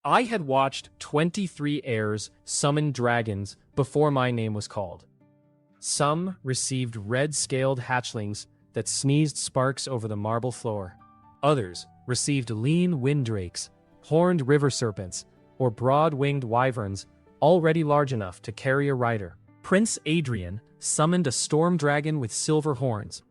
I had watched 23 heirs summon dragons before my name was called. Some received red-scaled hatchlings that sneezed sparks over the marble floor. Others received lean windrakes, horned river serpents, or broad-winged wyverns already large enough to carry a rider. Prince Adrian summoned a storm dragon with silver horns,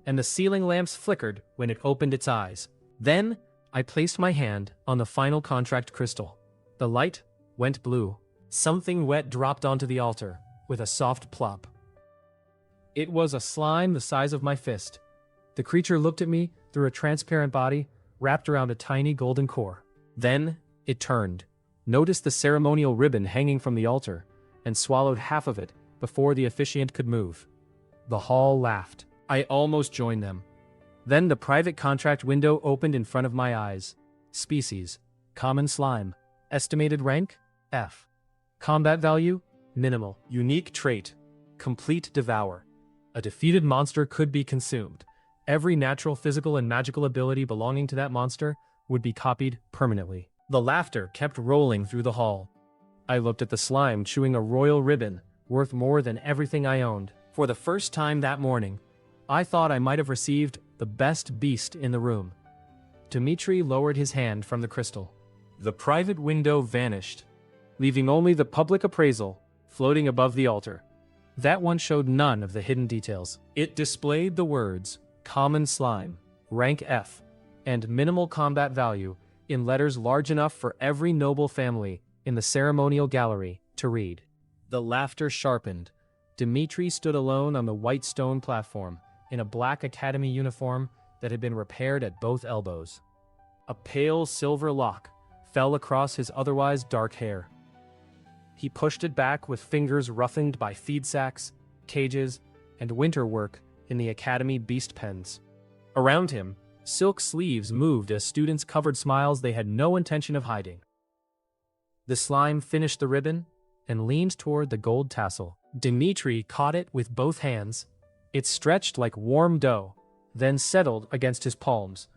and the ceiling lamps flickered when it opened its eyes. Then, I placed my hand on the final contract crystal. The light went blue. Something wet dropped onto the altar with a soft plop. It was a slime the size of my fist. The creature looked at me through a transparent body wrapped around a tiny golden core. Then, it turned, noticed the ceremonial ribbon hanging from the altar, and swallowed half of it before the officiant could move. The hall laughed. I almost joined them. Then the private contract window opened in front of my eyes. Species: common slime. Estimated rank: F. Combat value: minimal. Unique trait: complete devour. A defeated monster could be consumed. Every natural, physical, and magical ability belonging to that monster would be copied permanently. The laughter kept rolling through the hall. I looked at the slime chewing a royal ribbon, worth more than everything I owned. For the first time that morning, I thought I might have received the best beast in the room. Dmitry lowered his hand from the crystal. The private window vanished, leaving only the public appraisal floating above the altar. That one showed none of the hidden details. It displayed the words, common slime, rank F, and minimal combat value in letters large enough for every noble family in the ceremonial gallery to read. The laughter sharpened. Dmitry stood alone on the white stone platform, in a black academy uniform that had been repaired at both elbows. A pale silver lock fell across his otherwise dark hair. He pushed it back with fingers roughened by feed sacks, cages, and winter work in the academy beast pens. Around him, silk sleeves moved as students covered smiles they had no intention of hiding. The slime finished the ribbon and leaned toward the gold tassel. Dmitry caught it with both hands. It stretched like warm dough, then settled against his palms.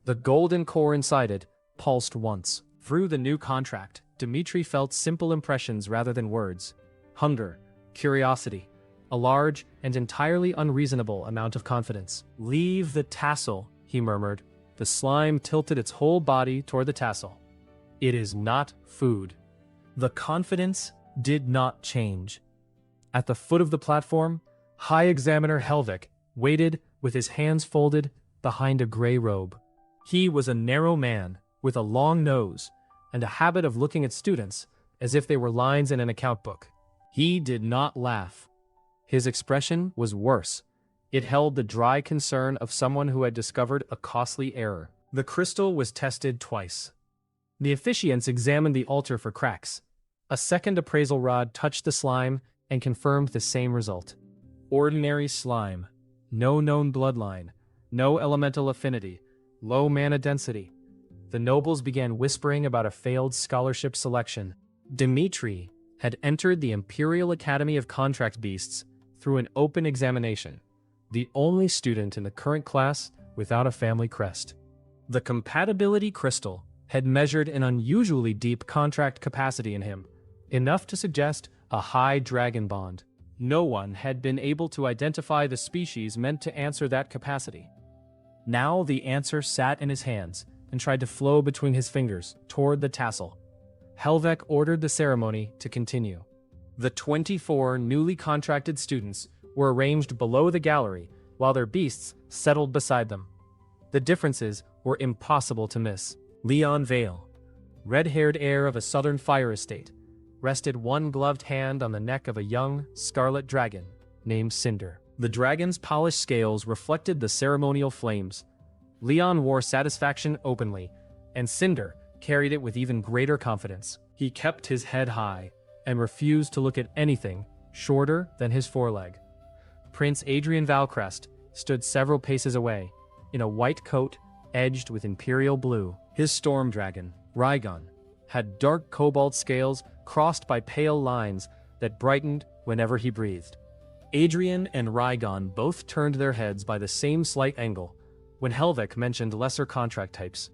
The golden core inside it pulsed once. Through the new contract, Dmitry felt simple impressions rather than words. Hunger, curiosity, a large and entirely unreasonable amount of confidence. "Leave the tassel," he murmured. The slime tilted its whole body toward the tassel. "It is not food." The confidence did not change. At the foot of the platform, High Examiner Helvik waited with his hands folded behind a gray robe. He was a narrow man with a long nose and a habit of looking at students as if they were lines in an account book. He did not laugh. His expression was worse. It held the dry concern of someone who had discovered a costly error. The crystal was tested twice. The officiants examined the altar for cracks. A second appraisal rod touched the slime and confirmed the same result. Ordinary slime. No known bloodline. No elemental affinity. Low mana density. The nobles began whispering about a failed scholarship selection. Dmitry had entered the Imperial Academy of Contract Beasts through an open examination, the only student in the current class without a family crest. The compatibility crystal had measured an unusually deep contract capacity in him, enough to suggest a high dragon bond. No one had been able to identify the species meant to answer that capacity. Now the answer sat in his hands and tried to flow between his fingers toward the tassel. Helvik ordered the ceremony to continue. The 24 newly contracted students were arranged below the gallery while their beasts settled beside them. The differences were impossible to miss. Leon Vale, red-haired heir of a southern fire estate, rested one gloved hand on the neck of a young scarlet dragon named Cinder. The dragon's polished scales reflected the ceremonial flames. Leon wore satisfaction openly, and Cinder carried it with even greater confidence. He kept his head high and refused to look at anything shorter than his foreleg. Prince Adrian Valcrest stood several paces away, in a white coat edged with imperial blue. His storm dragon, Rygon, had dark cobalt scales crossed by pale lines that brightened whenever he breathed. Adrian and Rygon both turned their heads by the same slight angle when Helvik mentioned lesser contract types.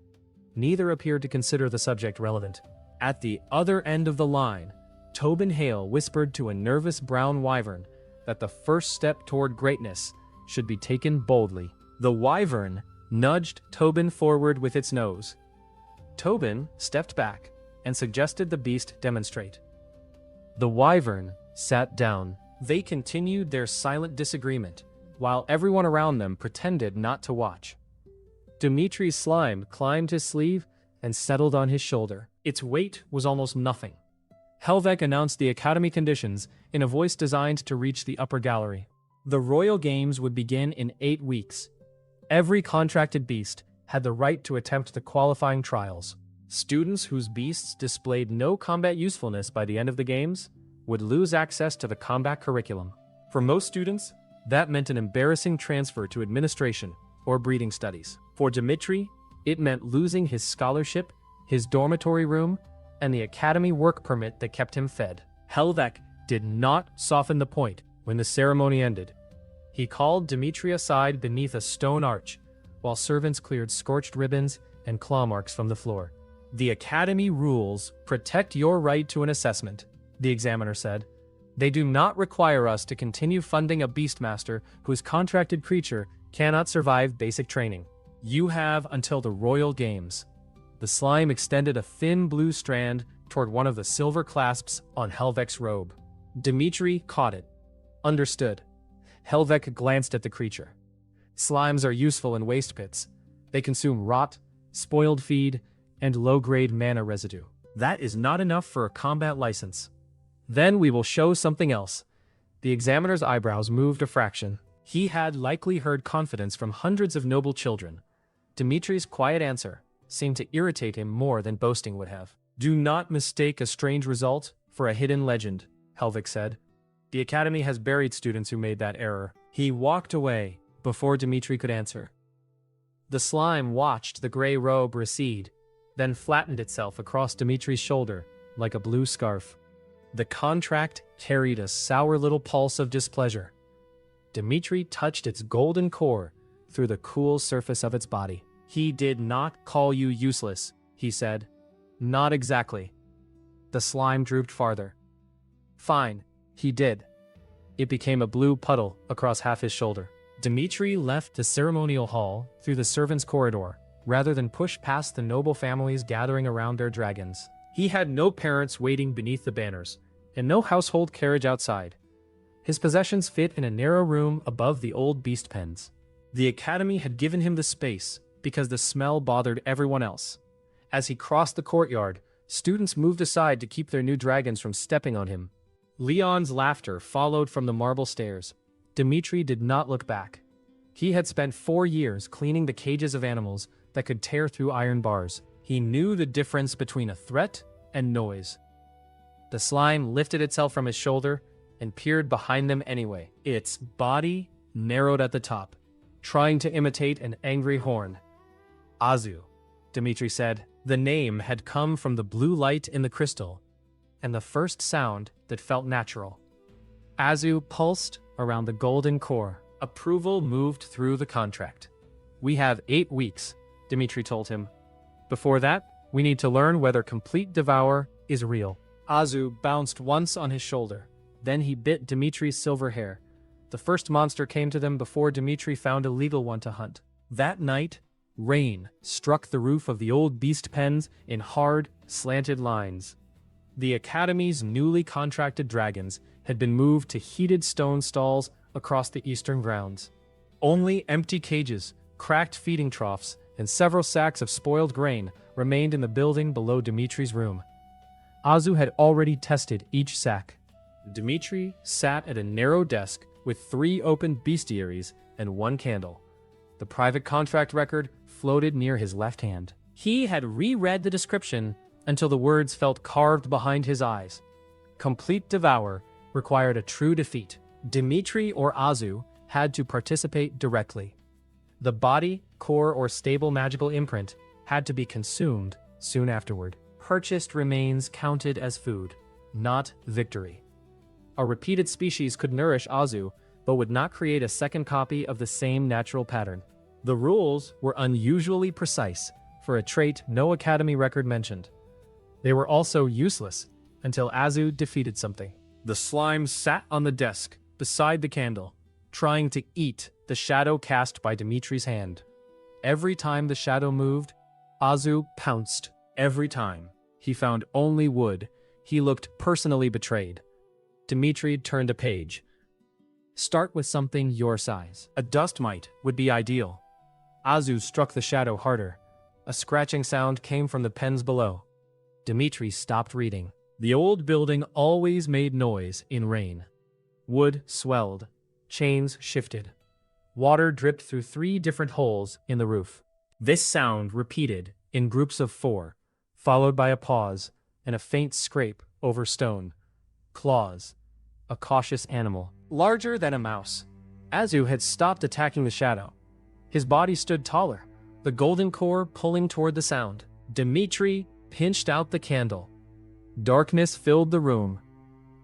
Neither appeared to consider the subject relevant. At the other end of the line, Tobin Hale whispered to a nervous brown wyvern that the first step toward greatness should be taken boldly. The wyvern nudged Tobin forward with its nose. Tobin stepped back and suggested the beast demonstrate. The wyvern sat down. They continued their silent disagreement, while everyone around them pretended not to watch. Dmitry's slime climbed his sleeve and settled on his shoulder. Its weight was almost nothing. Helvek announced the Academy conditions in a voice designed to reach the upper gallery. The Royal Games would begin in 8 weeks. Every contracted beast had the right to attempt the qualifying trials. Students whose beasts displayed no combat usefulness by the end of the games would lose access to the combat curriculum. For most students, that meant an embarrassing transfer to administration or breeding studies. For Dmitry, it meant losing his scholarship, his dormitory room, and the academy work permit that kept him fed. Helvek did not soften the point when the ceremony ended. He called Dmitry aside beneath a stone arch, while servants cleared scorched ribbons and claw marks from the floor. "The academy rules protect your right to an assessment," the examiner said. "They do not require us to continue funding a beastmaster whose contracted creature cannot survive basic training. You have until the Royal Games." The slime extended a thin blue strand toward one of the silver clasps on Helvek's robe. Dmitry caught it. Understood. Helvek glanced at the creature. Slimes are useful in waste pits. They consume rot, spoiled feed, and low-grade mana residue. That is not enough for a combat license. Then we will show something else. The examiner's eyebrows moved a fraction. He had likely heard confidence from hundreds of noble children. Dmitry's quiet answer seemed to irritate him more than boasting would have. "Do not mistake a strange result for a hidden legend," Helvek said. "The Academy has buried students who made that error." He walked away before Dmitry could answer. The slime watched the gray robe recede, then flattened itself across Dmitry's shoulder like a blue scarf. The contract carried a sour little pulse of displeasure. Dmitry touched its golden core through the cool surface of its body. "He did not call you useless," he said. "Not exactly." The slime drooped farther. "Fine, he did." It became a blue puddle across half his shoulder. Dmitry left the ceremonial hall through the servants' corridor, rather than push past the noble families gathering around their dragons. He had no parents waiting beneath the banners, and no household carriage outside. His possessions fit in a narrow room above the old beast pens. The Academy had given him the space because the smell bothered everyone else. As he crossed the courtyard, students moved aside to keep their new dragons from stepping on him. Leon's laughter followed from the marble stairs. Dmitry did not look back. He had spent 4 years cleaning the cages of animals that could tear through iron bars. He knew the difference between a threat and noise. The slime lifted itself from his shoulder and peered behind them anyway. Its body narrowed at the top, trying to imitate an angry horn. "Azu," Dmitry said. The name had come from the blue light in the crystal, and the first sound that felt natural. Azu pulsed around the golden core. Approval moved through the contract. "We have 8 weeks," Dmitry told him. "Before that, we need to learn whether complete devour is real." Azu bounced once on his shoulder. Then he bit Dmitry's silver hair. The first monster came to them before Dmitry found a legal one to hunt. That night, rain struck the roof of the old beast pens in hard, slanted lines. The Academy's newly contracted dragons had been moved to heated stone stalls across the eastern grounds. Only empty cages, cracked feeding troughs, and several sacks of spoiled grain remained in the building below Dmitry's room. Azu had already tested each sack. Dmitry sat at a narrow desk with 3 open bestiaries and 1 candle. The private contract record floated near his left hand. He had reread the description until the words felt carved behind his eyes. Complete devour required a true defeat. Dmitry or Azu had to participate directly. The body, core, or stable magical imprint had to be consumed soon afterward. Purchased remains counted as food, not victory. A repeated species could nourish Azu, but would not create a second copy of the same natural pattern. The rules were unusually precise for a trait no Academy record mentioned. They were also useless until Azu defeated something. The slime sat on the desk beside the candle, trying to eat the shadow cast by Dmitry's hand. Every time the shadow moved, Azu pounced. Every time he found only wood, he looked personally betrayed. Dmitry turned a page. Start with something your size. A dust mite would be ideal. Azu struck the shadow harder. A scratching sound came from the pens below. Dmitry stopped reading. The old building always made noise in rain. Wood swelled. Chains shifted. Water dripped through 3 different holes in the roof. This sound repeated in groups of 4, followed by a pause and a faint scrape over stone. Claws. A cautious animal, larger than a mouse. Azu had stopped attacking the shadow. His body stood taller, the golden core pulling toward the sound. Dmitry pinched out the candle. Darkness filled the room.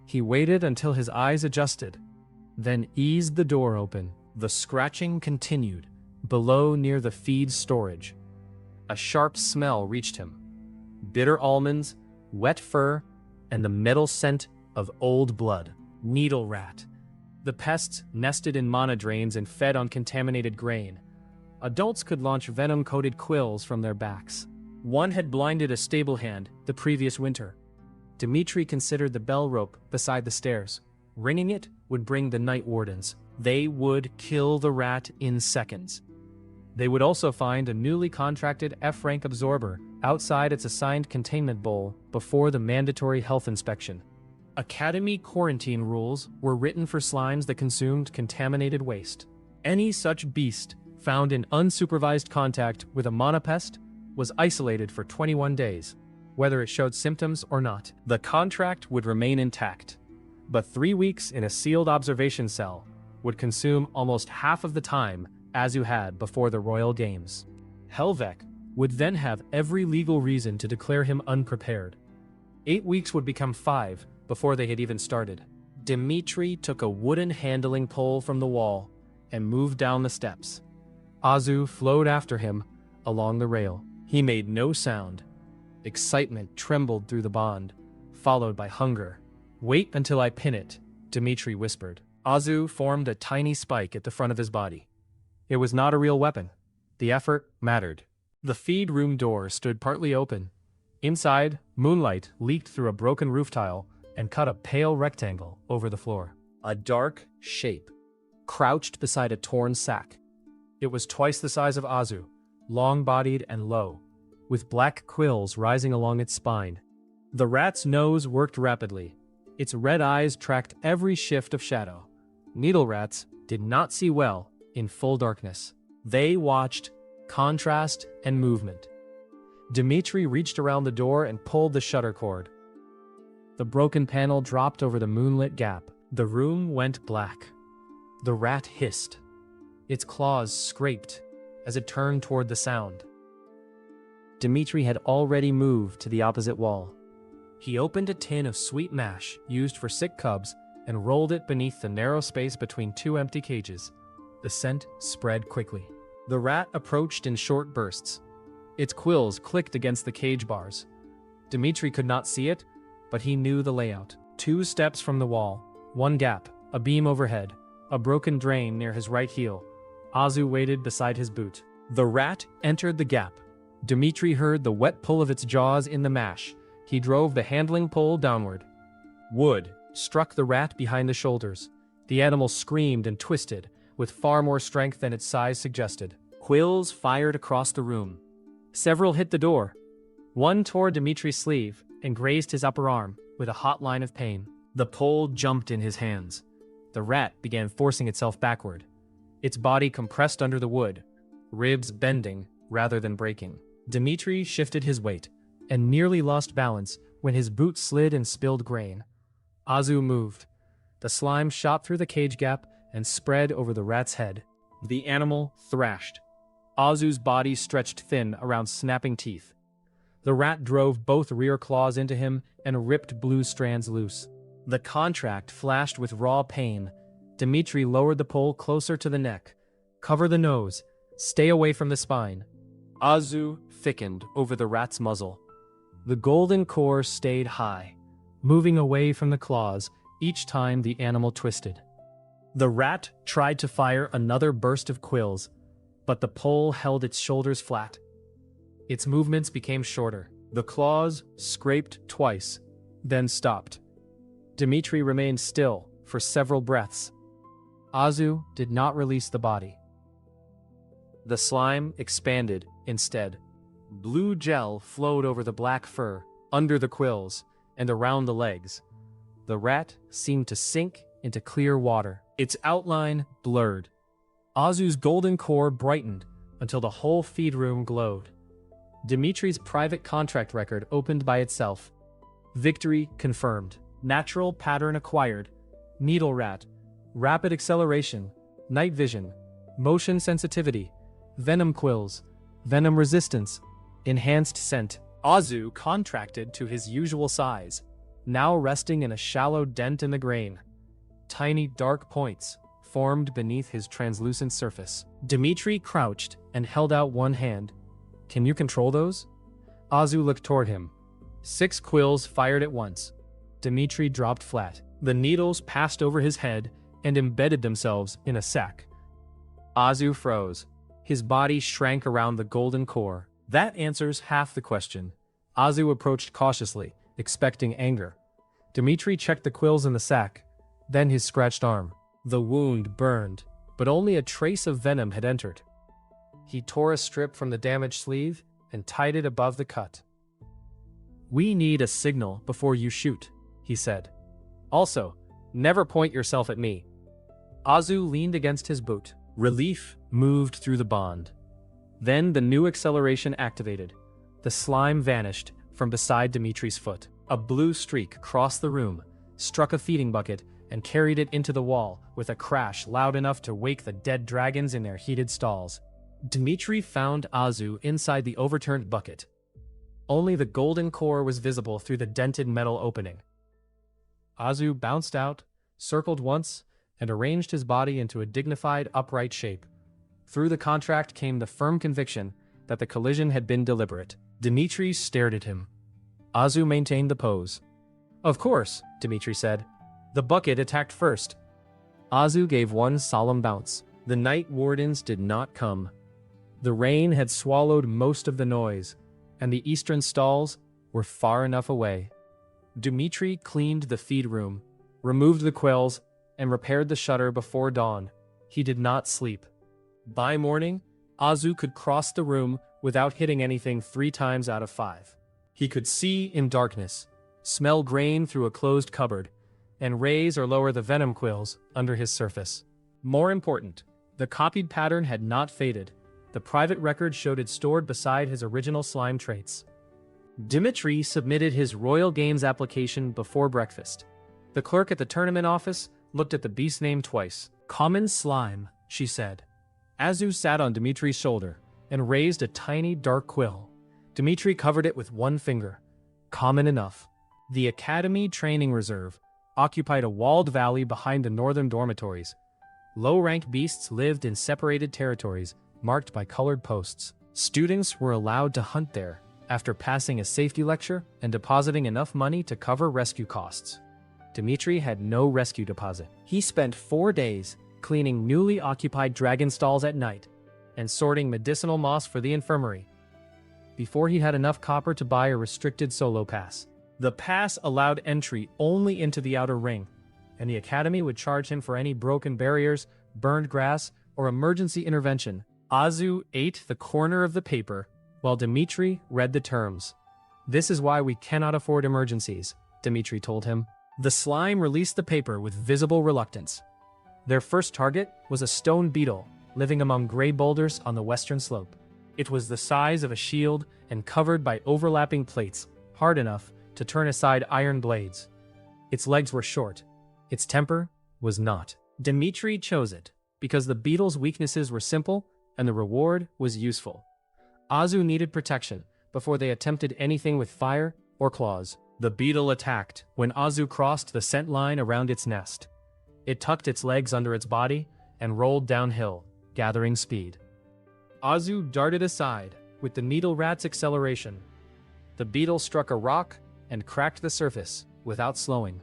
He waited until his eyes adjusted, then eased the door open. The scratching continued, below near the feed storage. A sharp smell reached him. Bitter almonds, wet fur, and the metal scent of old blood. Needle rat. The pests nested in mana drains and fed on contaminated grain. Adults could launch venom-coated quills from their backs. One had blinded a stable hand the previous winter. Dmitry considered the bell rope beside the stairs. Ringing it would bring the night wardens. They would kill the rat in seconds. They would also find a newly contracted F-rank absorber outside its assigned containment bowl before the mandatory health inspection. Academy quarantine rules were written for slimes that consumed contaminated waste. Any such beast found in unsupervised contact with a monopest was isolated for 21 days, whether it showed symptoms or not. The contract would remain intact, but 3 weeks in a sealed observation cell would consume almost half of the time Azu had before the Royal Games. Helvek would then have every legal reason to declare him unprepared. 8 weeks would become 5 before they had even started. Dmitry took a wooden handling pole from the wall and moved down the steps. Azu flowed after him along the rail. He made no sound. Excitement trembled through the bond, followed by hunger. "Wait until I pin it," Dmitry whispered. Azu formed a tiny spike at the front of his body. It was not a real weapon. The effort mattered. The feed room door stood partly open. Inside, moonlight leaked through a broken roof tile and cut a pale rectangle over the floor. A dark shape crouched beside a torn sack. It was twice the size of Azu, long-bodied and low, with black quills rising along its spine. The rat's nose worked rapidly. Its red eyes tracked every shift of shadow. Needle rats did not see well in full darkness. They watched contrast and movement. Dmitry reached around the door and pulled the shutter cord. The broken panel dropped over the moonlit gap. The room went black. The rat hissed. Its claws scraped as it turned toward the sound. Dmitry had already moved to the opposite wall. He opened a tin of sweet mash used for sick cubs and rolled it beneath the narrow space between 2 empty cages. The scent spread quickly. The rat approached in short bursts. Its quills clicked against the cage bars. Dmitry could not see it, but he knew the layout. 2 steps from the wall, 1 gap, a beam overhead, a broken drain near his right heel. Azu waited beside his boot. The rat entered the gap. Dmitry heard the wet pull of its jaws in the mash. He drove the handling pole downward. Wood struck the rat behind the shoulders. The animal screamed and twisted, with far more strength than its size suggested. Quills fired across the room. Several hit the door. One tore Dmitry's sleeve and grazed his upper arm with a hot line of pain. The pole jumped in his hands. The rat began forcing itself backward. Its body compressed under the wood, ribs bending rather than breaking. Dmitry shifted his weight and nearly lost balance when his boot slid and spilled grain. Azu moved. The slime shot through the cage gap and spread over the rat's head. The animal thrashed. Azu's body stretched thin around snapping teeth. The rat drove both rear claws into him and ripped blue strands loose. The contract flashed with raw pain. Dmitry lowered the pole closer to the neck. Cover the nose. Stay away from the spine. Azu thickened over the rat's muzzle. The golden core stayed high, moving away from the claws each time the animal twisted. The rat tried to fire another burst of quills, but the pole held its shoulders flat. Its movements became shorter. The claws scraped twice, then stopped. Dmitry remained still for several breaths. Azu did not release the body. The slime expanded instead. Blue gel flowed over the black fur, under the quills, and around the legs. The rat seemed to sink into clear water. Its outline blurred. Azu's golden core brightened until the whole feed room glowed. Dmitry's private contract record opened by itself. Victory confirmed. Natural pattern acquired. Needle rat. Rapid acceleration. Night vision. Motion sensitivity. Venom quills. Venom resistance. Enhanced scent. Azu contracted to his usual size, now resting in a shallow dent in the grain. Tiny dark points formed beneath his translucent surface. Dmitry crouched and held out one hand. Can you control those? Azu looked toward him. 6 quills fired at once. Dmitry dropped flat. The needles passed over his head and embedded themselves in a sack. Azu froze. His body shrank around the golden core. That answers half the question. Azu approached cautiously, expecting anger. Dmitry checked the quills in the sack, then his scratched arm. The wound burned, but only a trace of venom had entered. He tore a strip from the damaged sleeve and tied it above the cut. "We need a signal before you shoot," he said. "Also, never point yourself at me." Azu leaned against his boot. Relief moved through the bond. Then the new acceleration activated. The slime vanished from beside Dmitry's foot. A blue streak crossed the room, struck a feeding bucket, and carried it into the wall with a crash loud enough to wake the dead dragons in their heated stalls. Dmitry found Azu inside the overturned bucket. Only the golden core was visible through the dented metal opening. Azu bounced out, circled once, and arranged his body into a dignified, upright shape. Through the contract came the firm conviction that the collision had been deliberate. Dmitry stared at him. Azu maintained the pose. "Of course," Dmitry said. "The bucket attacked first." Azu gave one solemn bounce. The night wardens did not come. The rain had swallowed most of the noise, and the eastern stalls were far enough away. Dmitry cleaned the feed room, removed the quills, and repaired the shutter before dawn. He did not sleep. By morning, Azu could cross the room without hitting anything 3 times out of 5. He could see in darkness, smell grain through a closed cupboard, and raise or lower the venom quills under his surface. More important, the copied pattern had not faded. The private record showed it stored beside his original slime traits. Dmitry submitted his Royal Games application before breakfast. The clerk at the tournament office looked at the beast name twice. "Common slime," she said. Azu sat on Dmitry's shoulder and raised a tiny dark quill. Dmitry covered it with one finger. Common enough. The Academy Training Reserve occupied a walled valley behind the northern dormitories. Low-ranked beasts lived in separated territories marked by colored posts. Students were allowed to hunt there after passing a safety lecture and depositing enough money to cover rescue costs. Dmitry had no rescue deposit. He spent 4 days cleaning newly occupied dragon stalls at night and sorting medicinal moss for the infirmary before he had enough copper to buy a restricted solo pass. The pass allowed entry only into the outer ring, and the Academy would charge him for any broken barriers, burned grass, or emergency intervention. Azu ate the corner of the paper while Dmitry read the terms. "This is why we cannot afford emergencies," Dmitry told him. The slime released the paper with visible reluctance. Their first target was a stone beetle living among gray boulders on the western slope. It was the size of a shield and covered by overlapping plates, hard enough to turn aside iron blades. Its legs were short. Its temper was not. Dmitry chose it because the beetle's weaknesses were simple and the reward was useful. Azu needed protection before they attempted anything with fire or claws. The beetle attacked when Azu crossed the scent line around its nest. It tucked its legs under its body and rolled downhill, gathering speed. Azu darted aside with the needle rat's acceleration. The beetle struck a rock and cracked the surface without slowing.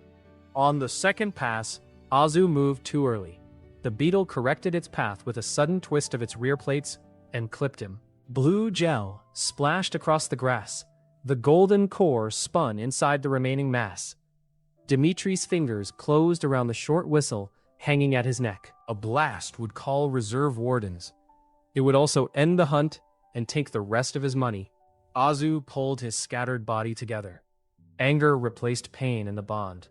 On the second pass, Azu moved too early. The beetle corrected its path with a sudden twist of its rear plates and clipped him. Blue gel splashed across the grass. The golden core spun inside the remaining mass. Dmitry's fingers closed around the short whistle hanging at his neck. A blast would call reserve wardens. It would also end the hunt and take the rest of his money. Azu pulled his scattered body together. Anger replaced pain in the bond.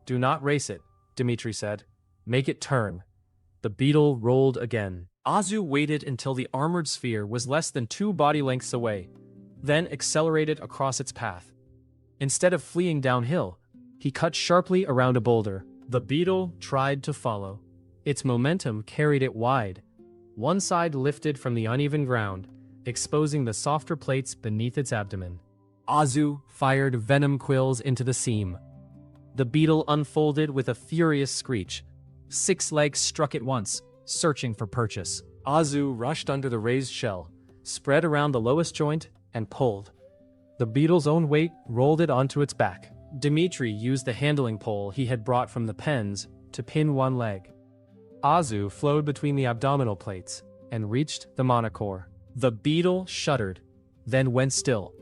"Do not race it," Dmitry said. "Make it turn." The beetle rolled again. Azu waited until the armored sphere was less than 2 body lengths away, then accelerated across its path. Instead of fleeing downhill, he cut sharply around a boulder. The beetle tried to follow. Its momentum carried it wide. One side lifted from the uneven ground, exposing the softer plates beneath its abdomen. Azu fired venom quills into the seam. The beetle unfolded with a furious screech. 6 legs struck at once, searching for purchase. Azu rushed under the raised shell, spread around the lowest joint, and pulled. The beetle's own weight rolled it onto its back. Dmitry used the handling pole he had brought from the pens to pin one leg. Azu flowed between the abdominal plates and reached the monocore. The beetle shuddered, then went still.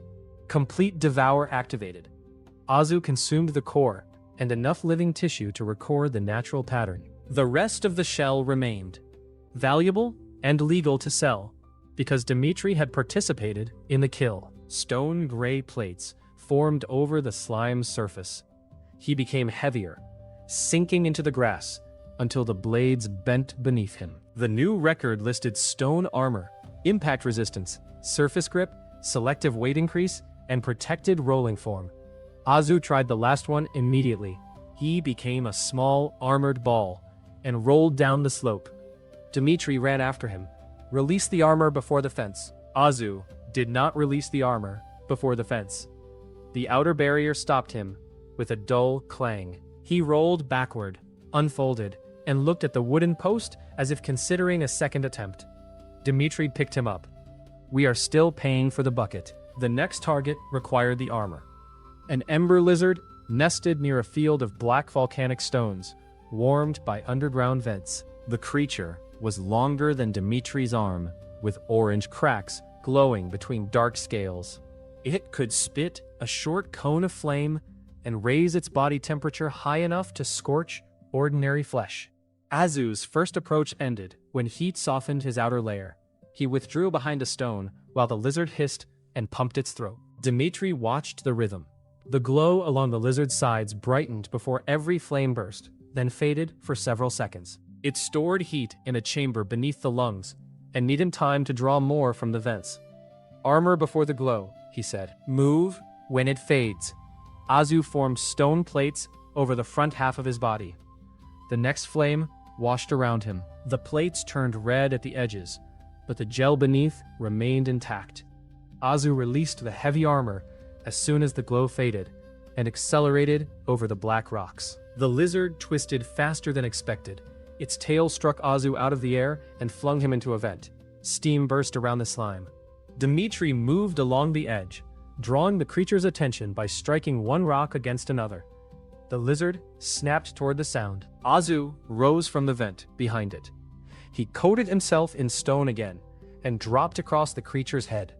Complete Devour activated. Azu consumed the core and enough living tissue to record the natural pattern. The rest of the shell remained, valuable and legal to sell, because Dmitry had participated in the kill. Stone gray plates formed over the slime's surface. He became heavier, sinking into the grass until the blades bent beneath him. The new record listed stone armor, impact resistance, surface grip, selective weight increase, and protected rolling form. Azu tried the last one immediately. He became a small, armored ball and rolled down the slope. Dmitry ran after him. "Release the armor before the fence." Azu did not release the armor before the fence. The outer barrier stopped him with a dull clang. He rolled backward, unfolded, and looked at the wooden post as if considering a second attempt. Dmitry picked him up. "We are still paying for the bucket." The next target required the armor. An ember lizard nested near a field of black volcanic stones, warmed by underground vents. The creature was longer than Dmitry's arm, with orange cracks glowing between dark scales. It could spit a short cone of flame and raise its body temperature high enough to scorch ordinary flesh. Azu's first approach ended when heat softened his outer layer. He withdrew behind a stone while the lizard hissed and pumped its throat. Dmitry watched the rhythm. The glow along the lizard's sides brightened before every flame burst, then faded for several seconds. It stored heat in a chamber beneath the lungs and needed time to draw more from the vents. "Armor before the glow," he said. "Move when it fades." Azu formed stone plates over the front half of his body. The next flame washed around him. The plates turned red at the edges, but the gel beneath remained intact. Azu released the heavy armor as soon as the glow faded and accelerated over the black rocks. The lizard twisted faster than expected. Its tail struck Azu out of the air and flung him into a vent. Steam burst around the slime. Dmitry moved along the edge, drawing the creature's attention by striking one rock against another. The lizard snapped toward the sound. Azu rose from the vent behind it. He coated himself in stone again and dropped across the creature's head.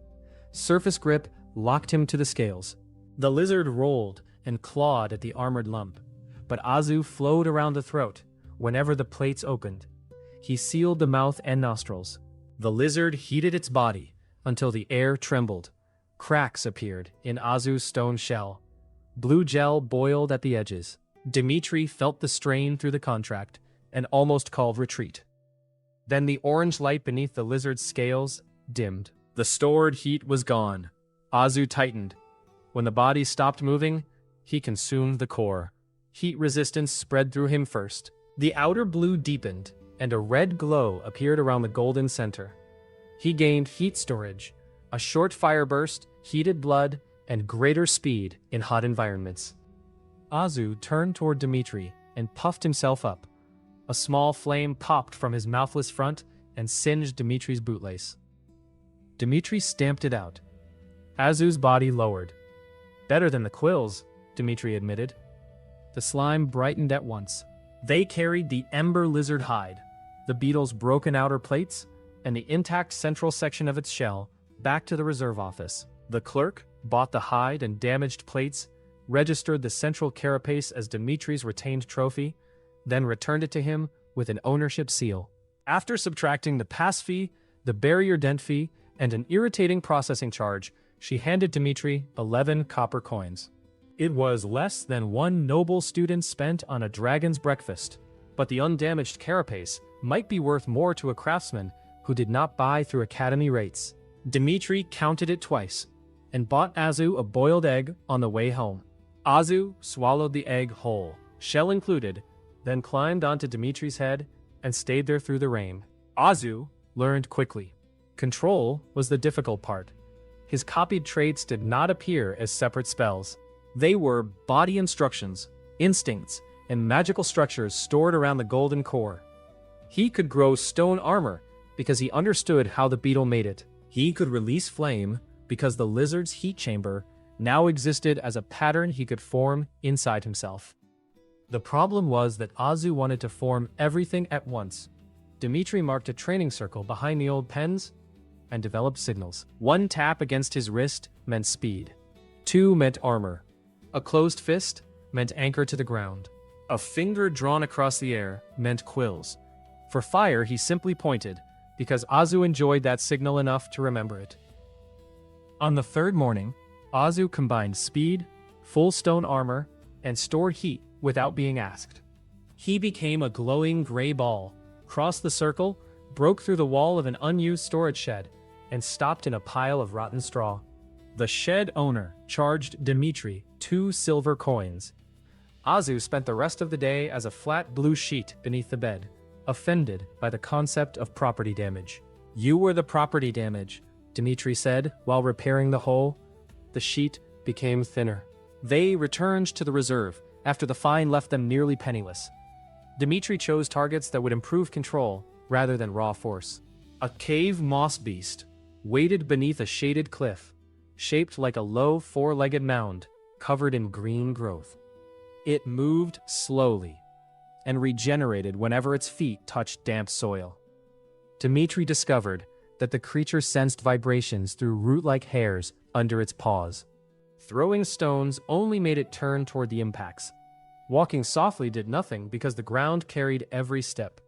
Surface grip locked him to the scales. The lizard rolled and clawed at the armored lump, but Azu flowed around the throat whenever the plates opened. He sealed the mouth and nostrils. The lizard heated its body until the air trembled. Cracks appeared in Azu's stone shell. Blue gel boiled at the edges. Dmitry felt the strain through the contract and almost called retreat. Then the orange light beneath the lizard's scales dimmed. The stored heat was gone. Azu tightened. When the body stopped moving, he consumed the core. Heat resistance spread through him first. The outer blue deepened, and a red glow appeared around the golden center. He gained heat storage, a short fire burst, heated blood, and greater speed in hot environments. Azu turned toward Dmitry and puffed himself up. A small flame popped from his mouthless front and singed Dmitry's bootlace. Dmitry stamped it out. Azu's body lowered. Better than the quills, Dmitry admitted. The slime brightened at once. They carried the ember lizard hide, the beetle's broken outer plates, and the intact central section of its shell back to the reserve office. The clerk bought the hide and damaged plates, registered the central carapace as Dmitry's retained trophy, then returned it to him with an ownership seal. After subtracting the pass fee, the barrier dent fee, and an irritating processing charge, she handed Dmitry 11 copper coins. It was less than one noble student spent on a dragon's breakfast, but the undamaged carapace might be worth more to a craftsman who did not buy through academy rates. Dmitry counted it twice, and bought Azu a boiled egg on the way home. Azu swallowed the egg whole, shell included, then climbed onto Dmitry's head and stayed there through the rain. Azu learned quickly. Control was the difficult part. His copied traits did not appear as separate spells. They were body instructions, instincts, and magical structures stored around the golden core. He could grow stone armor because he understood how the beetle made it. He could release flame because the lizard's heat chamber now existed as a pattern he could form inside himself. The problem was that Azu wanted to form everything at once. Dmitry marked a training circle behind the old pens and developed signals. 1 tap against his wrist meant speed. 2 meant armor. A closed fist meant anchor to the ground. A finger drawn across the air meant quills. For fire, he simply pointed, because Azu enjoyed that signal enough to remember it. On the 3rd morning, Azu combined speed, full stone armor, and stored heat without being asked. He became a glowing gray ball, crossed the circle, broke through the wall of an unused storage shed, and stopped in a pile of rotten straw. The shed owner charged Dmitry 2 silver coins. Azu spent the rest of the day as a flat blue sheet beneath the bed, offended by the concept of property damage. "You were the property damage," Dmitry said while repairing the hole. The sheet became thinner. They returned to the reserve after the fine left them nearly penniless. Dmitry chose targets that would improve control rather than raw force. A cave moss beast waited beneath a shaded cliff, shaped like a low 4-legged mound covered in green growth. It moved slowly and regenerated whenever its feet touched damp soil. Dmitry discovered that the creature sensed vibrations through root-like hairs under its paws. Throwing stones only made it turn toward the impacts. Walking softly did nothing because the ground carried every step.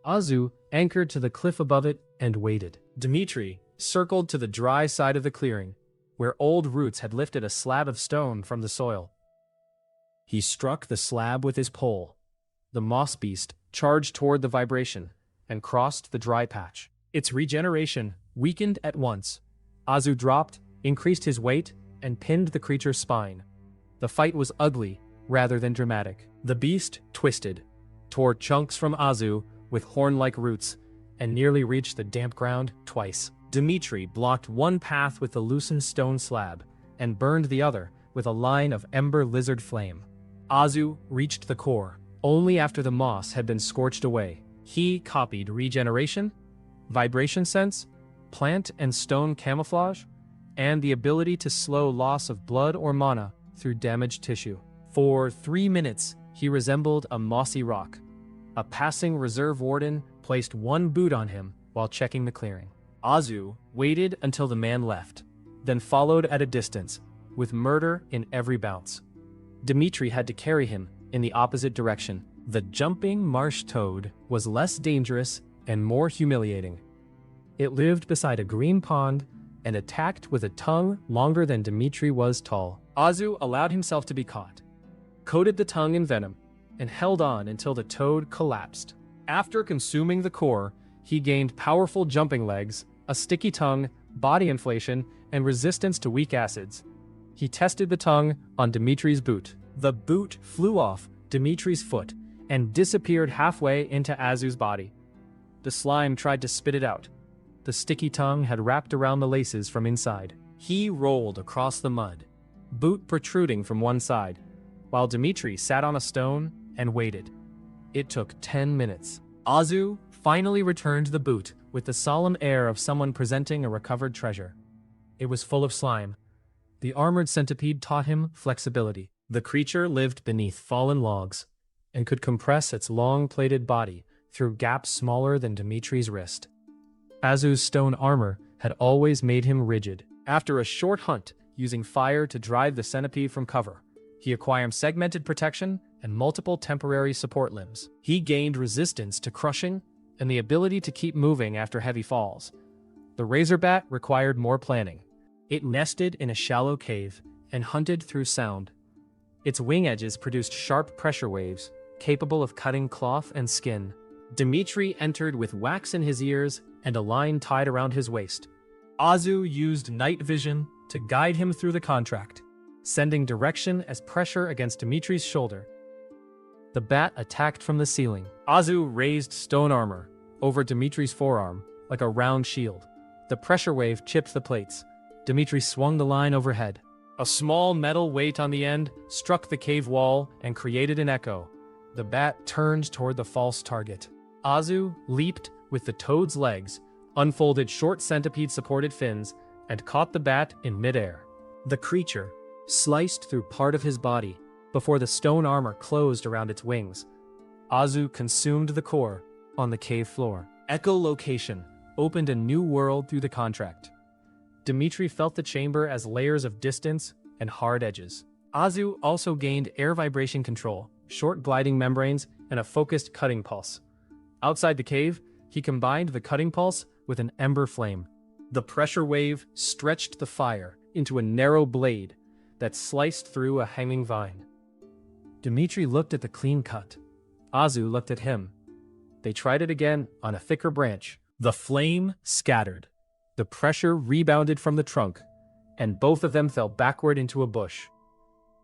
Azu anchored to the cliff above it and waited. Dmitry circled to the dry side of the clearing, where old roots had lifted a slab of stone from the soil. He struck the slab with his pole. The moss beast charged toward the vibration and crossed the dry patch. Its regeneration weakened at once. Azu dropped, increased his weight, and pinned the creature's spine. The fight was ugly rather than dramatic. The beast twisted, tore chunks from Azu with horn-like roots, and nearly reached the damp ground twice. Dmitry blocked one path with the loosened stone slab and burned the other with a line of ember lizard flame. Azu reached the core only after the moss had been scorched away. He copied regeneration, vibration sense, plant and stone camouflage, and the ability to slow loss of blood or mana through damaged tissue. For 3 minutes, he resembled a mossy rock. A passing reserve warden placed one boot on him while checking the clearing. Azu waited until the man left, then followed at a distance, with murder in every bounce. Dmitry had to carry him in the opposite direction. The jumping marsh toad was less dangerous and more humiliating. It lived beside a green pond and attacked with a tongue longer than Dmitry was tall. Azu allowed himself to be caught, coated the tongue in venom, and held on until the toad collapsed. After consuming the core, he gained powerful jumping legs, a sticky tongue, body inflation, and resistance to weak acids. He tested the tongue on Dmitry's boot. The boot flew off Dmitry's foot and disappeared halfway into Azu's body. The slime tried to spit it out. The sticky tongue had wrapped around the laces from inside. He rolled across the mud, boot protruding from one side, while Dmitry sat on a stone and waited. It took 10 minutes. Azu finally returned the boot with the solemn air of someone presenting a recovered treasure. It was full of slime, The armored centipede taught him flexibility. The creature lived beneath fallen logs and could compress its long-plated body through gaps smaller than Dmitry's wrist. Azu's stone armor had always made him rigid. After a short hunt, using fire to drive the centipede from cover, he acquired segmented protection and multiple temporary support limbs. He gained resistance to crushing and the ability to keep moving after heavy falls. The razorbat required more planning. It nested in a shallow cave and hunted through sound. Its wing edges produced sharp pressure waves, capable of cutting cloth and skin. Dmitry entered with wax in his ears and a line tied around his waist. Azu used night vision to guide him through the contract, sending direction as pressure against Dmitry's shoulder. The bat attacked from the ceiling. Azu raised stone armor over Dmitry's forearm like a round shield. The pressure wave chipped the plates. Dmitry swung the line overhead. A small metal weight on the end struck the cave wall and created an echo. The bat turned toward the false target. Azu leaped with the toad's legs, unfolded short centipede-supported fins, and caught the bat in midair. The creature sliced through part of his body before the stone armor closed around its wings. Azu consumed the core on the cave floor. Echolocation opened a new world through the contract. Dmitry felt the chamber as layers of distance and hard edges. Azu also gained air vibration control, short gliding membranes, and a focused cutting pulse. Outside the cave, he combined the cutting pulse with an ember flame. The pressure wave stretched the fire into a narrow blade that sliced through a hanging vine. Dmitry looked at the clean cut. Azu looked at him. They tried it again on a thicker branch. The flame scattered. The pressure rebounded from the trunk, and both of them fell backward into a bush.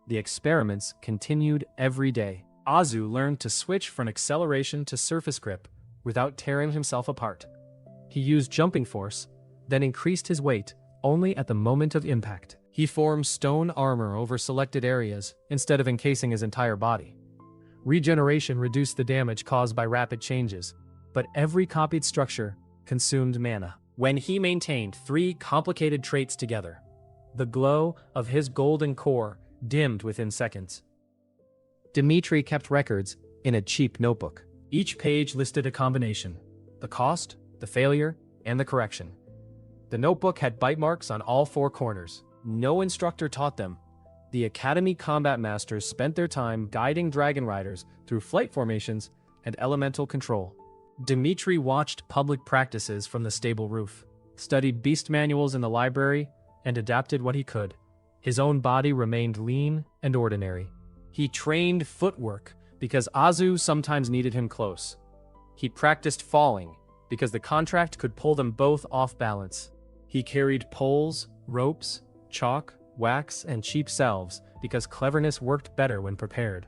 The experiments continued every day. Azu learned to switch from acceleration to surface grip without tearing himself apart. He used jumping force, then increased his weight only at the moment of impact. He formed stone armor over selected areas instead of encasing his entire body. Regeneration reduced the damage caused by rapid changes, but every copied structure consumed mana. When he maintained 3 complicated traits together, the glow of his golden core dimmed within seconds. Dmitry kept records in a cheap notebook. Each page listed a combination: the cost, the failure, and the correction. The notebook had bite marks on all 4 corners. No instructor taught them. The Academy combat masters spent their time guiding dragon riders through flight formations and elemental control. Dmitry watched public practices from the stable roof, studied beast manuals in the library, and adapted what he could. His own body remained lean and ordinary. He trained footwork because Azu sometimes needed him close. He practiced falling because the contract could pull them both off balance. He carried poles, ropes, chalk, wax, and cheap salves because cleverness worked better when prepared.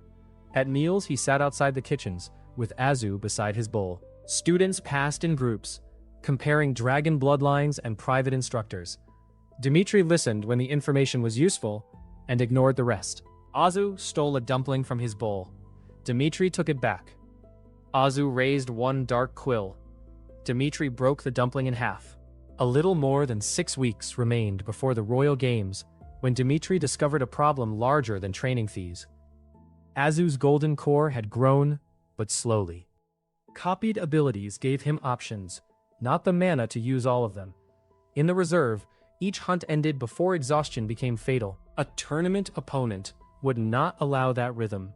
At meals, he sat outside the kitchens with Azu beside his bowl. Students passed in groups, comparing dragon bloodlines and private instructors. Dmitry listened when the information was useful and ignored the rest. Azu stole a dumpling from his bowl. Dmitry took it back. Azu raised one dark quill. Dmitry broke the dumpling in half. A little more than 6 weeks remained before the Royal Games when Dmitry discovered a problem larger than training fees. Azu's golden core had grown, but slowly. Copied abilities gave him options, not the mana to use all of them. In the reserve, each hunt ended before exhaustion became fatal. A tournament opponent would not allow that rhythm.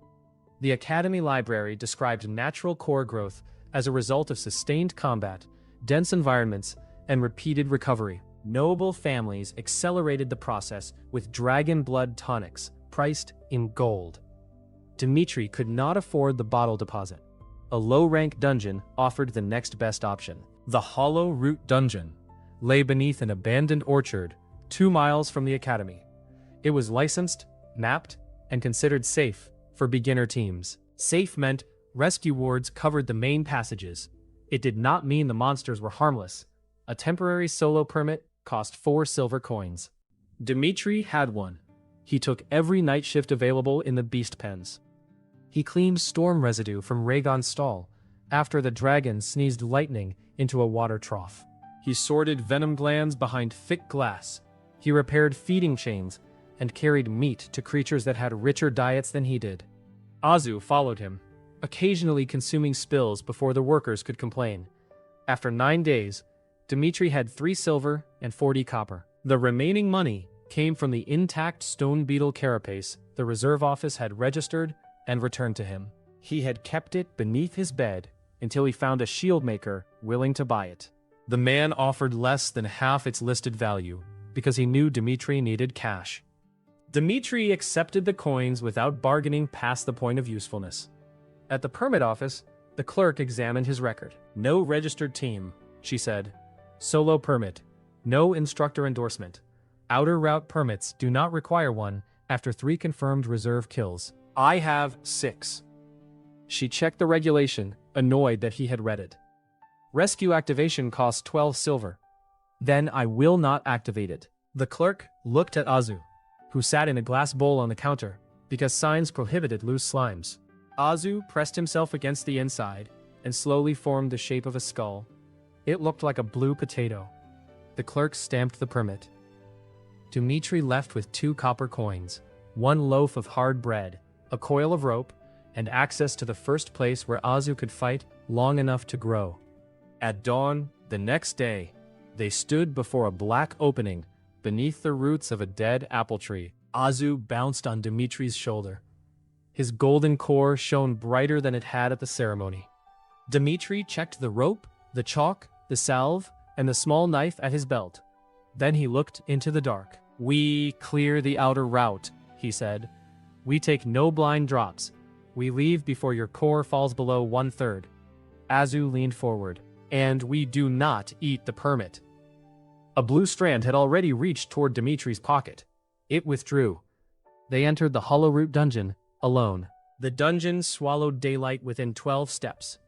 The Academy Library described natural core growth as a result of sustained combat, dense environments, and repeated recovery. Noble families accelerated the process with dragon blood tonics, priced in gold. Dmitry could not afford the bottle deposit. A low-rank dungeon offered the next best option. The Hollow Root Dungeon lay beneath an abandoned orchard 2 miles from the Academy. It was licensed, mapped, and considered safe for beginner teams. Safe meant rescue wards covered the main passages. It did not mean the monsters were harmless. A temporary solo permit cost 4 silver coins. Dmitry had one. He took every night shift available in the beast pens. He cleaned storm residue from Rhaegon's stall after the dragon sneezed lightning into a water trough. He sorted venom glands behind thick glass. He repaired feeding chains and carried meat to creatures that had richer diets than he did. Azu followed him, occasionally consuming spills before the workers could complain. After 9 days, Dmitry had 3 silver and 40 copper. The remaining money came from the intact stone beetle carapace the reserve office had registered and returned to him. He had kept it beneath his bed until he found a shield maker willing to buy it. The man offered less than half its listed value because he knew Dmitry needed cash. Dmitry accepted the coins without bargaining past the point of usefulness. At the permit office, the clerk examined his record. No registered team, she said. Solo permit. No instructor endorsement. Outer route permits do not require one after 3 confirmed reserve kills. I have 6. She checked the regulation, annoyed that he had read it. Rescue activation costs 12 silver. Then I will not activate it. The clerk looked at Azu, who sat in a glass bowl on the counter, because signs prohibited loose slimes. Azu pressed himself against the inside and slowly formed the shape of a skull. It looked like a blue potato. The clerk stamped the permit. Dmitry left with 2 copper coins, 1 loaf of hard bread, a coil of rope, and access to the first place where Azu could fight long enough to grow. At dawn, the next day, they stood before a black opening beneath the roots of a dead apple tree. Azu bounced on Dmitry's shoulder. His golden core shone brighter than it had at the ceremony. Dmitry checked the rope, the chalk, the salve, and the small knife at his belt. Then he looked into the dark. We clear the outer route, he said. We take no blind drops. We leave before your core falls below 1/3. Azu leaned forward. And we do not eat the permit. A blue strand had already reached toward Dmitry's pocket. It withdrew. They entered the hollow root dungeon, alone. The dungeon swallowed daylight within 12 steps.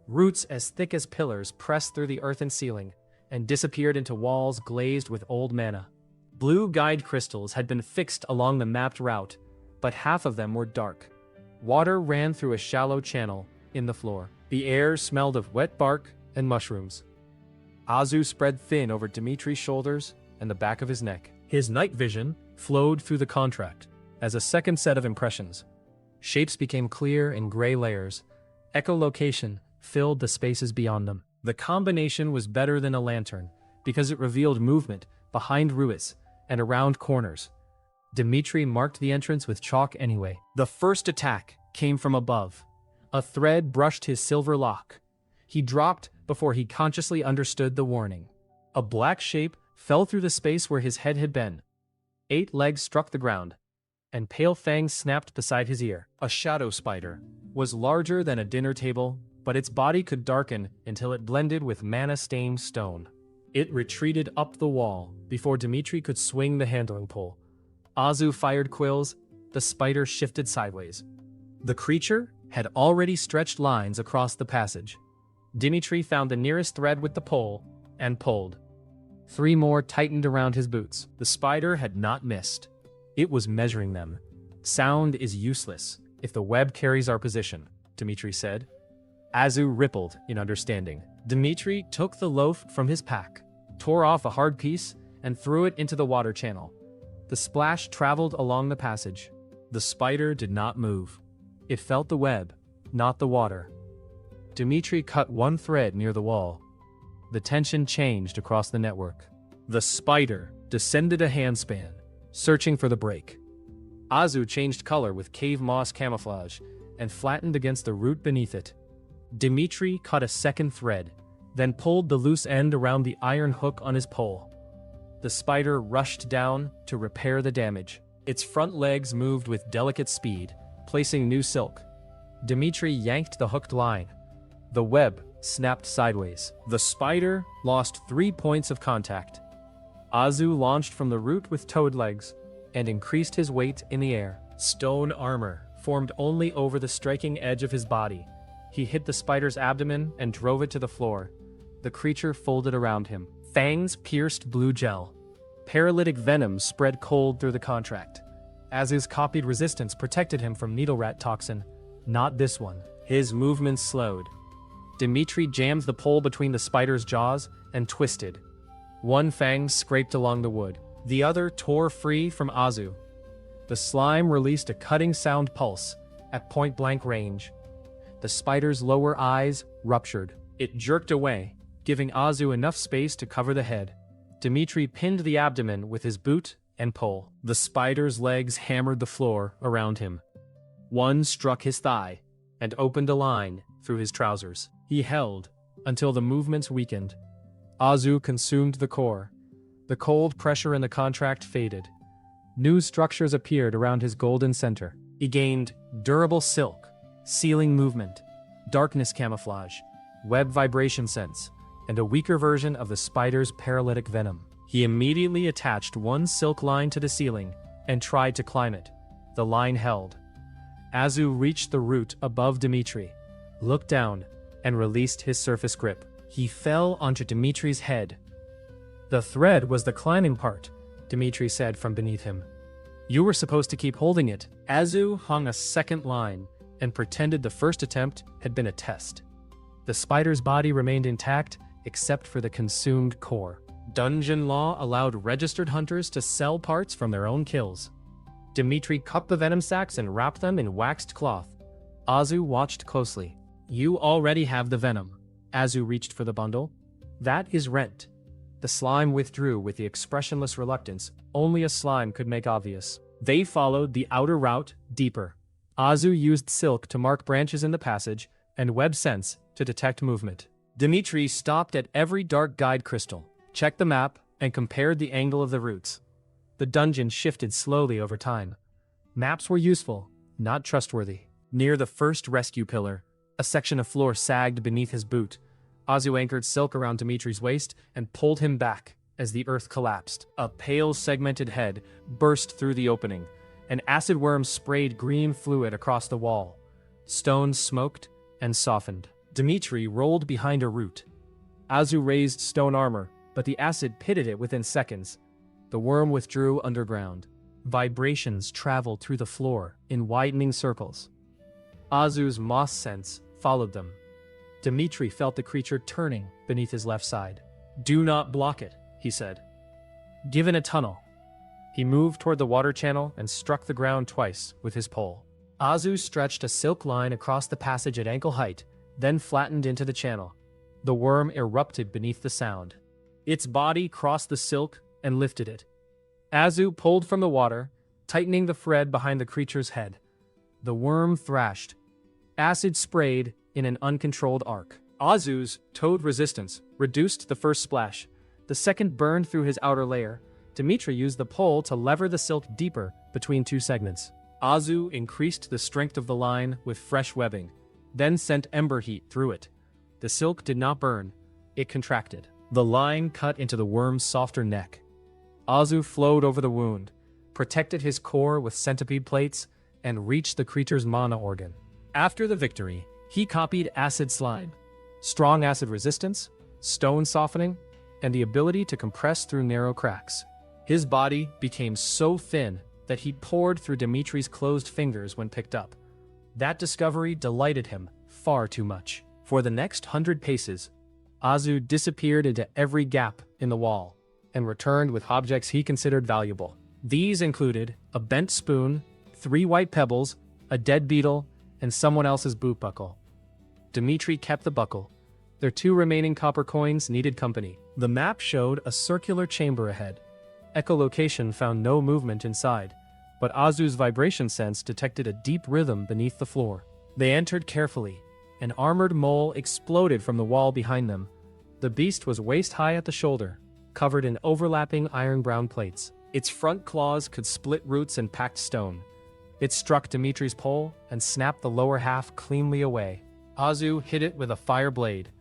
Roots as thick as pillars pressed through the earthen ceiling and disappeared into walls glazed with old mana. Blue guide crystals had been fixed along the mapped route, but half of them were dark. Water ran through a shallow channel in the floor. The air smelled of wet bark and mushrooms. Azu spread thin over Dmitry's shoulders and the back of his neck. His night vision flowed through the contract as a second set of impressions. Shapes became clear in gray layers. Echolocation filled the spaces beyond them. The combination was better than a lantern because it revealed movement behind ruins and around corners. Dmitry marked the entrance with chalk anyway. The first attack came from above. A thread brushed his silver lock. He dropped before he consciously understood the warning. A black shape fell through the space where his head had been. 8 legs struck the ground, and pale fangs snapped beside his ear. A shadow spider was larger than a dinner table, but its body could darken until it blended with mana-stained stone. It retreated up the wall before Dmitry could swing the handling pole. Azu fired quills. The spider shifted sideways. The creature had already stretched lines across the passage. Dmitry found the nearest thread with the pole and pulled. 3 more tightened around his boots. The spider had not missed. It was measuring them. Sound is useless if the web carries our position, Dmitry said. Azu rippled in understanding. Dmitry took the loaf from his pack, tore off a hard piece, and threw it into the water channel. The splash traveled along the passage. The spider did not move. It felt the web, not the water. Dmitry cut 1 thread near the wall. The tension changed across the network. The spider descended a handspan, searching for the break. Azu changed color with cave moss camouflage and flattened against the root beneath it. Dmitry cut a second thread, then pulled the loose end around the iron hook on his pole. The spider rushed down to repair the damage. Its front legs moved with delicate speed, placing new silk. Dmitry yanked the hooked line. The web snapped sideways. The spider lost 3 points of contact. Azu launched from the root with toed legs and increased his weight in the air. Stone armor formed only over the striking edge of his body. He hit the spider's abdomen and drove it to the floor. The creature folded around him. Fangs pierced blue gel. Paralytic venom spread cold through the contract. Azu's copied resistance protected him from needle rat toxin. Not this one. His movements slowed. Dmitry jammed the pole between the spider's jaws and twisted. 1 fang scraped along the wood. The other tore free from Azu. The slime released a cutting sound pulse at point-blank range. The spider's lower eyes ruptured. It jerked away, giving Azu enough space to cover the head. Dmitry pinned the abdomen with his boot and pole. The spider's legs hammered the floor around him. One struck his thigh and opened a line through his trousers. He held until the movements weakened. Azu consumed the core. The cold pressure in the contract faded. New structures appeared around his golden center. He gained durable silk, sealing movement, darkness camouflage, web vibration sense, and a weaker version of the spider's paralytic venom. He immediately attached one silk line to the ceiling and tried to climb it. The line held. Azu reached the root above Dmitry, looked down, and released his surface grip. He fell onto Dmitry's head. The thread was the climbing part, Dmitry said from beneath him. You were supposed to keep holding it. Azu hung a second line and pretended the first attempt had been a test. The spider's body remained intact except for the consumed core. Dungeon law allowed registered hunters to sell parts from their own kills. Dmitry cut the venom sacs and wrapped them in waxed cloth. Azu watched closely. You already have the venom. Azu reached for the bundle. That is rent. The slime withdrew with the expressionless reluctance only a slime could make obvious. They followed the outer route deeper. Azu used silk to mark branches in the passage and web sense to detect movement. Dmitry stopped at every dark guide crystal, checked the map, and compared the angle of the routes. The dungeon shifted slowly over time. Maps were useful, not trustworthy. Near the first rescue pillar, a section of floor sagged beneath his boot. Azu anchored silk around Dmitry's waist and pulled him back as the earth collapsed. A pale segmented head burst through the opening. An acid worm sprayed green fluid across the wall. Stone smoked and softened. Dmitry rolled behind a root. Azu raised stone armor, but the acid pitted it within seconds. The worm withdrew underground. Vibrations traveled through the floor in widening circles. Azu's moss sense followed them. Dmitry felt the creature turning beneath his left side. Do not block it, he said. Given a tunnel. He moved toward the water channel and struck the ground twice with his pole. Azu stretched a silk line across the passage at ankle height, then flattened into the channel. The worm erupted beneath the sound. Its body crossed the silk and lifted it. Azu pulled from the water, tightening the thread behind the creature's head. The worm thrashed. Acid sprayed in an uncontrolled arc. Azu's towed resistance reduced the first splash. The second burned through his outer layer. Dmitry used the pole to lever the silk deeper between two segments. Azu increased the strength of the line with fresh webbing, then sent ember heat through it. The silk did not burn. It contracted. The line cut into the worm's softer neck. Azu flowed over the wound, protected his core with centipede plates, and reached the creature's mana organ. After the victory, he copied acid slime, strong acid resistance, stone softening, and the ability to compress through narrow cracks. His body became so thin that he poured through Dmitry's closed fingers when picked up. That discovery delighted him far too much. For the next 100 paces, Azu disappeared into every gap in the wall and returned with objects he considered valuable. These included a bent spoon, 3 white pebbles, a dead beetle, and someone else's boot buckle. Dmitry kept the buckle. Their 2 remaining copper coins needed company. The map showed a circular chamber ahead. Echolocation found no movement inside, but Azu's vibration sense detected a deep rhythm beneath the floor. They entered carefully. An armored mole exploded from the wall behind them. The beast was waist-high at the shoulder, covered in overlapping iron-brown plates. Its front claws could split roots and packed stone. It struck Dmitry's pole and snapped the lower half cleanly away. Azu hit it with a fire blade.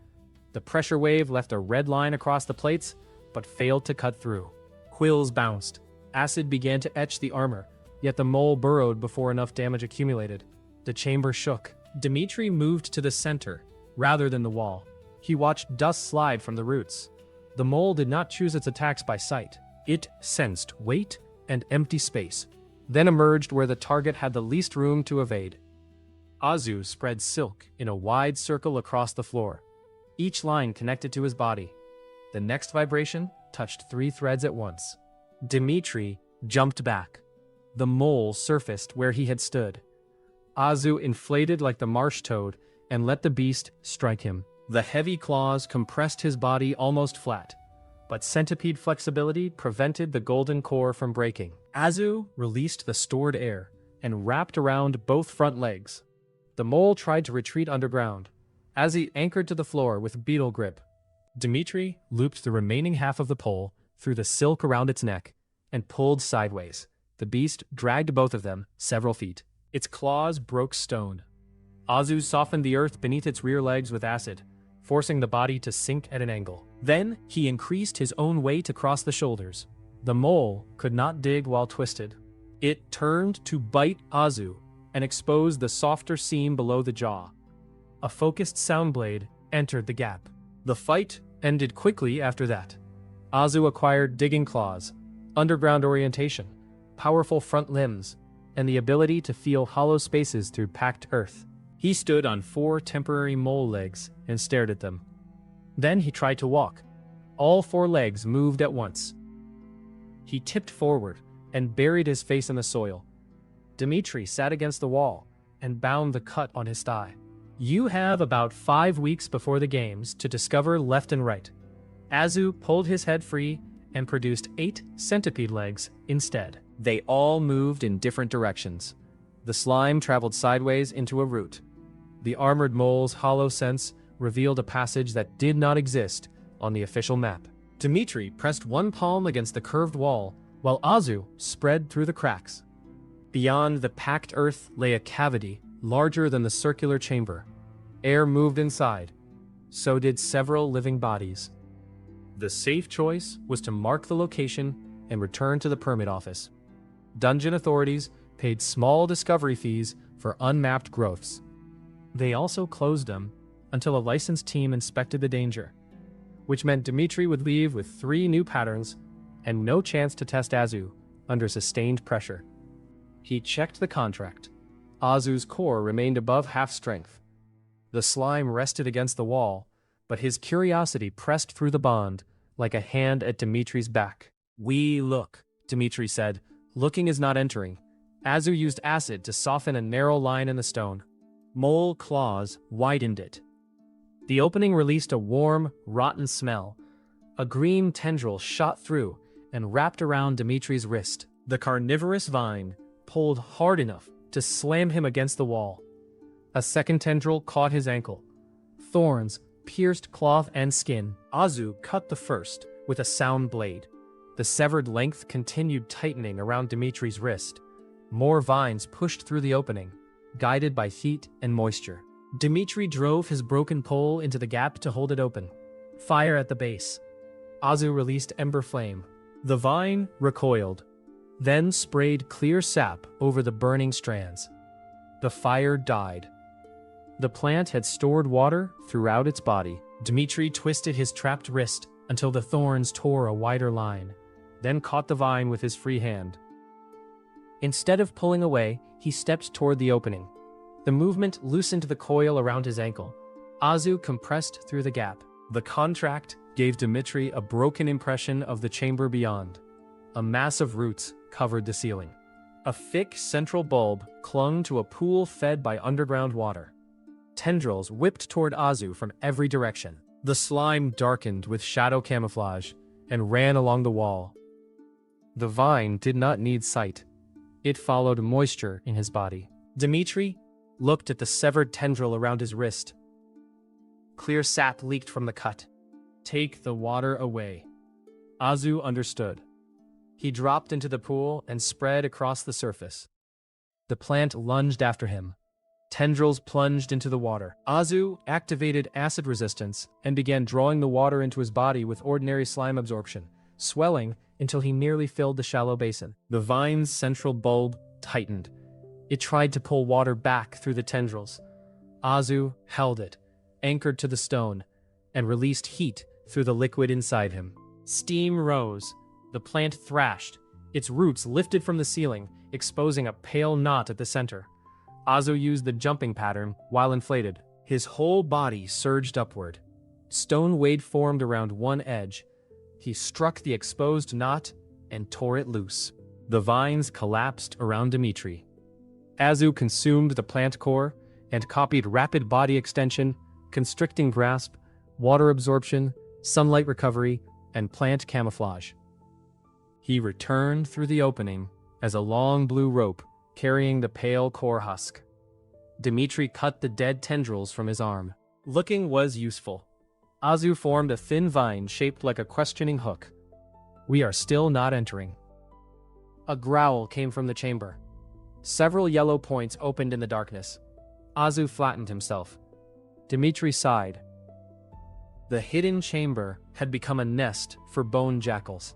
The pressure wave left a red line across the plates, but failed to cut through. Quills bounced. Acid began to etch the armor, yet the mole burrowed before enough damage accumulated. The chamber shook. Dmitry moved to the center, rather than the wall. He watched dust slide from the roots. The mole did not choose its attacks by sight. It sensed weight and empty space, then emerged where the target had the least room to evade. Azu spread silk in a wide circle across the floor. Each line connected to his body. The next vibration touched 3 threads at once. Dmitry jumped back. The mole surfaced where he had stood. Azu inflated like the marsh toad and let the beast strike him. The heavy claws compressed his body almost flat, but centipede flexibility prevented the golden core from breaking. Azu released the stored air and wrapped around both front legs. The mole tried to retreat underground, as he anchored to the floor with beetle grip. Dmitry looped the remaining half of the pole through the silk around its neck and pulled sideways. The beast dragged both of them several feet. Its claws broke stone. Azu softened the earth beneath its rear legs with acid, forcing the body to sink at an angle. Then he increased his own weight across the shoulders. The mole could not dig while twisted. It turned to bite Azu and exposed the softer seam below the jaw. A focused sound blade entered the gap. The fight ended quickly after that. Azu acquired digging claws, underground orientation, powerful front limbs, and the ability to feel hollow spaces through packed earth. He stood on 4 temporary mole legs and stared at them. Then he tried to walk. All 4 legs moved at once. He tipped forward and buried his face in the soil. Dmitry sat against the wall and bound the cut on his thigh. You have about 5 weeks before the games to discover left and right. Azu pulled his head free and produced 8 centipede legs instead. They all moved in different directions. The slime traveled sideways into a root. The armored mole's hollow sense revealed a passage that did not exist on the official map. Dmitry pressed one palm against the curved wall, while Azu spread through the cracks. Beyond the packed earth lay a cavity larger than the circular chamber. Air moved inside. So did several living bodies. The safe choice was to mark the location and return to the permit office. Dungeon authorities paid small discovery fees for unmapped growths. They also closed them until a licensed team inspected the danger, which meant Dmitry would leave with 3 new patterns and no chance to test Azu under sustained pressure. He checked the contract. Azu's core remained above half strength. The slime rested against the wall, but his curiosity pressed through the bond like a hand at Dmitry's back. "We look," Dmitry said. Looking is not entering. Azu used acid to soften a narrow line in the stone. Mole claws widened it. The opening released a warm, rotten smell. A green tendril shot through and wrapped around Dmitry's wrist. The carnivorous vine pulled hard enough to slam him against the wall. A second tendril caught his ankle. Thorns pierced cloth and skin. Azu cut the first with a sound blade. The severed length continued tightening around Dmitry's wrist. More vines pushed through the opening, guided by heat and moisture. Dmitry drove his broken pole into the gap to hold it open. Fire at the base. Azu released ember flame. The vine recoiled, then sprayed clear sap over the burning strands. The fire died. The plant had stored water throughout its body. Dmitry twisted his trapped wrist until the thorns tore a wider line, then caught the vine with his free hand. Instead of pulling away, he stepped toward the opening. The movement loosened the coil around his ankle. Azu compressed through the gap. The contract gave Dmitry a broken impression of the chamber beyond. A mass of roots covered the ceiling. A thick central bulb clung to a pool fed by underground water. Tendrils whipped toward Azu from every direction. The slime darkened with shadow camouflage and ran along the wall. The vine did not need sight. It followed moisture in his body. Dmitry looked at the severed tendril around his wrist. Clear sap leaked from the cut. "Take the water away." Azu understood. He dropped into the pool and spread across the surface. The plant lunged after him. Tendrils plunged into the water. Azu activated acid resistance and began drawing the water into his body with ordinary slime absorption, swelling until he nearly filled the shallow basin. The vine's central bulb tightened. It tried to pull water back through the tendrils. Azu held it, anchored to the stone, and released heat through the liquid inside him. Steam rose. The plant thrashed. Its roots lifted from the ceiling, exposing a pale knot at the center. Azu used the jumping pattern while inflated. His whole body surged upward. Stone weight formed around one edge. He struck the exposed knot and tore it loose. The vines collapsed around Dmitry. Azu consumed the plant core and copied rapid body extension, constricting grasp, water absorption, sunlight recovery, and plant camouflage. He returned through the opening as a long blue rope carrying the pale core husk. Dmitry cut the dead tendrils from his arm. Looking was useful. Azu formed a thin vine shaped like a questioning hook. We are still not entering. A growl came from the chamber. Several yellow points opened in the darkness. Azu flattened himself. Dmitry sighed. The hidden chamber had become a nest for bone jackals.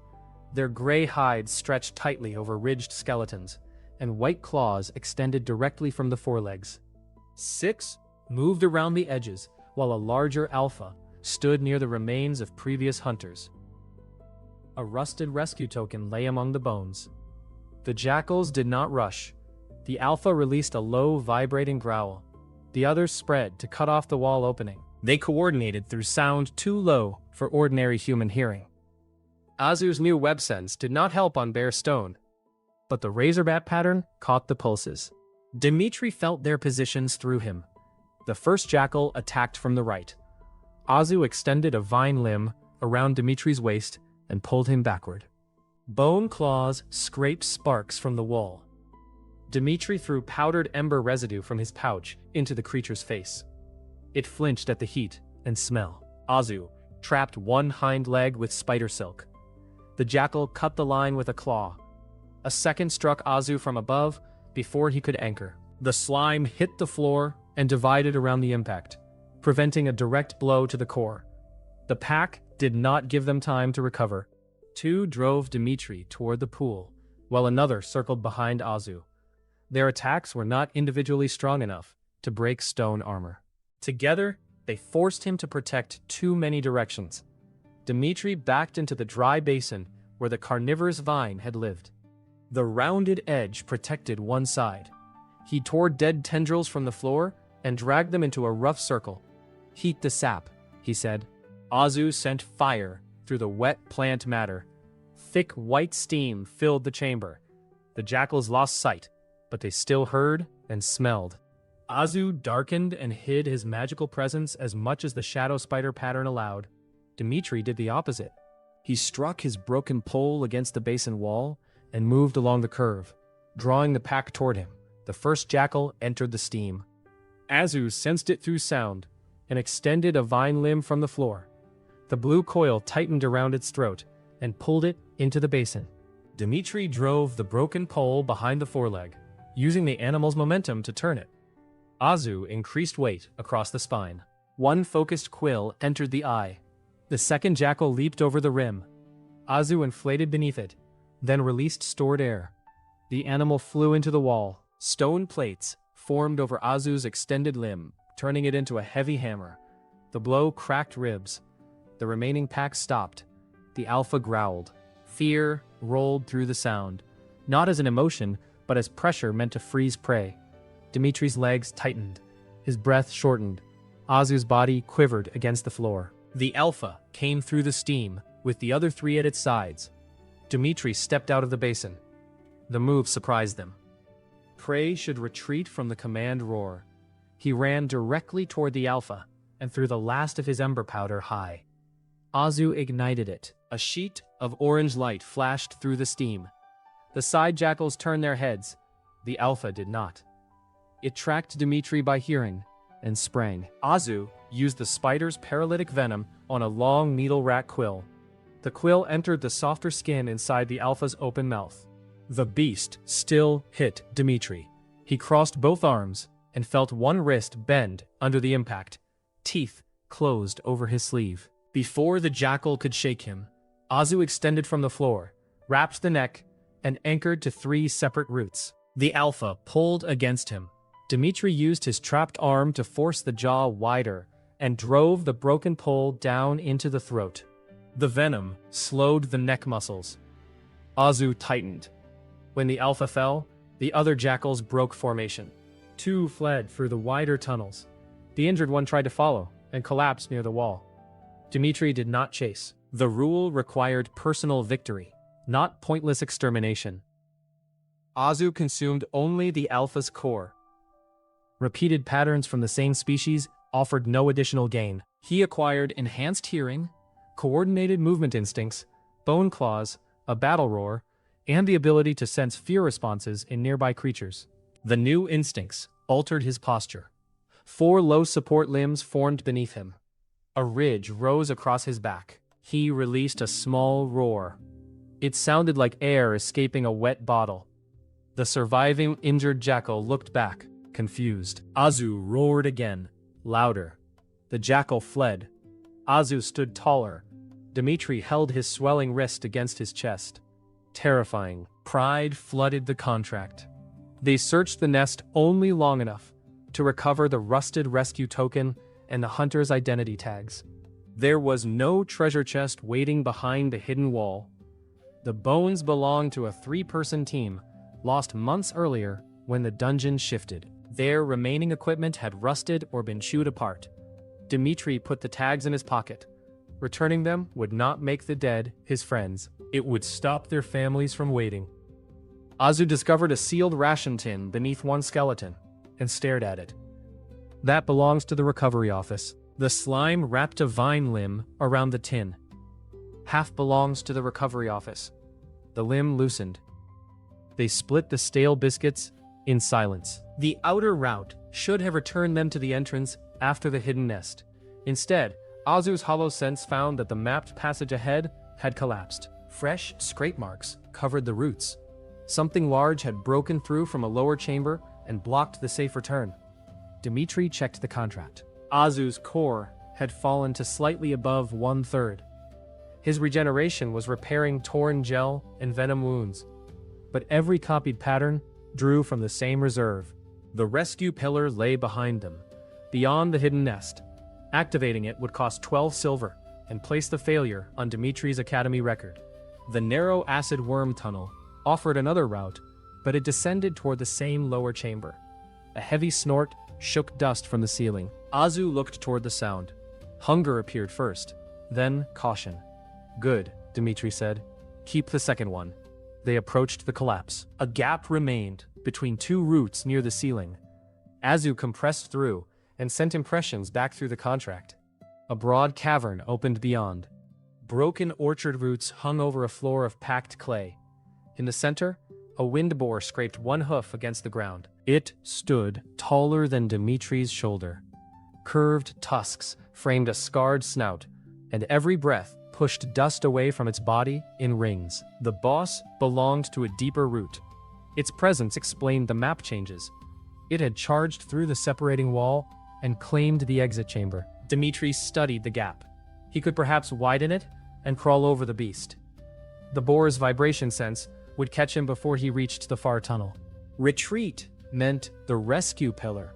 Their gray hides stretched tightly over ridged skeletons, and white claws extended directly from the forelegs. 6 moved around the edges, while a larger alpha stood near the remains of previous hunters. A rusted rescue token lay among the bones. The jackals did not rush. The alpha released a low, vibrating growl. The others spread to cut off the wall opening. They coordinated through sound too low for ordinary human hearing. Azu's new web sense did not help on bare stone, but the razorbat pattern caught the pulses. Dmitry felt their positions through him. The first jackal attacked from the right. Azu extended a vine limb around Dmitry's waist and pulled him backward. Bone claws scraped sparks from the wall. Dmitry threw powdered ember residue from his pouch into the creature's face. It flinched at the heat and smell. Azu trapped one hind leg with spider silk. The jackal cut the line with a claw. A second struck Azu from above before he could anchor. The slime hit the floor and divided around the impact, preventing a direct blow to the core. The pack did not give them time to recover. 2 drove Dmitry toward the pool, while another circled behind Azu. Their attacks were not individually strong enough to break stone armor. Together, they forced him to protect too many directions. Dmitry backed into the dry basin where the carnivorous vine had lived. The rounded edge protected one side. He tore dead tendrils from the floor and dragged them into a rough circle. "Heat the sap," he said. Azu sent fire through the wet plant matter. Thick white steam filled the chamber. The jackals lost sight, but they still heard and smelled. Azu darkened and hid his magical presence as much as the shadow spider pattern allowed. Dmitry did the opposite. He struck his broken pole against the basin wall and moved along the curve, drawing the pack toward him. The first jackal entered the steam. Azu sensed it through sound and extended a vine limb from the floor. The blue coil tightened around its throat and pulled it into the basin. Dmitry drove the broken pole behind the foreleg, using the animal's momentum to turn it. Azu increased weight across the spine. One focused quill entered the eye. The second jackal leaped over the rim. Azu inflated beneath it, then released stored air. The animal flew into the wall. Stone plates formed over Azu's extended limb, turning it into a heavy hammer. The blow cracked ribs. The remaining pack stopped. The alpha growled. Fear rolled through the sound, not as an emotion, but as pressure meant to freeze prey. Dmitry's legs tightened. His breath shortened. Azu's body quivered against the floor. The alpha came through the steam, with the other 3 at its sides. Dmitry stepped out of the basin. The move surprised them. Prey should retreat from the command roar. He ran directly toward the alpha and threw the last of his ember powder high. Azu ignited it. A sheet of orange light flashed through the steam. The side jackals turned their heads. The alpha did not. It tracked Dmitry by hearing and sprang. Azu used the spider's paralytic venom on a long needle rat quill. The quill entered the softer skin inside the alpha's open mouth. The beast still hit Dmitry. He crossed both arms and felt one wrist bend under the impact. Teeth closed over his sleeve. Before the jackal could shake him, Azu extended from the floor, wrapped the neck, and anchored to 3 separate roots. The alpha pulled against him. Dmitry used his trapped arm to force the jaw wider and drove the broken pole down into the throat. The venom slowed the neck muscles. Azu tightened. When the alpha fell, the other jackals broke formation. 2 fled through the wider tunnels. The injured one tried to follow and collapsed near the wall. Dmitry did not chase. The rule required personal victory, not pointless extermination. Azu consumed only the alpha's core. Repeated patterns from the same species offered no additional gain. He acquired enhanced hearing, coordinated movement instincts, bone claws, a battle roar, and the ability to sense fear responses in nearby creatures. The new instincts altered his posture. 4 low support limbs formed beneath him. A ridge rose across his back. He released a small roar. It sounded like air escaping a wet bottle. The surviving injured jackal looked back, confused. Azu roared again, louder. The jackal fled. Azu stood taller. Dmitry held his swelling wrist against his chest. Terrifying. Pride flooded the contract. They searched the nest only long enough to recover the rusted rescue token and the hunter's identity tags. There was no treasure chest waiting behind the hidden wall. The bones belonged to a 3-person team, lost months earlier when the dungeon shifted. Their remaining equipment had rusted or been chewed apart. Dmitry put the tags in his pocket. Returning them would not make the dead his friends. It would stop their families from waiting. Azu discovered a sealed ration tin beneath one skeleton and stared at it. That belongs to the recovery office. The slime wrapped a vine limb around the tin. Half belongs to the recovery office. The limb loosened. They split the stale biscuits in silence. The outer route should have returned them to the entrance after the hidden nest. Instead, Azu's hollow sense found that the mapped passage ahead had collapsed. Fresh scrape marks covered the roots. Something large had broken through from a lower chamber and blocked the safe return. Dmitry checked the contract. Azu's core had fallen to slightly above 1/3. His regeneration was repairing torn gel and venom wounds. But every copied pattern drew from the same reserve. The rescue pillar lay behind them, beyond the hidden nest. Activating it would cost 12 silver and place the failure on Dmitry's Academy record. The narrow acid worm tunnel offered another route, but it descended toward the same lower chamber. A heavy snort shook dust from the ceiling. Azu looked toward the sound. Hunger appeared first, then caution. Good, Dmitry said. Keep the second one. They approached the collapse. A gap remained between 2 roots near the ceiling. Azu compressed through and sent impressions back through the contract. A broad cavern opened beyond. Broken orchard roots hung over a floor of packed clay. In the center, a wind boar scraped one hoof against the ground. It stood taller than Dmitry's shoulder. Curved tusks framed a scarred snout, and every breath pushed dust away from its body in rings. The boss belonged to a deeper root. Its presence explained the map changes. It had charged through the separating wall and claimed the exit chamber. Dmitry studied the gap. He could perhaps widen it and crawl over the beast. The boar's vibration sense would catch him before he reached the far tunnel. Retreat meant the rescue pillar.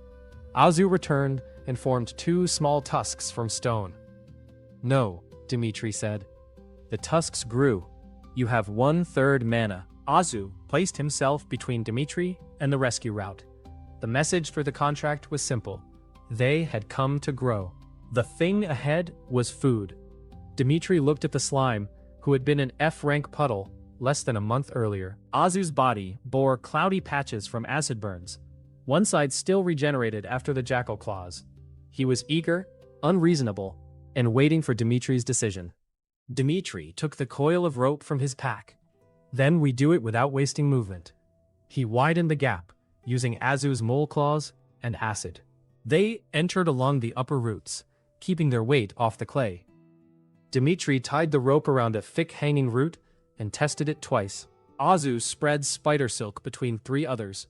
Azu returned and formed 2 small tusks from stone. No, Dmitry said. The tusks grew. You have 1/3 mana. Azu placed himself between Dmitry and the rescue route. The message for the contract was simple. They had come to grow. The thing ahead was food. Dmitry looked at the slime, who had been an F-rank puddle less than a month earlier. Azu's body bore cloudy patches from acid burns. One side still regenerated after the jackal claws. He was eager, unreasonable, and waiting for Dmitry's decision. Dmitry took the coil of rope from his pack. Then we do it without wasting movement. He widened the gap, using Azu's mole claws and acid. They entered along the upper roots, keeping their weight off the clay. Dmitry tied the rope around a thick hanging root and tested it twice. Azu spread spider silk between 3 others.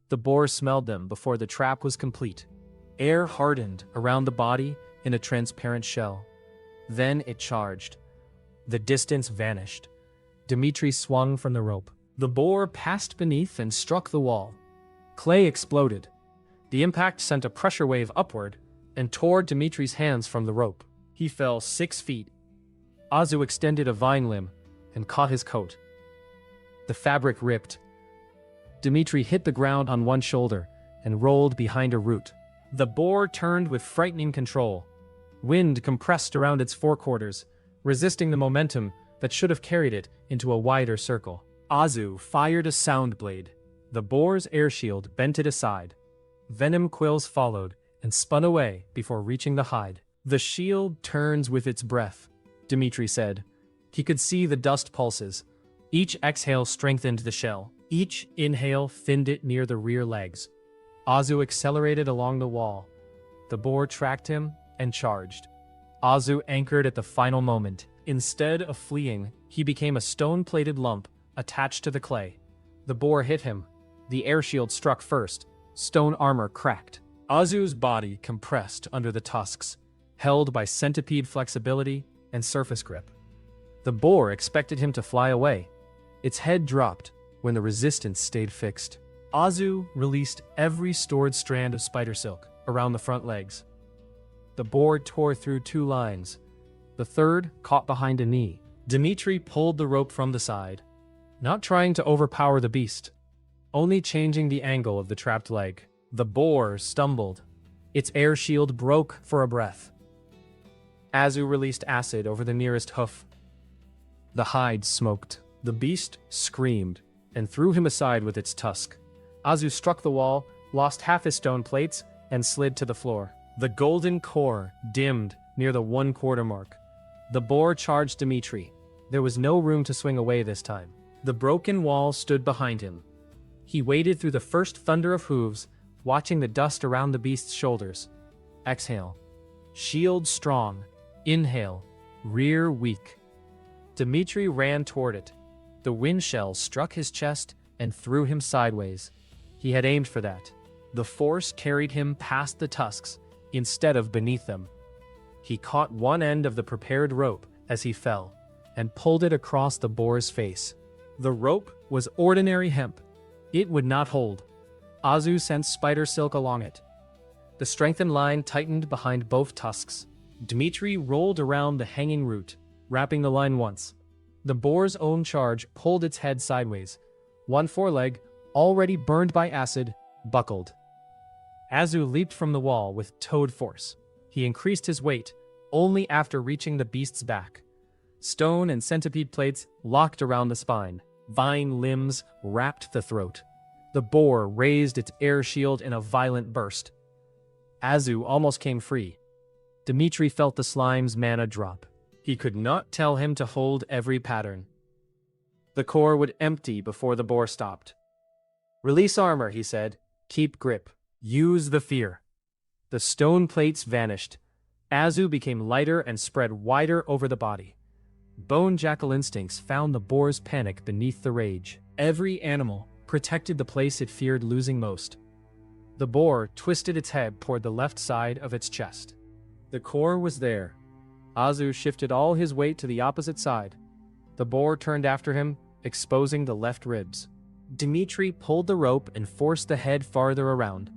The boar smelled them before the trap was complete. Air hardened around the body in a transparent shell. Then it charged. The distance vanished. Dmitry swung from the rope. The boar passed beneath and struck the wall. Clay exploded. The impact sent a pressure wave upward and tore Dmitry's hands from the rope. He fell 6 feet. Azu extended a vine limb and caught his coat. The fabric ripped. Dmitry hit the ground on one shoulder and rolled behind a root. The boar turned with frightening control. Wind compressed around its forequarters, resisting the momentum that should have carried it into a wider circle. Azu fired a sound blade. The boar's air shield bent it aside. Venom quills followed and spun away before reaching the hide. The shield turns with its breath, Dmitry said. He could see the dust pulses. Each exhale strengthened the shell. Each inhale thinned it near the rear legs. Azu accelerated along the wall. The boar tracked him and charged. Azu anchored at the final moment. Instead of fleeing, he became a stone-plated lump attached to the clay. The boar hit him. The air shield struck first. Stone armor cracked. Azu's body compressed under the tusks, held by centipede flexibility and surface grip. The boar expected him to fly away. Its head dropped when the resistance stayed fixed. Azu released every stored strand of spider silk around the front legs. The boar tore through 2 lines. The third caught behind a knee. Dmitry pulled the rope from the side, not trying to overpower the beast, only changing the angle of the trapped leg. The boar stumbled. Its air shield broke for a breath. Azu released acid over the nearest hoof. The hide smoked. The beast screamed and threw him aside with its tusk. Azu struck the wall, lost half his stone plates, and slid to the floor. The golden core dimmed near the 1/4 mark. The boar charged Dmitry. There was no room to swing away this time. The broken wall stood behind him. He waded through the first thunder of hooves, watching the dust around the beast's shoulders. Exhale. Shield strong. Inhale. Rear weak. Dmitry ran toward it. The wind shell struck his chest and threw him sideways. He had aimed for that. The force carried him past the tusks instead of beneath them. He caught one end of the prepared rope as he fell and pulled it across the boar's face. The rope was ordinary hemp. It would not hold. Azu sent spider silk along it. The strengthened line tightened behind both tusks. Dmitry rolled around the hanging root, wrapping the line once. The boar's own charge pulled its head sideways. One foreleg, already burned by acid, buckled. Azu leaped from the wall with toad force. He increased his weight only after reaching the beast's back. Stone and centipede plates locked around the spine. Vine limbs wrapped the throat. The boar raised its air shield in a violent burst. Azu almost came free. Dmitry felt the slime's mana drop. He could not tell him to hold every pattern. The core would empty before the boar stopped. "Release armor," he said. "Keep grip. Use the fear." The stone plates vanished. Azu became lighter and spread wider over the body. Bone jackal instincts found the boar's panic beneath the rage. Every animal protected the place it feared losing most. The boar twisted its head toward the left side of its chest. The core was there. Azu shifted all his weight to the opposite side. The boar turned after him, exposing the left ribs. Dmitry pulled the rope and forced the head farther around.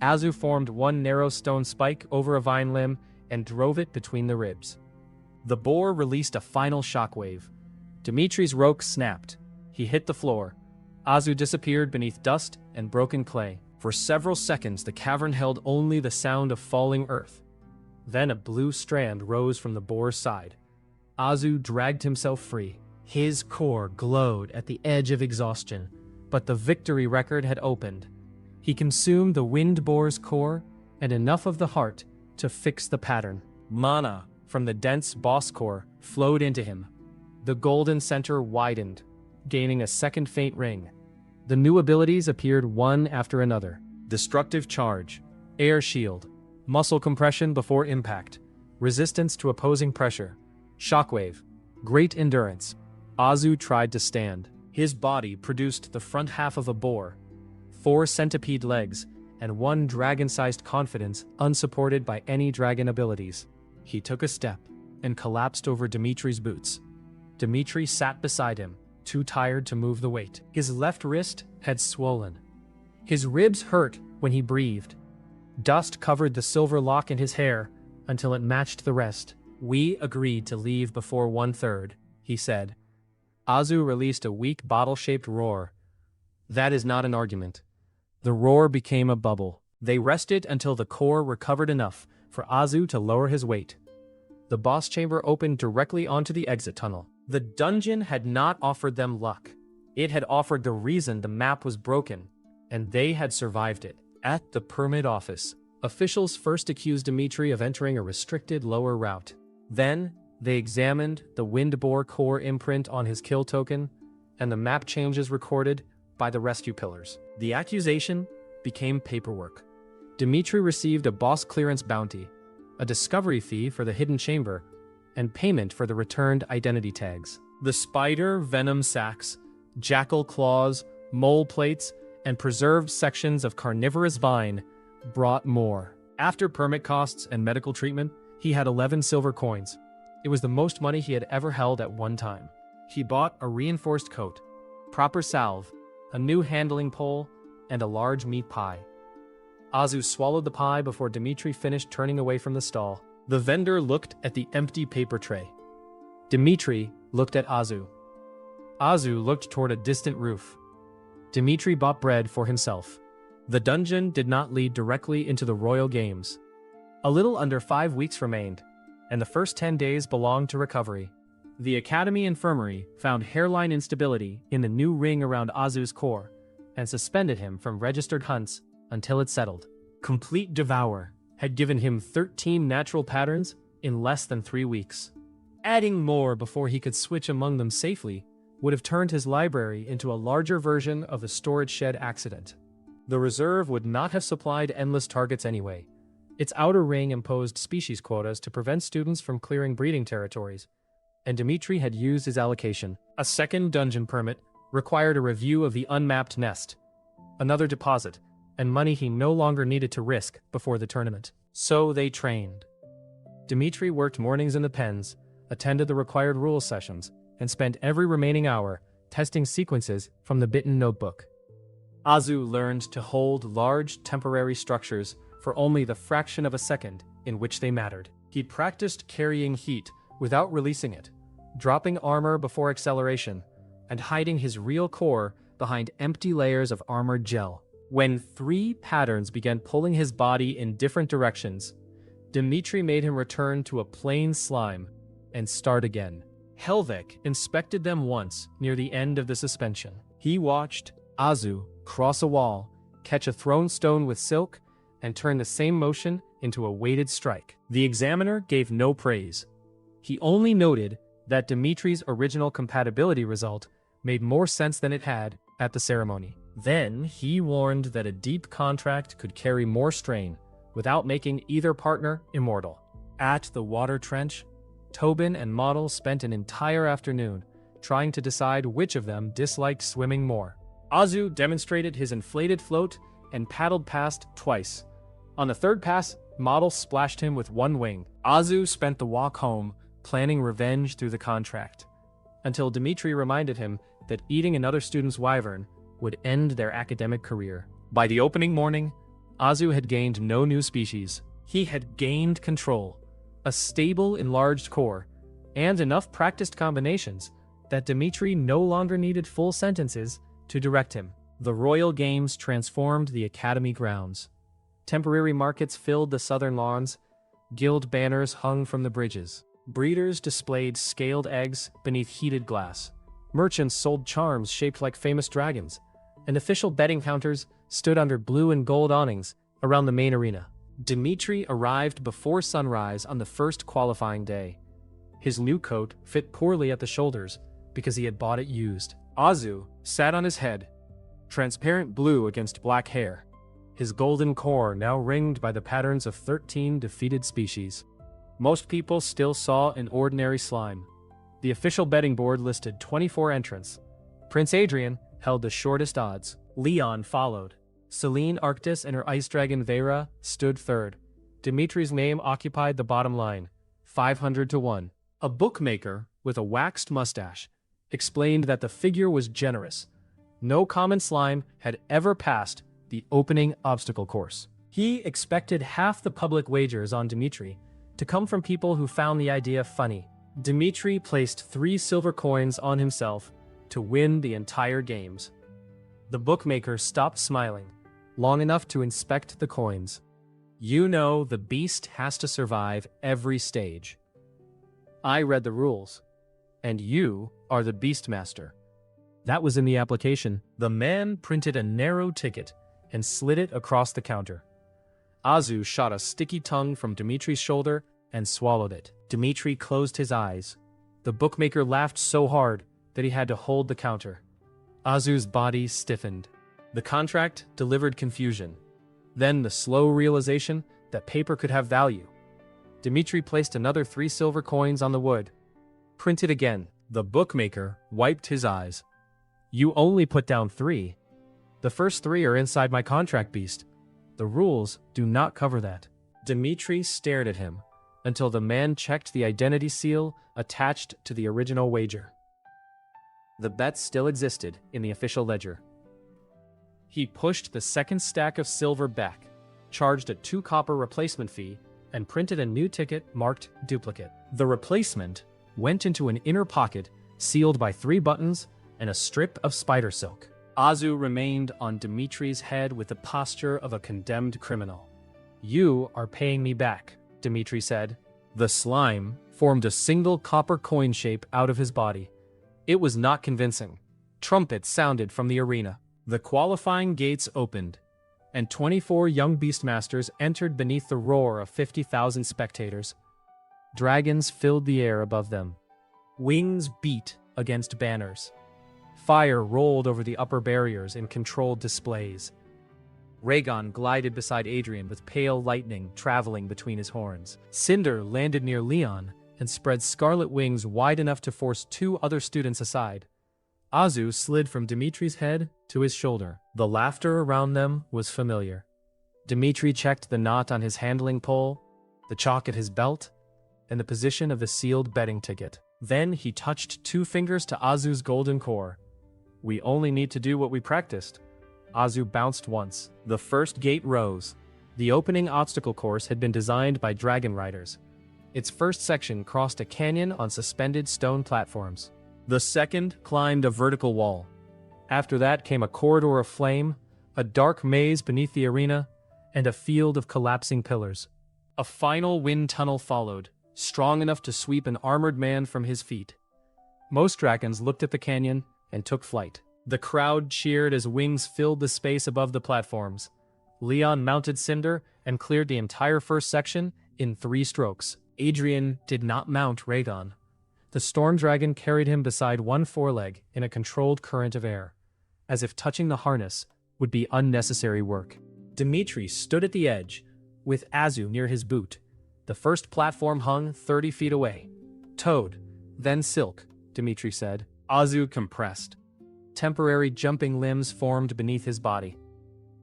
Azu formed one narrow stone spike over a vine limb and drove it between the ribs. The boar released a final shockwave. Dmitry's rope snapped. He hit the floor. Azu disappeared beneath dust and broken clay. For several seconds, the cavern held only the sound of falling earth. Then a blue strand rose from the boar's side. Azu dragged himself free. His core glowed at the edge of exhaustion, but the victory record had opened. He consumed the wind boar's core and enough of the heart to fix the pattern. Mana from the dense boss core flowed into him. The golden center widened, gaining a second faint ring. The new abilities appeared one after another. Destructive charge, air shield, muscle compression before impact, resistance to opposing pressure, shockwave, great endurance. Azu tried to stand. His body produced the front half of a boar, 4 centipede legs, and 1 dragon-sized confidence unsupported by any dragon abilities. He took a step and collapsed over Dmitry's boots. Dmitry sat beside him, too tired to move the weight. His left wrist had swollen. His ribs hurt when he breathed. Dust covered the silver lock in his hair until it matched the rest. "We agreed to leave before 1/3, he said. Azu released a weak bottle-shaped roar. That is not an argument. The roar became a bubble. They rested until the core recovered enough for Azu to lower his weight. The boss chamber opened directly onto the exit tunnel. The dungeon had not offered them luck. It had offered the reason the map was broken, and they had survived it. At the permit office, officials first accused Dmitry of entering a restricted lower route. Then, they examined the Windbore core imprint on his kill token and the map changes recorded by the rescue pillars. The accusation became paperwork. Dmitry received a boss clearance bounty, a discovery fee for the hidden chamber, and payment for the returned identity tags. The spider venom sacs, jackal claws, mole plates, and preserved sections of carnivorous vine brought more. After permit costs and medical treatment, he had 11 silver coins. It was the most money he had ever held at one time. He bought a reinforced coat, proper salve, a new handling pole, and a large meat pie. Azu swallowed the pie before Dmitry finished turning away from the stall. The vendor looked at the empty paper tray. Dmitry looked at Azu. Azu looked toward a distant roof. Dmitry bought bread for himself. The dungeon did not lead directly into the royal games. A little under 5 weeks remained, and the first 10 days belonged to recovery. The Academy infirmary found hairline instability in the new ring around Azu's core and suspended him from registered hunts until it settled. Complete Devour had given him 13 natural patterns in less than 3 weeks. Adding more before he could switch among them safely would have turned his library into a larger version of the storage shed accident. The reserve would not have supplied endless targets anyway. Its outer ring imposed species quotas to prevent students from clearing breeding territories, and Dmitry had used his allocation. A second dungeon permit required a review of the unmapped nest, another deposit, and money he no longer needed to risk before the tournament. So they trained. Dmitry worked mornings in the pens, attended the required rules sessions, and spent every remaining hour testing sequences from the Bitten notebook. Azu learned to hold large temporary structures for only the fraction of a second in which they mattered. He practiced carrying heat without releasing it, dropping armor before acceleration, and hiding his real core behind empty layers of armored gel. When 3 patterns began pulling his body in different directions, Dmitry made him return to a plain slime and start again. Helvek inspected them once near the end of the suspension. He watched Azu cross a wall, catch a thrown stone with silk, and turn the same motion into a weighted strike. The examiner gave no praise. He only noted that Dmitry's original compatibility result made more sense than it had at the ceremony. Then he warned that a deep contract could carry more strain without making either partner immortal. At the water trench, Tobin and Model spent an entire afternoon trying to decide which of them disliked swimming more. Azu demonstrated his inflated float and paddled past twice. On the third pass, Model splashed him with one wing. Azu spent the walk home planning revenge through the contract, until Dmitry reminded him that eating another student's wyvern would end their academic career. By the opening morning, Azu had gained no new species. He had gained control, a stable enlarged core, and enough practiced combinations that Dmitry no longer needed full sentences to direct him. The Royal Games transformed the Academy grounds. Temporary markets filled the southern lawns, guild banners hung from the bridges. Breeders displayed scaled eggs beneath heated glass. Merchants sold charms shaped like famous dragons, and official betting counters stood under blue and gold awnings around the main arena. Dmitry arrived before sunrise on the first qualifying day. His new coat fit poorly at the shoulders because he had bought it used. Azu sat on his head, transparent blue against black hair, his golden core now ringed by the patterns of 13 defeated species. Most people still saw an ordinary slime. The official betting board listed 24 entrants. Prince Adrian held the shortest odds. Leon followed. Celine Arctis and her ice dragon Vera stood third. Dmitry's name occupied the bottom line, 500 to 1. A bookmaker with a waxed mustache explained that the figure was generous. No common slime had ever passed the opening obstacle course. He expected half the public wagers on Dmitry to come from people who found the idea funny. Dmitry placed 3 silver coins on himself to win the entire games. The bookmaker stopped smiling, long enough to inspect the coins. You know the beast has to survive every stage. I read the rules, and you are the Beastmaster. That was in the application. The man printed a narrow ticket and slid it across the counter. Azu shot a sticky tongue from Dmitry's shoulder and swallowed it. Dmitry closed his eyes. The bookmaker laughed so hard that he had to hold the counter. Azu's body stiffened. The contract delivered confusion. Then the slow realization that paper could have value. Dmitry placed another 3 silver coins on the wood. Print it again. The bookmaker wiped his eyes. You only put down 3. The first 3 are inside my contract, beast. The rules do not cover that. Dmitry stared at him until the man checked the identity seal attached to the original wager. The bet still existed in the official ledger. He pushed the second stack of silver back, charged a 2 copper replacement fee, and printed a new ticket marked duplicate. The replacement went into an inner pocket sealed by 3 buttons and a strip of spider silk. Azu remained on Dmitry's head with the posture of a condemned criminal. You are paying me back, Dmitry said. The slime formed a single copper coin shape out of his body. It was not convincing. Trumpets sounded from the arena. The qualifying gates opened, and 24 young beastmasters entered beneath the roar of 50,000 spectators. Dragons filled the air above them. Wings beat against banners. Fire rolled over the upper barriers in controlled displays. Rhaegon glided beside Adrian with pale lightning traveling between his horns. Cinder landed near Leon and spread scarlet wings wide enough to force 2 other students aside. Azu slid from Dmitry's head to his shoulder. The laughter around them was familiar. Dmitry checked the knot on his handling pole, the chalk at his belt, and the position of the sealed betting ticket. Then he touched 2 fingers to Azu's golden core. We only need to do what we practiced. Azu bounced once. The first gate rose. The opening obstacle course had been designed by dragon riders. Its first section crossed a canyon on suspended stone platforms. The second climbed a vertical wall. After that came a corridor of flame, a dark maze beneath the arena, and a field of collapsing pillars. A final wind tunnel followed, strong enough to sweep an armored man from his feet. Most dragons looked at the canyon and took flight. The crowd cheered as wings filled the space above the platforms. Leon mounted Cinder and cleared the entire first section in 3 strokes. Adrian did not mount Rhaegon. The storm dragon carried him beside one foreleg in a controlled current of air, as if touching the harness would be unnecessary work. Dmitry stood at the edge, with Azu near his boot. The first platform hung 30 feet away. Toad, then silk, Dmitry said. Azu compressed. Temporary jumping limbs formed beneath his body.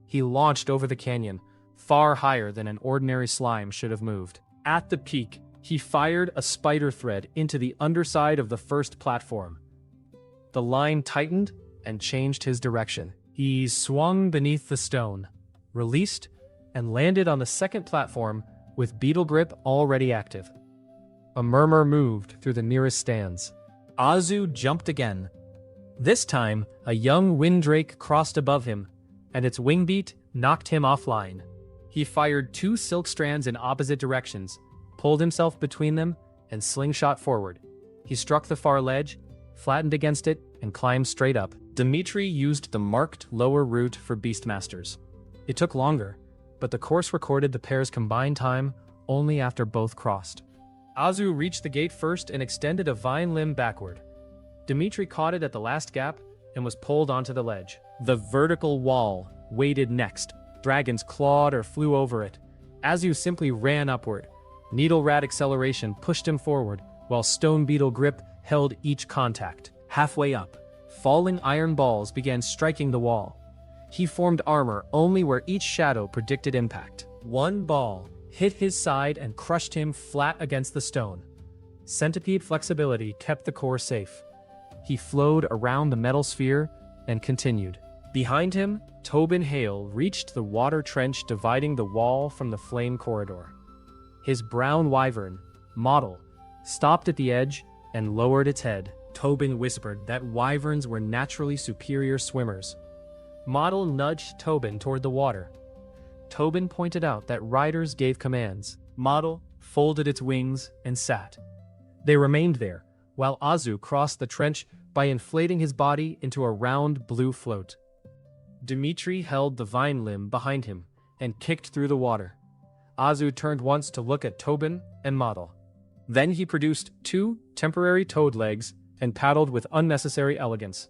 He launched over the canyon, far higher than an ordinary slime should have moved. At the peak, he fired a spider thread into the underside of the first platform. The line tightened and changed his direction. He swung beneath the stone, released, and landed on the second platform with beetle grip already active. A murmur moved through the nearest stands. Azu jumped again. This time, a young windrake crossed above him, and its wing beat knocked him offline. He fired 2 silk strands in opposite directions, pulled himself between them, and slingshot forward. He struck the far ledge, flattened against it, and climbed straight up. Dmitry used the marked lower route for Beastmasters. It took longer, but the course recorded the pair's combined time only after both crossed. Azu reached the gate first and extended a vine limb backward. Dmitry caught it at the last gap and was pulled onto the ledge. The vertical wall waited next. Dragons clawed or flew over it. Azu simply ran upward. Needle rat acceleration pushed him forward, while stone beetle grip held each contact. Halfway up, falling iron balls began striking the wall. He formed armor only where each shadow predicted impact. One ball hit his side and crushed him flat against the stone. Centipede flexibility kept the core safe. He flowed around the metal sphere and continued. Behind him, Tobin Hale reached the water trench dividing the wall from the flame corridor. His brown wyvern, Model, stopped at the edge and lowered its head. Tobin whispered that wyverns were naturally superior swimmers. Model nudged Tobin toward the water. Tobin pointed out that riders gave commands. Model folded its wings and sat. They remained there, while Azu crossed the trench by inflating his body into a round blue float. Dmitry held the vine limb behind him and kicked through the water. Azu turned once to look at Tobin and Model. Then he produced 2 temporary toad legs and paddled with unnecessary elegance.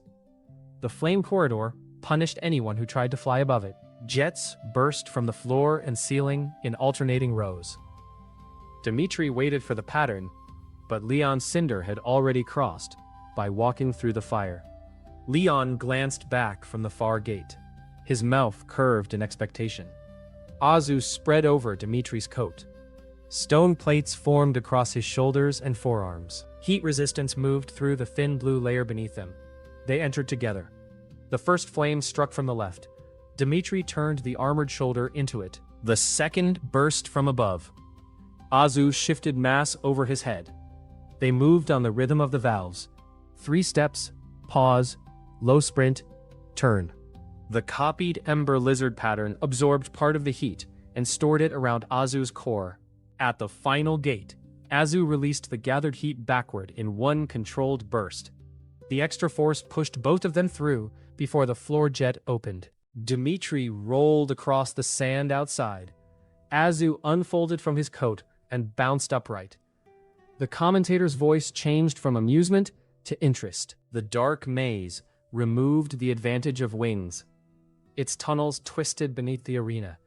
The flame corridor punished anyone who tried to fly above it. Jets burst from the floor and ceiling in alternating rows. Dmitry waited for the pattern, but Leon's cinder had already crossed by walking through the fire. Leon glanced back from the far gate, his mouth curved in expectation. Azu spread over Dmitry's coat. Stone plates formed across his shoulders and forearms. Heat resistance moved through the thin blue layer beneath them. They entered together. The first flame struck from the left. Dmitry turned the armored shoulder into it. The second burst from above. Azu shifted mass over his head. They moved on the rhythm of the valves. 3 steps, pause, low sprint, turn. The copied ember lizard pattern absorbed part of the heat and stored it around Azu's core. At the final gate, Azu released the gathered heat backward in one controlled burst. The extra force pushed both of them through before the floor jet opened. Dmitry rolled across the sand outside. Azu unfolded from his coat and bounced upright. The commentator's voice changed from amusement to interest. The dark maze removed the advantage of wings. Its tunnels twisted beneath the arena,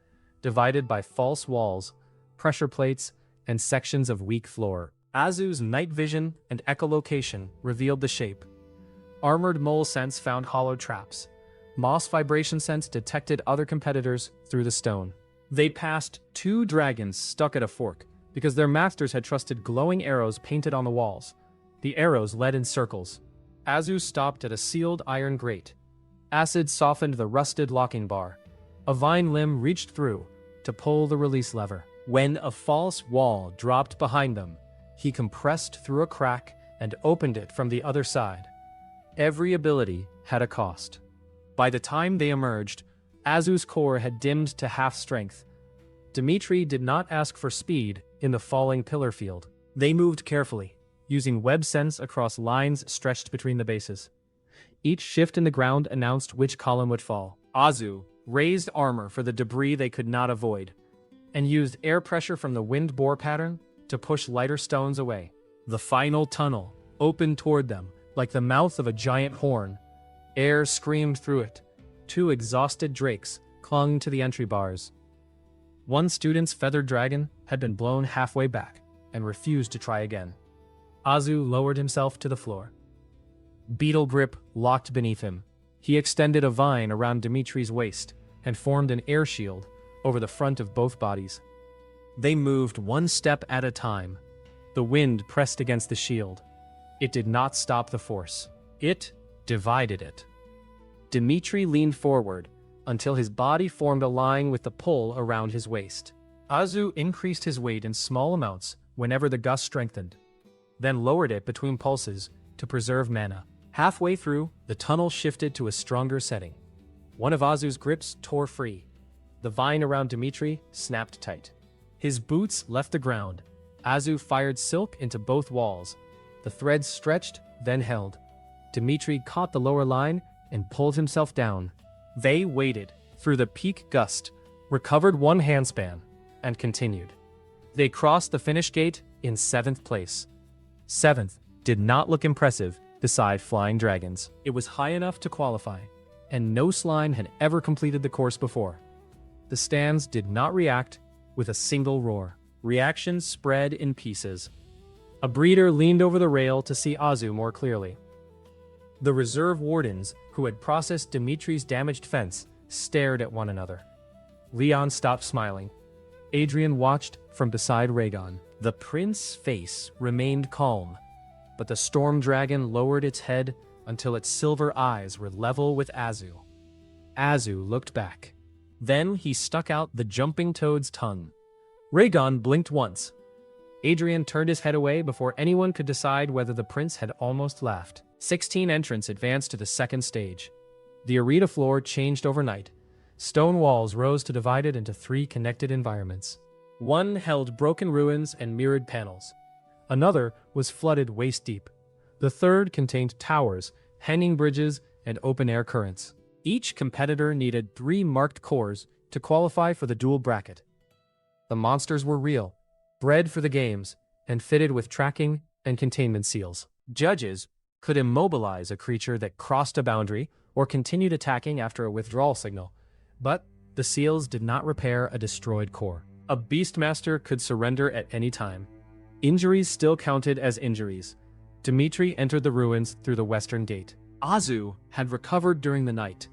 divided by false walls, pressure plates, and sections of weak floor. Azu's night vision and echolocation revealed the shape. Armored mole sense found hollow traps. Moss vibration sense detected other competitors through the stone. They passed 2 dragons stuck at a fork because their masters had trusted glowing arrows painted on the walls. The arrows led in circles. Azu stopped at a sealed iron grate. Acid softened the rusted locking bar. A vine limb reached through to pull the release lever. When a false wall dropped behind them, he compressed through a crack and opened it from the other side. Every ability had a cost. By the time they emerged, Azu's core had dimmed to half strength. Dmitry did not ask for speed in the falling pillar field. They moved carefully, using web sense across lines stretched between the bases. Each shift in the ground announced which column would fall. Azu raised armor for the debris they could not avoid, and used air pressure from the wind bore pattern to push lighter stones away. The final tunnel opened toward them like the mouth of a giant horn. Air screamed through it. 2 exhausted drakes clung to the entry bars. One student's feathered dragon had been blown halfway back and refused to try again. Azu lowered himself to the floor. Beetle grip locked beneath him. He extended a vine around Dmitry's waist and formed an air shield over the front of both bodies. They moved 1 step at a time. The wind pressed against the shield. It did not stop the force. It divided it. Dmitry leaned forward until his body formed a line with the pull around his waist. Azu increased his weight in small amounts whenever the gust strengthened, then lowered it between pulses to preserve mana. Halfway through, the tunnel shifted to a stronger setting. One of Azu's grips tore free. The vine around Dmitry snapped tight. His boots left the ground. Azu fired silk into both walls. The threads stretched, then held. Dmitry caught the lower line and pulled himself down. They waited through the peak gust, recovered 1 handspan, and continued. They crossed the finish gate in 7th place. 7th did not look impressive beside flying dragons. It was high enough to qualify, and no slime had ever completed the course before. The stands did not react with a single roar. Reactions spread in pieces. A breeder leaned over the rail to see Azu more clearly. The reserve wardens, who had processed Dmitry's damaged fence, stared at one another. Leon stopped smiling. Adrian watched from beside Rhaegon. The prince's face remained calm, but the storm dragon lowered its head until its silver eyes were level with Azu. Azu looked back. Then he stuck out the jumping toad's tongue. Rhaegon blinked once. Adrian turned his head away before anyone could decide whether the prince had almost laughed. 16 entrants advanced to the second stage. The arena floor changed overnight. Stone walls rose to divide it into 3 connected environments. One held broken ruins and mirrored panels. Another was flooded waist deep. The third contained towers hanging bridges, and open-air currents. Each competitor needed 3 marked cores to qualify for the dual bracket. The monsters were real, bred for the games, and fitted with tracking and containment seals. Judges could immobilize a creature that crossed a boundary or continued attacking after a withdrawal signal, but the seals did not repair a destroyed core. A Beastmaster could surrender at any time. Injuries still counted as injuries. Dmitry entered the ruins through the western gate. Azu had recovered during the night,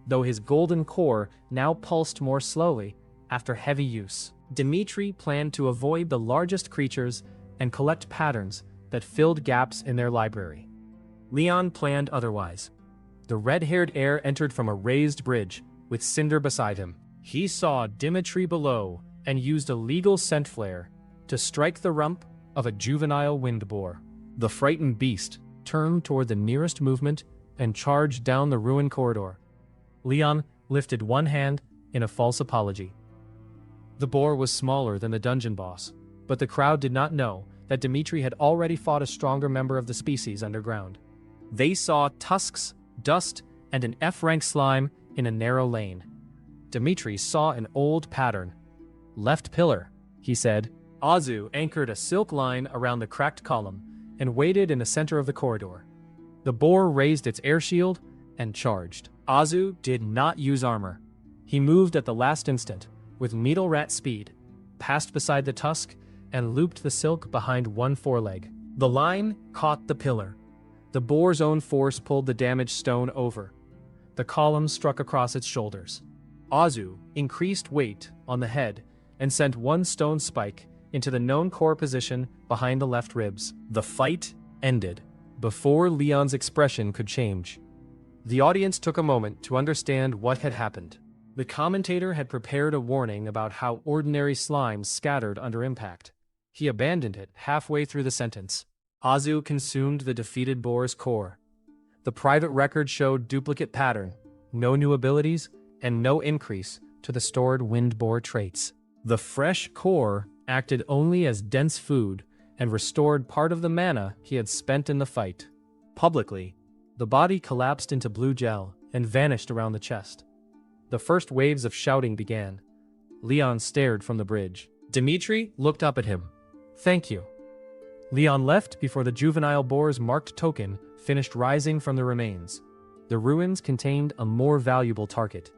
though his golden core now pulsed more slowly after heavy use. Dmitry planned to avoid the largest creatures and collect patterns that filled gaps in their library. Leon planned otherwise. The red-haired heir entered from a raised bridge, with Cinder beside him. He saw Dmitry below and used a legal scent flare to strike the rump of a juvenile wind boar. The frightened beast turned toward the nearest movement and charged down the ruin corridor. Leon lifted one hand in a false apology. The boar was smaller than the dungeon boss, but the crowd did not know that Dmitry had already fought a stronger member of the species underground. They saw tusks, dust, and an F-rank slime in a narrow lane. Dmitry saw an old pattern. Left pillar, he said. Azu anchored a silk line around the cracked column and waited in the center of the corridor. The boar raised its air shield and charged. Azu did not use armor. He moved at the last instant, with needle rat speed, passed beside the tusk, and looped the silk behind one foreleg. The line caught the pillar. The boar's own force pulled the damaged stone over. The column struck across its shoulders. Azu increased weight on the head and sent one stone spike into the known core position behind the left ribs. The fight ended before Leon's expression could change. The audience took a moment to understand what had happened. The commentator had prepared a warning about how ordinary slimes scattered under impact. He abandoned it halfway through the sentence. Azu consumed the defeated boar's core. The private record showed duplicate pattern, no new abilities, and no increase to the stored wind boar traits. The fresh core acted only as dense food and restored part of the mana he had spent in the fight. Publicly, the body collapsed into blue gel and vanished around the chest. The first waves of shouting began. Leon stared from the bridge. Dmitry looked up at him. "Thank you." Leon left before the juvenile boar's marked token finished rising from the remains. The ruins contained a more valuable target.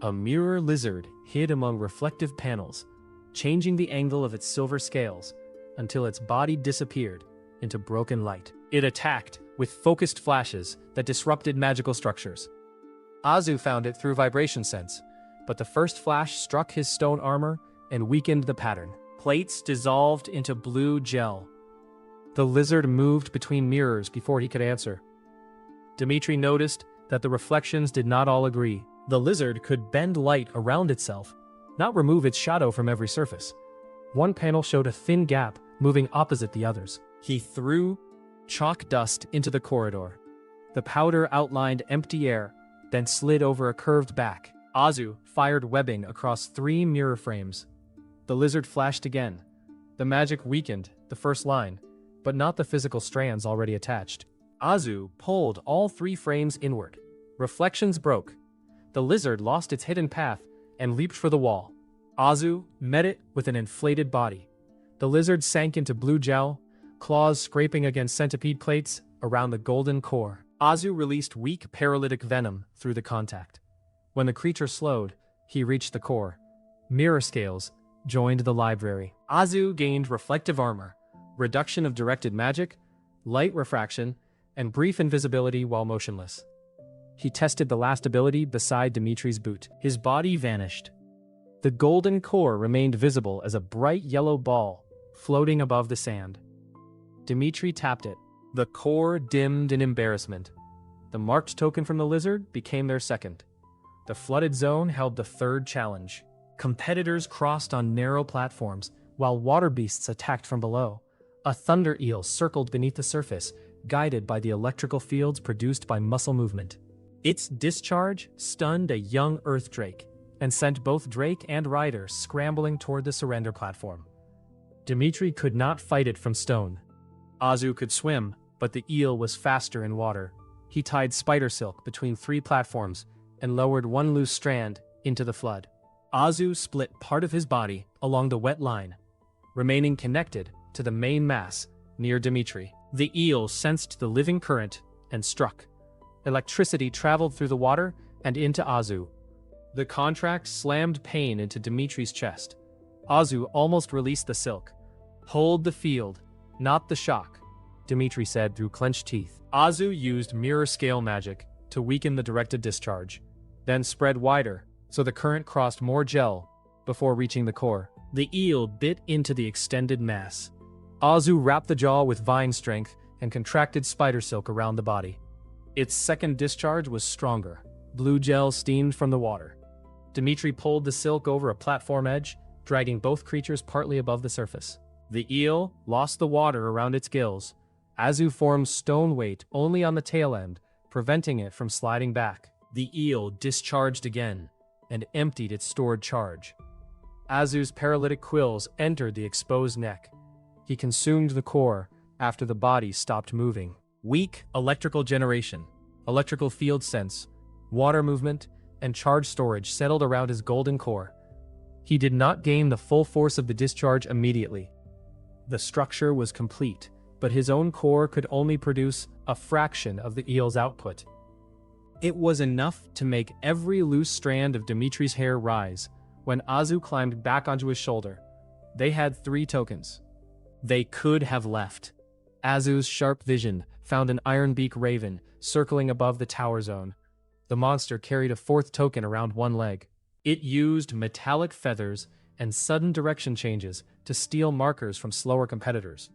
A mirror lizard hid among reflective panels, changing the angle of its silver scales until its body disappeared into broken light. It attacked with focused flashes that disrupted magical structures. Azu found it through vibration sense, but the first flash struck his stone armor and weakened the pattern. Plates dissolved into blue gel. The lizard moved between mirrors before he could answer. Dmitry noticed that the reflections did not all agree. The lizard could bend light around itself, not remove its shadow from every surface. One panel showed a thin gap moving opposite the others. He threw chalk dust into the corridor. The powder outlined empty air, then slid over a curved back. Azu fired webbing across 3 mirror frames. The lizard flashed again. The magic weakened the first line, but not the physical strands already attached. Azu pulled all 3 frames inward. Reflections broke. The lizard lost its hidden path and leaped for the wall. Azu met it with an inflated body. The lizard sank into blue gel, claws scraping against centipede plates around the golden core. Azu released weak paralytic venom through the contact. When the creature slowed, he reached the core. Mirror scales joined the library. Azu gained reflective armor, reduction of directed magic, light refraction, and brief invisibility while motionless. He tested the last ability beside Dmitry's boot. His body vanished. The golden core remained visible as a bright yellow ball floating above the sand. Dmitry tapped it. The core dimmed in embarrassment. The marked token from the lizard became their second. The flooded zone held the third challenge. Competitors crossed on narrow platforms, while water beasts attacked from below. A thunder eel circled beneath the surface, guided by the electrical fields produced by muscle movement. Its discharge stunned a young earth drake and sent both drake and rider scrambling toward the surrender platform. Dmitry could not fight it from stone. Azu could swim, but the eel was faster in water. He tied spider silk between 3 platforms and lowered one loose strand into the flood. Azu split part of his body along the wet line, remaining connected to the main mass near Dmitry. The eel sensed the living current and struck. Electricity traveled through the water and into Azu. The contract slammed pain into Dmitry's chest. Azu almost released the silk. "Hold the field, not the shock," Dmitry said through clenched teeth. Azu used mirror scale magic to weaken the directed discharge, then spread wider so the current crossed more gel before reaching the core. The eel bit into the extended mass. Azu wrapped the jaw with vine strength and contracted spider silk around the body. Its second discharge was stronger. Blue gel steamed from the water. Dmitry pulled the silk over a platform edge, dragging both creatures partly above the surface. The eel lost the water around its gills. Azu formed stone weight only on the tail end, preventing it from sliding back. The eel discharged again and emptied its stored charge. Azu's paralytic quills entered the exposed neck. He consumed the core after the body stopped moving. Weak electrical generation, electrical field sense, water movement, and charge storage settled around his golden core. He did not gain the full force of the discharge immediately. The structure was complete, but his own core could only produce a fraction of the eel's output. It was enough to make every loose strand of Dmitry's hair rise. When Azu climbed back onto his shoulder, they had 3 tokens. They could have left. Azu's sharp vision found an iron-beak raven circling above the tower zone. The monster carried a 4th token around one leg. It used metallic feathers and sudden direction changes to steal markers from slower competitors.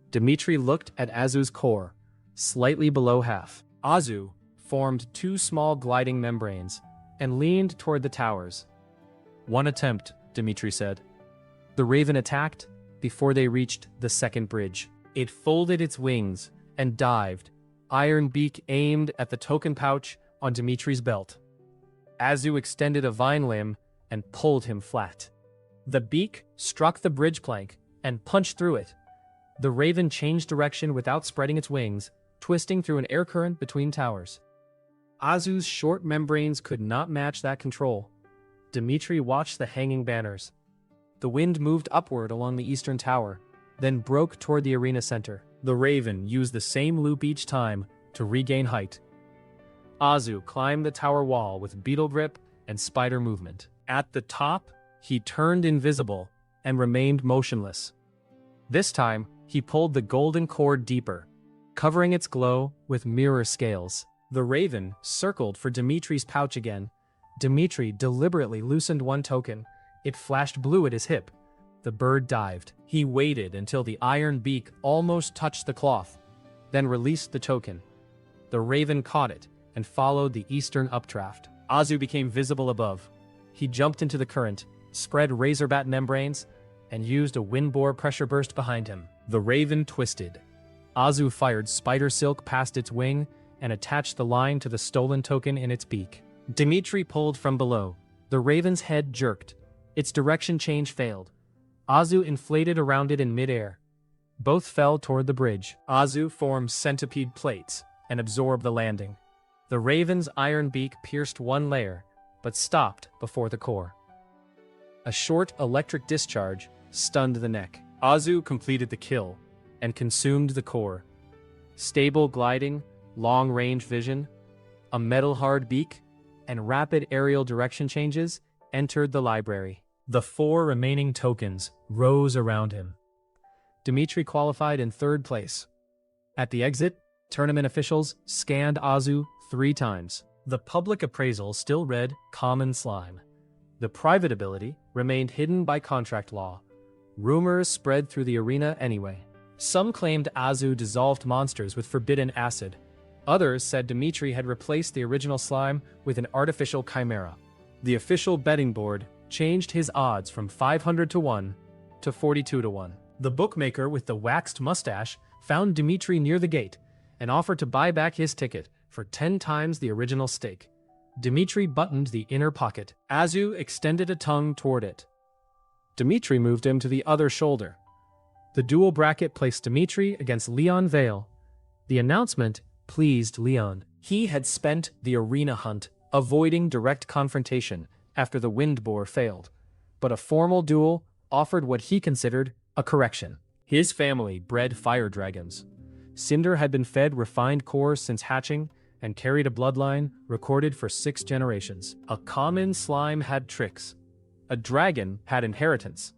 Dmitry looked at Azu's core, slightly below half. Azu formed 2 small gliding membranes and leaned toward the towers. "One attempt," Dmitry said. The raven attacked before they reached the second bridge. It folded its wings and dived, iron beak aimed at the token pouch on Dmitry's belt. Azu extended a vine limb and pulled him flat. The beak struck the bridge plank and punched through it. The raven changed direction without spreading its wings, twisting through an air current between towers. Azu's short membranes could not match that control. Dmitry watched the hanging banners. The wind moved upward along the eastern tower, then broke toward the arena center. The raven used the same loop each time to regain height. Azu climbed the tower wall with beetle grip and spider movement. At the top, he turned invisible and remained motionless. This time, he pulled the golden cord deeper, covering its glow with mirror scales. The raven circled for Dmitry's pouch again. Dmitry deliberately loosened one token. It flashed blue at his hip. The bird dived. He waited until the iron beak almost touched the cloth, then released the token. The raven caught it and followed the eastern updraft. Azu became visible above. He jumped into the current, spread razorbat membranes, and used a windbore pressure burst behind him. The raven twisted. Azu fired spider silk past its wing and attached the line to the stolen token in its beak. Dmitry pulled from below. The raven's head jerked. Its direction change failed. Azu inflated around it in midair. Both fell toward the bridge. Azu formed centipede plates and absorbed the landing. The raven's iron beak pierced one layer, but stopped before the core. A short electric discharge stunned the neck. Azu completed the kill and consumed the core. Stable gliding, long-range vision, a metal-hard beak, and rapid aerial direction changes entered the library. The 4 remaining tokens rose around him. Dmitry qualified in 3rd place. At the exit, tournament officials scanned Azu 3 times. The public appraisal still read Common Slime. The private ability remained hidden by contract law. Rumors spread through the arena anyway. Some claimed Azu dissolved monsters with forbidden acid. Others said Dmitry had replaced the original slime with an artificial chimera. The official betting board changed his odds from 500 to 1 to 42 to 1. The bookmaker with the waxed mustache found Dmitry near the gate and offered to buy back his ticket for 10 times the original stake. Dmitry buttoned the inner pocket. Azu extended a tongue toward it. Dmitry moved him to the other shoulder. The dual bracket placed Dmitry against Leon Vale. The announcement pleased Leon. He had spent the arena hunt avoiding direct confrontation after the wind boar failed, but a formal duel offered what he considered a correction. His family bred fire dragons. Cinder had been fed refined cores since hatching and carried a bloodline recorded for 6 generations. A common slime had tricks. A dragon had inheritance.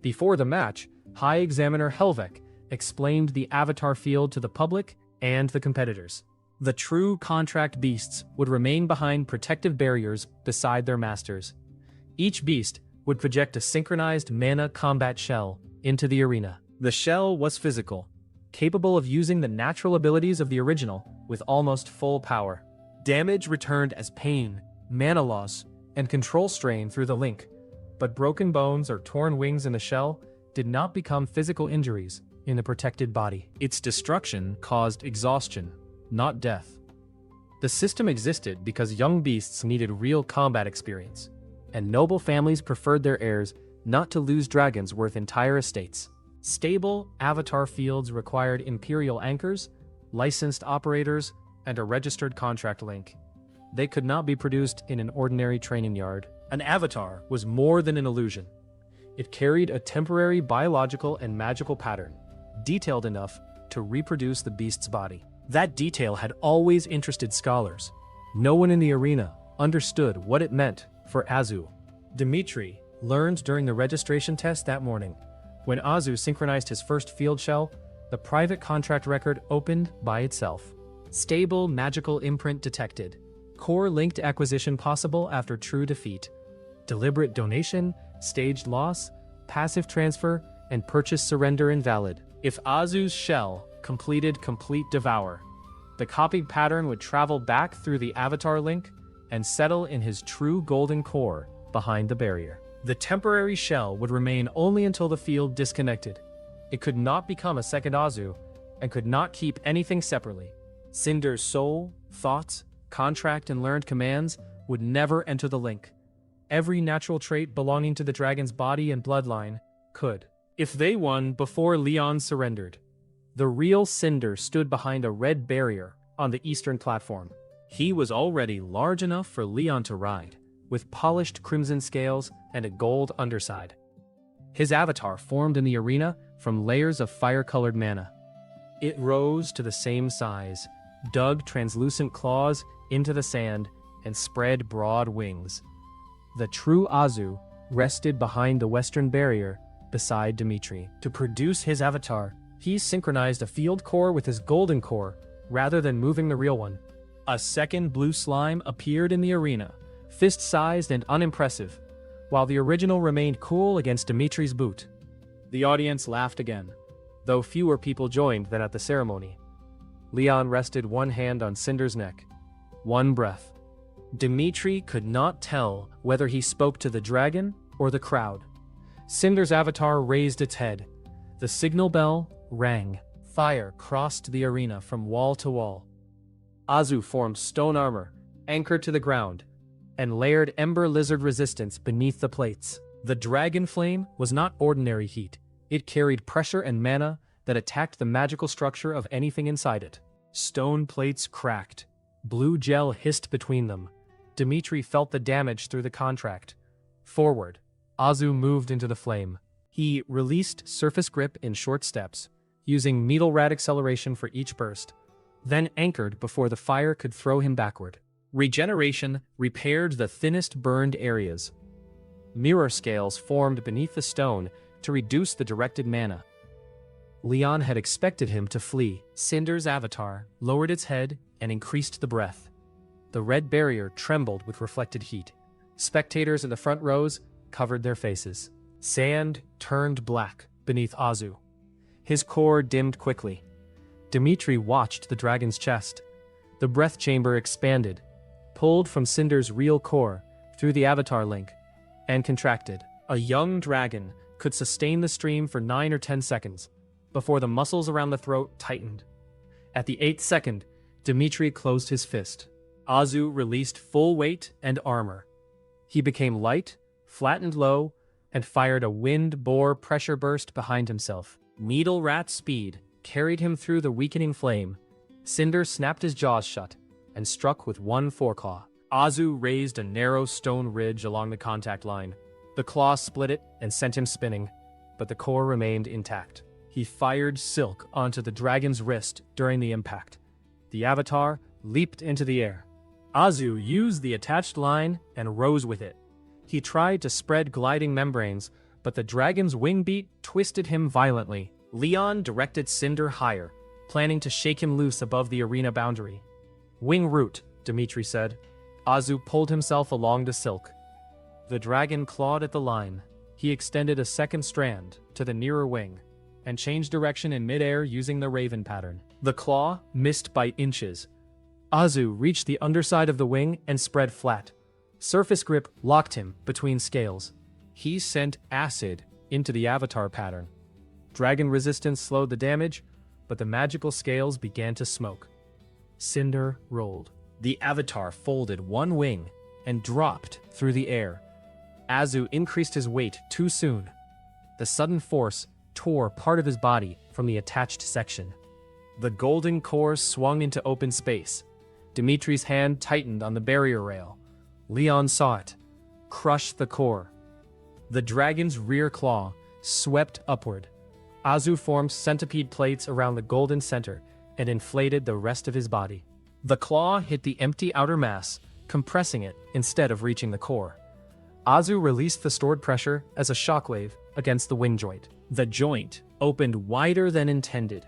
Before the match, High Examiner Helvek explained the avatar field to the public and the competitors. The true contract beasts would remain behind protective barriers beside their masters. Each beast would project a synchronized mana combat shell into the arena. The shell was physical, capable of using the natural abilities of the original with almost full power. Damage returned as pain, mana loss, and control strain through the link, but broken bones or torn wings in the shell did not become physical injuries in the protected body. Its destruction caused exhaustion, not death. The system existed because young beasts needed real combat experience, and noble families preferred their heirs not to lose dragons worth entire estates. Stable avatar fields required Imperial anchors, licensed operators, and a registered contract link. They could not be produced in an ordinary training yard. An avatar was more than an illusion. It carried a temporary biological and magical pattern, detailed enough to reproduce the beast's body. That detail had always interested scholars. No one in the arena understood what it meant for Azu. Dmitry learned during the registration test that morning. When Azu synchronized his first field shell, the private contract record opened by itself. Stable magical imprint detected. Core-linked acquisition possible after true defeat. Deliberate donation, staged loss, passive transfer, and purchase surrender invalid. If Azu's shell completed complete devour, the copied pattern would travel back through the avatar link and settle in his true golden core behind the barrier. The temporary shell would remain only until the field disconnected. It could not become a second Azu and could not keep anything separately. Cinder's soul, thoughts, contract, and learned commands would never enter the link. Every natural trait belonging to the dragon's body and bloodline could. If they won before Leon surrendered, the real Cinder stood behind a red barrier on the eastern platform. He was already large enough for Leon to ride, with polished crimson scales and a gold underside. His avatar formed in the arena from layers of fire-colored mana. It rose to the same size, dug translucent claws into the sand, and spread broad wings. The true Azu rested behind the western barrier beside Dmitry. To produce his avatar, he synchronized a field core with his golden core rather than moving the real one. A second blue slime appeared in the arena, fist-sized and unimpressive, while the original remained cool against Dmitry's boot. The audience laughed again, though fewer people joined than at the ceremony. Leon rested one hand on Cinder's neck. One breath. Dmitry could not tell whether he spoke to the dragon or the crowd. Cinder's avatar raised its head. The signal bell rang. Fire crossed the arena from wall to wall. Azu formed stone armor, anchored to the ground, and layered ember lizard resistance beneath the plates. The dragon flame was not ordinary heat. It carried pressure and mana that attacked the magical structure of anything inside it. Stone plates cracked. Blue gel hissed between them. Dmitry felt the damage through the contract. Forward, Azu moved into the flame. He released surface grip in short steps, using Metalrad acceleration for each burst, then anchored before the fire could throw him backward. Regeneration repaired the thinnest burned areas. Mirror scales formed beneath the stone to reduce the directed mana. Leon had expected him to flee. Cinder's avatar lowered its head and increased the breath. The red barrier trembled with reflected heat. Spectators in the front rows covered their faces. Sand turned black beneath Azu. His core dimmed quickly. Dmitry watched the dragon's chest. The breath chamber expanded, pulled from Cinder's real core through the avatar link, and contracted. A young dragon could sustain the stream for 9 or 10 seconds before the muscles around the throat tightened. At the 8th second, Dmitry closed his fist. Azu released full weight and armor. He became light, flattened low, and fired a wind bore pressure burst behind himself. Needle rat speed carried him through the weakening flame, Cinder snapped his jaws shut and struck with one foreclaw. Azu raised a narrow stone ridge along the contact line. The claw split it and sent him spinning, but the core remained intact. He fired silk onto the dragon's wrist during the impact. The avatar leaped into the air. Azu used the attached line and rose with it. He tried to spread gliding membranes, but the dragon's wing beat twisted him violently. Leon directed Cinder higher, planning to shake him loose above the arena boundary. "Wing root," Dmitry said. Azu pulled himself along the silk. The dragon clawed at the line. He extended a second strand to the nearer wing and changed direction in midair using the raven pattern. The claw missed by inches. Azu reached the underside of the wing and spread flat. Surface grip locked him between scales. He sent acid into the avatar pattern. Dragon resistance slowed the damage, but the magical scales began to smoke. Cinder rolled. The avatar folded one wing and dropped through the air. Azu increased his weight too soon. The sudden force tore part of his body from the attached section. The golden core swung into open space. Dmitry's hand tightened on the barrier rail. Leon saw it. Crushed the core. The dragon's rear claw swept upward. Azu formed centipede plates around the golden center and inflated the rest of his body. The claw hit the empty outer mass, compressing it instead of reaching the core. Azu released the stored pressure as a shockwave against the wing joint. The joint opened wider than intended.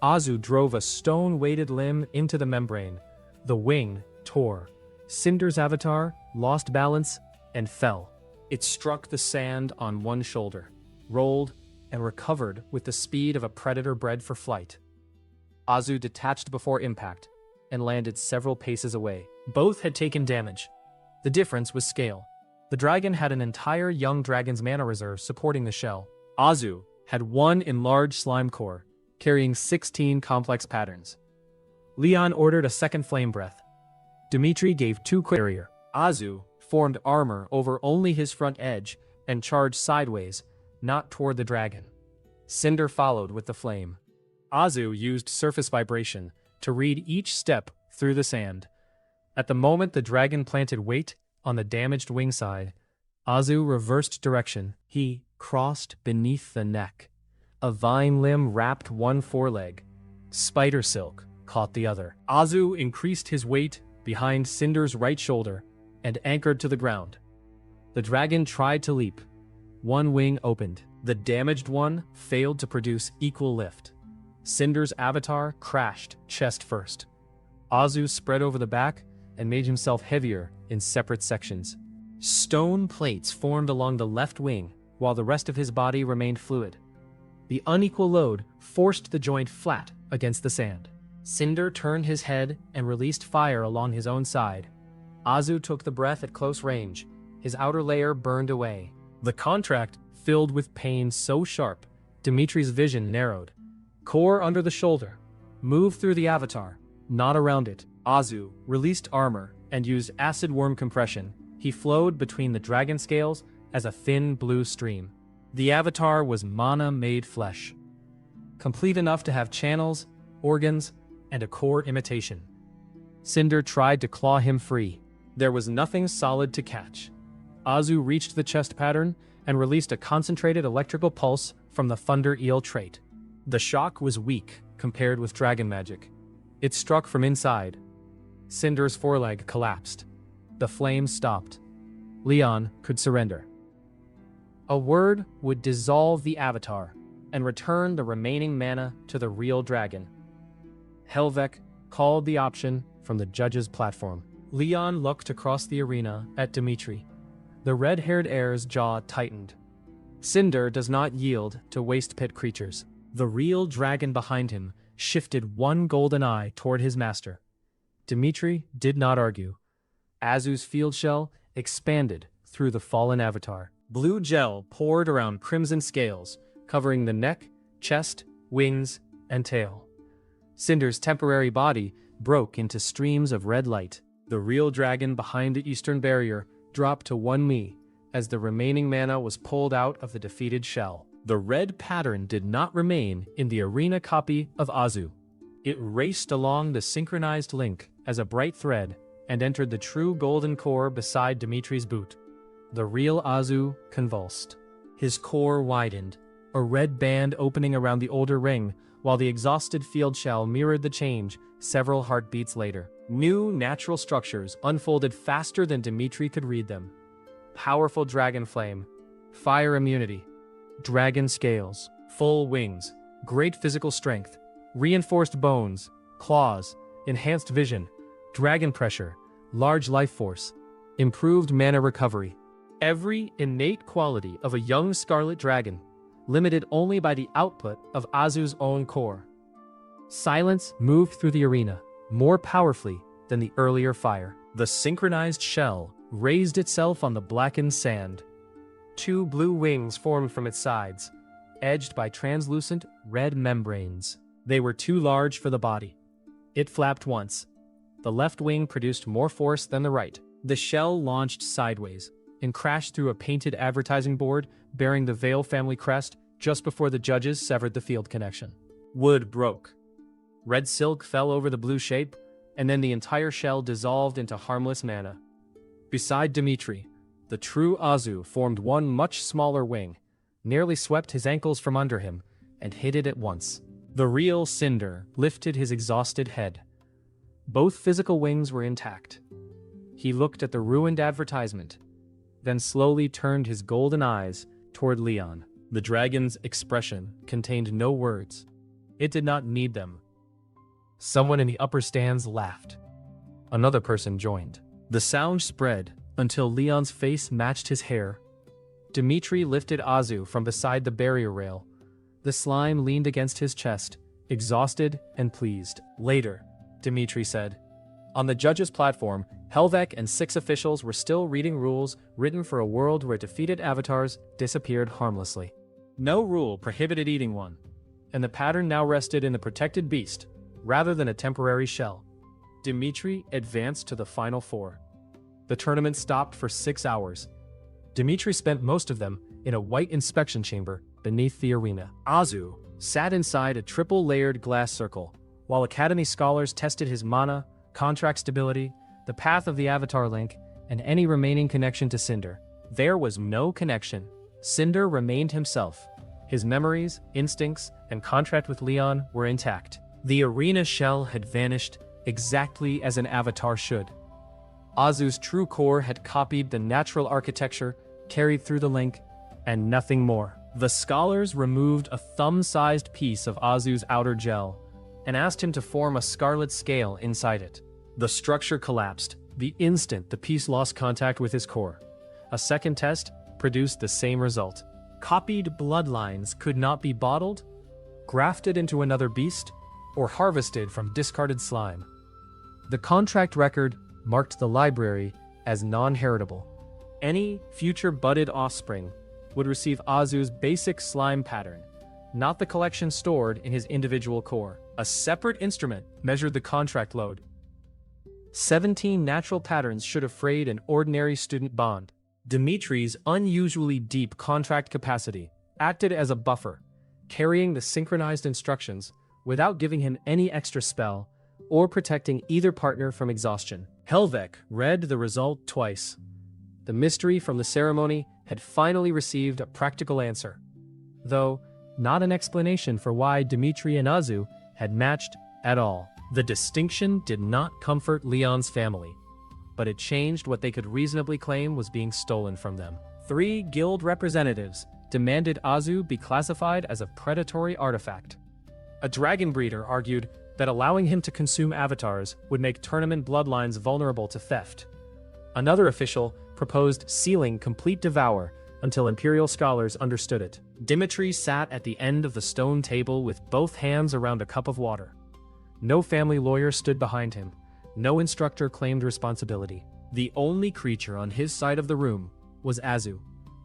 Azu drove a stone-weighted limb into the membrane. The wing tore. Cinder's avatar lost balance and fell. It struck the sand on one shoulder, rolled, and recovered with the speed of a predator bred for flight. Azu detached before impact and landed several paces away. Both had taken damage. The difference was scale. The dragon had an entire young dragon's mana reserve supporting the shell. Azu had one enlarged slime core, carrying 16 complex patterns. Leon ordered a second flame breath. Dmitry gave 2 quick barrier. Azu formed armor over only his front edge and charged sideways, not toward the dragon. Cinder followed with the flame. Azu used surface vibration to read each step through the sand. At the moment the dragon planted weight on the damaged wing side, Azu reversed direction. He crossed beneath the neck. A vine limb wrapped one foreleg. Spider silk caught the other. Azu increased his weight behind Cinder's right shoulder and anchored to the ground. The dragon tried to leap. One wing opened. The damaged one failed to produce equal lift. Cinder's avatar crashed chest first. Azu spread over the back and made himself heavier in separate sections. Stone plates formed along the left wing while the rest of his body remained fluid. The unequal load forced the joint flat against the sand. Cinder turned his head and released fire along his own side. Azu took the breath at close range. His outer layer burned away. The contract filled with pain so sharp, Dmitry's vision narrowed. Core under the shoulder. Move through the avatar, not around it. Azu released armor and used acid worm compression. He flowed between the dragon scales as a thin blue stream. The avatar was mana-made flesh, complete enough to have channels, organs, and a core imitation. Cinder tried to claw him free. There was nothing solid to catch. Azu reached the chest pattern and released a concentrated electrical pulse from the Thunder Eel trait. The shock was weak compared with dragon magic. It struck from inside. Cinder's foreleg collapsed. The flames stopped. Leon could surrender. A word would dissolve the avatar and return the remaining mana to the real dragon. Helvek called the option from the judge's platform. Leon looked across the arena at Dmitry. The red-haired heir's jaw tightened. Cinder does not yield to waste pit creatures. The real dragon behind him shifted one golden eye toward his master. Dmitry did not argue. Azu's field shell expanded through the fallen avatar. Blue gel poured around crimson scales, covering the neck, chest, wings, and tail. Cinder's temporary body broke into streams of red light. The real dragon behind the eastern barrier dropped to 1 mi as the remaining mana was pulled out of the defeated shell. The red pattern did not remain in the arena copy of Azu. It raced along the synchronized link as a bright thread and entered the true golden core beside Dmitry's boot. The real Azu convulsed. His core widened, a red band opening around the older ring, while the exhausted field shell mirrored the change several heartbeats later. New natural structures unfolded faster than Dmitry could read them. Powerful dragon flame, fire immunity, dragon scales, full wings, great physical strength, reinforced bones, claws, enhanced vision, dragon pressure, large life force, improved mana recovery. Every innate quality of a young scarlet dragon, limited only by the output of Azu's own core. Silence moved through the arena, more powerfully than the earlier fire. The synchronized shell raised itself on the blackened sand. Two blue wings formed from its sides, edged by translucent red membranes. They were too large for the body. It flapped once. The left wing produced more force than the right. The shell launched sideways and crashed through a painted advertising board bearing the Vale family crest just before the judges severed the field connection. Wood broke. Red silk fell over the blue shape, and then the entire shell dissolved into harmless mana. Beside Dmitry, the true Azu formed one much smaller wing, nearly swept his ankles from under him, and hit it at once. The real Cinder lifted his exhausted head. Both physical wings were intact. He looked at the ruined advertisement, then slowly turned his golden eyes toward Leon. The dragon's expression contained no words. It did not need them. Someone in the upper stands laughed. Another person joined. The sound spread until Leon's face matched his hair. Dmitry lifted Azu from beside the barrier rail. The slime leaned against his chest, exhausted and pleased. Later, Dmitry said. On the judges' platform, Helvek and 6 officials were still reading rules written for a world where defeated avatars disappeared harmlessly. No rule prohibited eating one, and the pattern now rested in the protected beast, rather than a temporary shell. Dmitry advanced to the final 4. The tournament stopped for 6 hours. Dmitry spent most of them in a white inspection chamber beneath the arena. Azu sat inside a triple-layered glass circle, while Academy scholars tested his mana, contract stability, the path of the avatar link, and any remaining connection to Cinder. There was no connection. Cinder remained himself. His memories, instincts, and contract with Leon were intact. The arena shell had vanished exactly as an avatar should. Azu's true core had copied the natural architecture carried through the link, and nothing more. The scholars removed a thumb-sized piece of Azu's outer gel and asked him to form a scarlet scale inside it. The structure collapsed the instant the piece lost contact with his core. A second test produced the same result. Copied bloodlines could not be bottled, grafted into another beast, or harvested from discarded slime. The contract record marked the library as non-heritable. Any future budded offspring would receive Azu's basic slime pattern, not the collection stored in his individual core. A separate instrument measured the contract load. 17 natural patterns should have frayed an ordinary student bond. Dmitry's unusually deep contract capacity acted as a buffer, carrying the synchronized instructions without giving him any extra spell or protecting either partner from exhaustion. Helvek read the result twice. The mystery from the ceremony had finally received a practical answer, though not an explanation for why Dmitry and Azu had matched at all. The distinction did not comfort Leon's family, but it changed what they could reasonably claim was being stolen from them. 3 guild representatives demanded Azu be classified as a predatory artifact. A dragon breeder argued that allowing him to consume avatars would make tournament bloodlines vulnerable to theft. Another official proposed sealing complete Devour until Imperial scholars understood it. Dmitry sat at the end of the stone table with both hands around a cup of water. No family lawyer stood behind him. No instructor claimed responsibility. The only creature on his side of the room was Azu,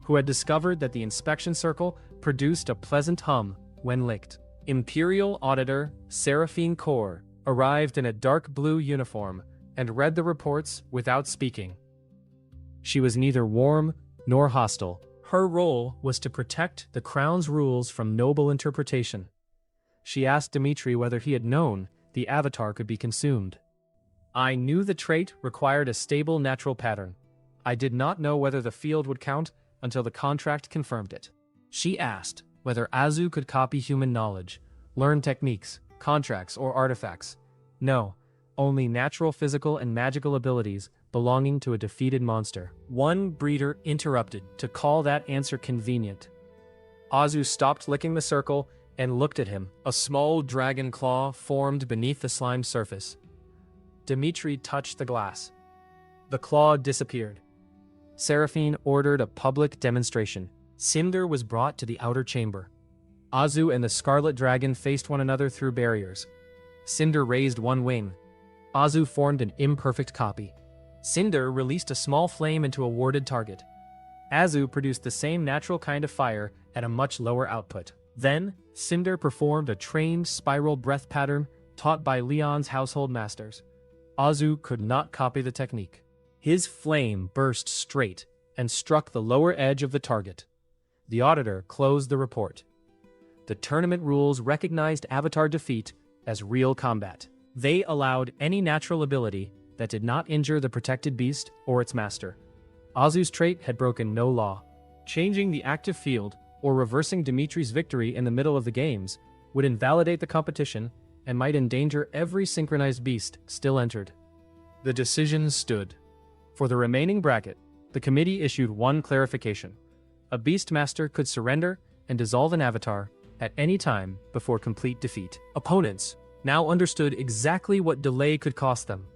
who had discovered that the inspection circle produced a pleasant hum when licked. Imperial Auditor Seraphine Kaur arrived in a dark blue uniform and read the reports without speaking. She was neither warm nor hostile. Her role was to protect the crown's rules from noble interpretation. She asked Dmitry whether he had known the avatar could be consumed. I knew the trait required a stable natural pattern. I did not know whether the field would count until the contract confirmed it. She asked whether Azu could copy human knowledge, learn techniques, contracts, or artifacts. No, only natural physical and magical abilities belonging to a defeated monster. One breeder interrupted to call that answer convenient. Azu stopped licking the circle and looked at him. A small dragon claw formed beneath the slime surface. Dmitry touched the glass. The claw disappeared. Seraphine ordered a public demonstration. Cinder was brought to the outer chamber. Azu and the Scarlet Dragon faced one another through barriers. Cinder raised one wing. Azu formed an imperfect copy. Cinder released a small flame into a warded target. Azu produced the same natural kind of fire at a much lower output. Then, Cinder performed a trained spiral breath pattern taught by Leon's household masters. Azu could not copy the technique. His flame burst straight and struck the lower edge of the target. The auditor closed the report. The tournament rules recognized avatar defeat as real combat. They allowed any natural ability that did not injure the protected beast or its master. Azu's trait had broken no law. Changing the active field or reversing Dmitry's victory in the middle of the games would invalidate the competition and might endanger every synchronized beast still entered. The decision stood. For the remaining bracket, the committee issued one clarification. A Beastmaster could surrender and dissolve an avatar at any time before complete defeat. Opponents now understood exactly what delay could cost them.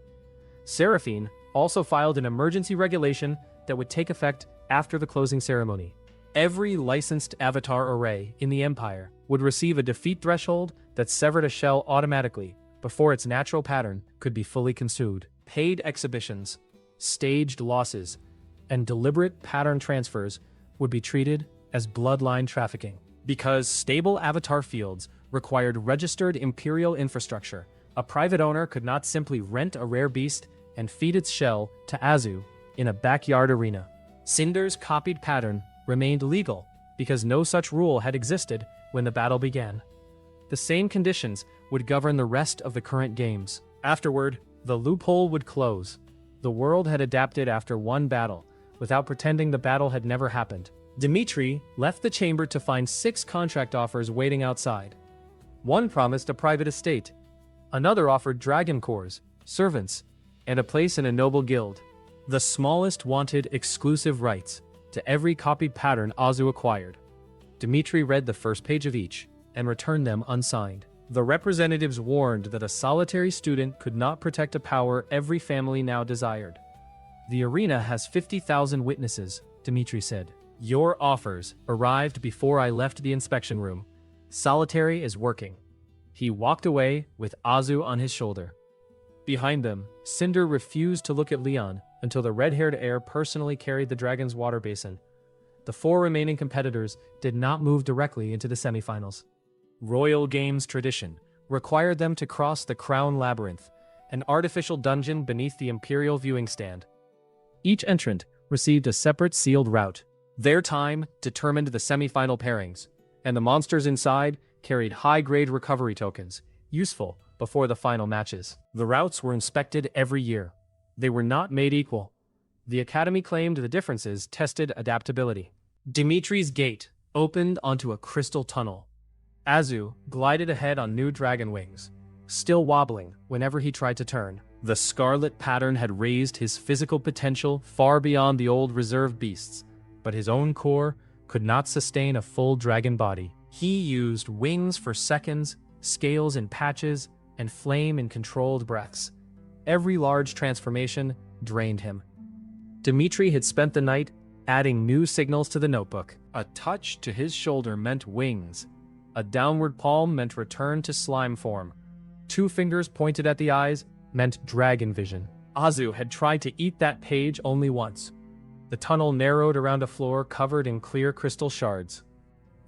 Seraphine also filed an emergency regulation that would take effect after the closing ceremony. Every licensed avatar array in the Empire would receive a defeat threshold that severed a shell automatically before its natural pattern could be fully consumed. Paid exhibitions, staged losses, and deliberate pattern transfers would be treated as bloodline trafficking. Because stable avatar fields required registered Imperial infrastructure, a private owner could not simply rent a rare beast and feed its shell to Azu in a backyard arena. Cinder's copied pattern remained legal because no such rule had existed when the battle began. The same conditions would govern the rest of the current games. Afterward, the loophole would close. The world had adapted after one battle, without pretending the battle had never happened. Dmitry left the chamber to find 6 contract offers waiting outside. One promised a private estate. Another offered dragon cores, servants, and a place in a noble guild. The smallest wanted exclusive rights to every copied pattern Azu acquired. Dmitry read the first page of each and returned them unsigned. The representatives warned that a solitary student could not protect a power every family now desired. The arena has 50,000 witnesses, Dmitry said. Your offers arrived before I left the inspection room. Solitary is working. He walked away with Azu on his shoulder. Behind them, Cinder refused to look at Leon until the red-haired heir personally carried the dragon's water basin. The 4 remaining competitors did not move directly into the semifinals. Royal Games tradition required them to cross the Crown Labyrinth, an artificial dungeon beneath the Imperial viewing stand. Each entrant received a separate sealed route. Their time determined the semifinal pairings, and the monsters inside carried high-grade recovery tokens, useful before the final matches. The routes were inspected every year. They were not made equal. The Academy claimed the differences tested adaptability. Dmitry's gate opened onto a crystal tunnel. Azu glided ahead on new dragon wings, still wobbling whenever he tried to turn. The scarlet pattern had raised his physical potential far beyond the old reserve beasts, but his own core could not sustain a full dragon body. He used wings for seconds, scales in patches, and flame in controlled breaths. Every large transformation drained him. Dmitry had spent the night adding new signals to the notebook. A touch to his shoulder meant wings. A downward palm meant return to slime form. 2 fingers pointed at the eyes meant dragon vision. Azu had tried to eat that page only once. The tunnel narrowed around a floor covered in clear crystal shards.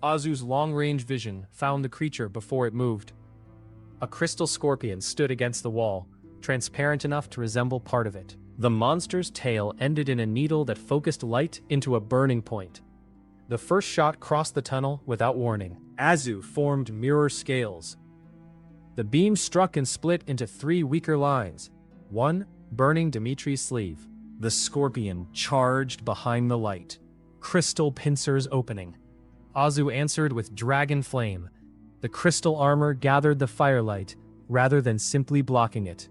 Azu's long-range vision found the creature before it moved. A crystal scorpion stood against the wall, transparent enough to resemble part of it. The monster's tail ended in a needle that focused light into a burning point. The first shot crossed the tunnel without warning. Azu formed mirror scales. The beam struck and split into 3 weaker lines, one burning Dmitry's sleeve. The scorpion charged behind the light, crystal pincers opening. Azu answered with dragon flame. The crystal armor gathered the firelight rather than simply blocking it.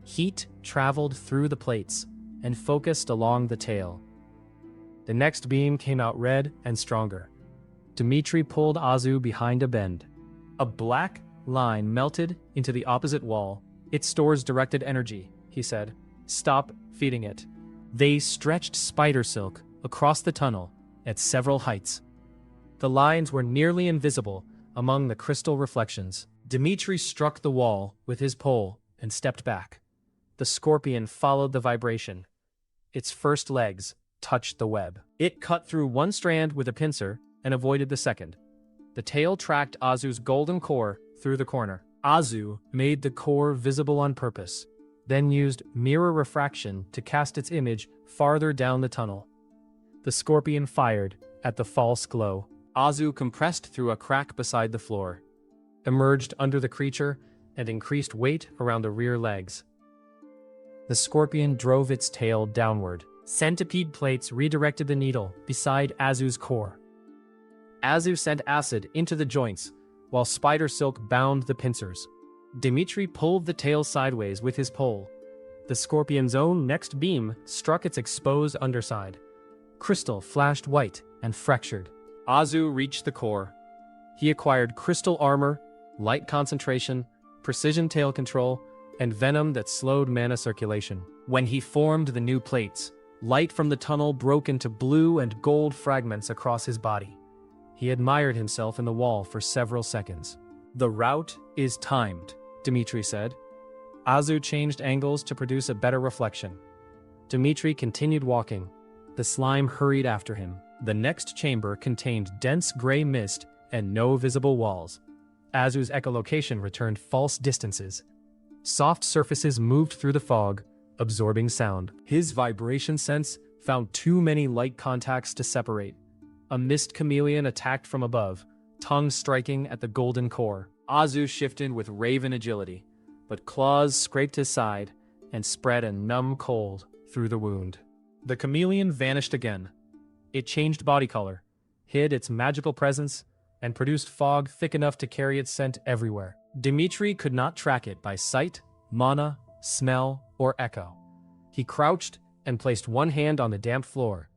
Heat traveled through the plates and focused along the tail. The next beam came out red and stronger. Dmitry pulled Azu behind a bend. A black line melted into the opposite wall. It stores directed energy, he said. Stop feeding it. They stretched spider silk across the tunnel at several heights. The lines were nearly invisible among the crystal reflections. Dmitry struck the wall with his pole and stepped back. The scorpion followed the vibration. Its first legs touched the web. It cut through one strand with a pincer and avoided the second. The tail tracked Azu's golden core through the corner. Azu made the core visible on purpose, then used mirror refraction to cast its image farther down the tunnel. The scorpion fired at the false glow. Azu compressed through a crack beside the floor, emerged under the creature, and increased weight around the rear legs. The scorpion drove its tail downward. Centipede plates redirected the needle beside Azu's core. Azu sent acid into the joints, while spider silk bound the pincers. Dmitry pulled the tail sideways with his pole. The scorpion's own next beam struck its exposed underside. Crystal flashed white and fractured. Azu reached the core. He acquired crystal armor, light concentration, precision tail control, and venom that slowed mana circulation. When he formed the new plates, light from the tunnel broke into blue and gold fragments across his body. He admired himself in the wall for several seconds. The route is timed, Dmitry said. Azu changed angles to produce a better reflection. Dmitry continued walking. The slime hurried after him. The next chamber contained dense gray mist and no visible walls. Azu's echolocation returned false distances. Soft surfaces moved through the fog, absorbing sound. His vibration sense found too many light contacts to separate. A mist chameleon attacked from above, tongue striking at the golden core. Azu shifted with raven agility, but claws scraped his side and spread a numb cold through the wound. The chameleon vanished again. It changed body color, hid its magical presence, and produced fog thick enough to carry its scent everywhere. Dmitry could not track it by sight, mana, smell, or echo. He crouched and placed one hand on the damp floor.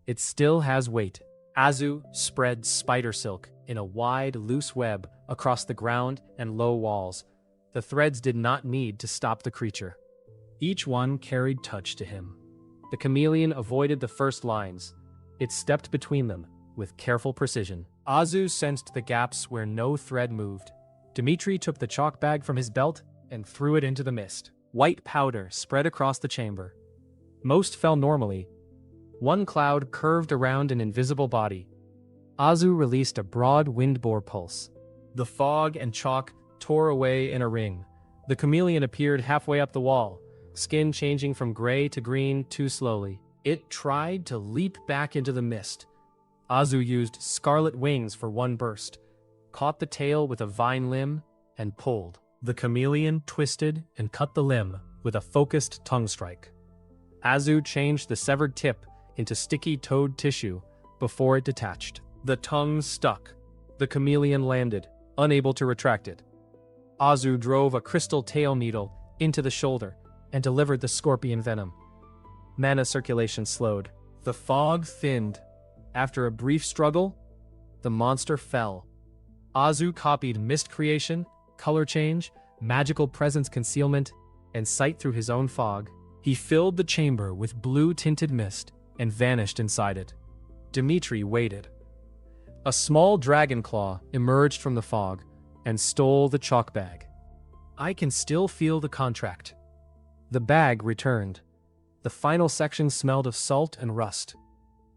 It still has weight. Azu spread spider silk in a wide, loose web across the ground and low walls. The threads did not need to stop the creature. Each one carried touch to him. The chameleon avoided the first lines. It stepped between them with careful precision. Azu sensed the gaps where no thread moved. Dmitry took the chalk bag from his belt and threw it into the mist. White powder spread across the chamber. Most fell normally. One cloud curved around an invisible body. Azu released a broad wind-bore pulse. The fog and chalk tore away in a ring. The chameleon appeared halfway up the wall, skin changing from gray to green too slowly. It tried to leap back into the mist. Azu used scarlet wings for one burst, caught the tail with a vine limb, and pulled. The chameleon twisted and cut the limb with a focused tongue strike. Azu changed the severed tip into sticky toad tissue before it detached. The tongue stuck. The chameleon landed, unable to retract it. Azu drove a crystal tail needle into the shoulder and delivered the scorpion venom. Mana circulation slowed. The fog thinned. After a brief struggle, the monster fell. Azu copied mist creation, color change, magical presence concealment, and sight through his own fog. He filled the chamber with blue-tinted mist and vanished inside it. Dmitry waited. A small dragon claw emerged from the fog and stole the chalk bag. I can still feel the contract. The bag returned. The final section smelled of salt and rust.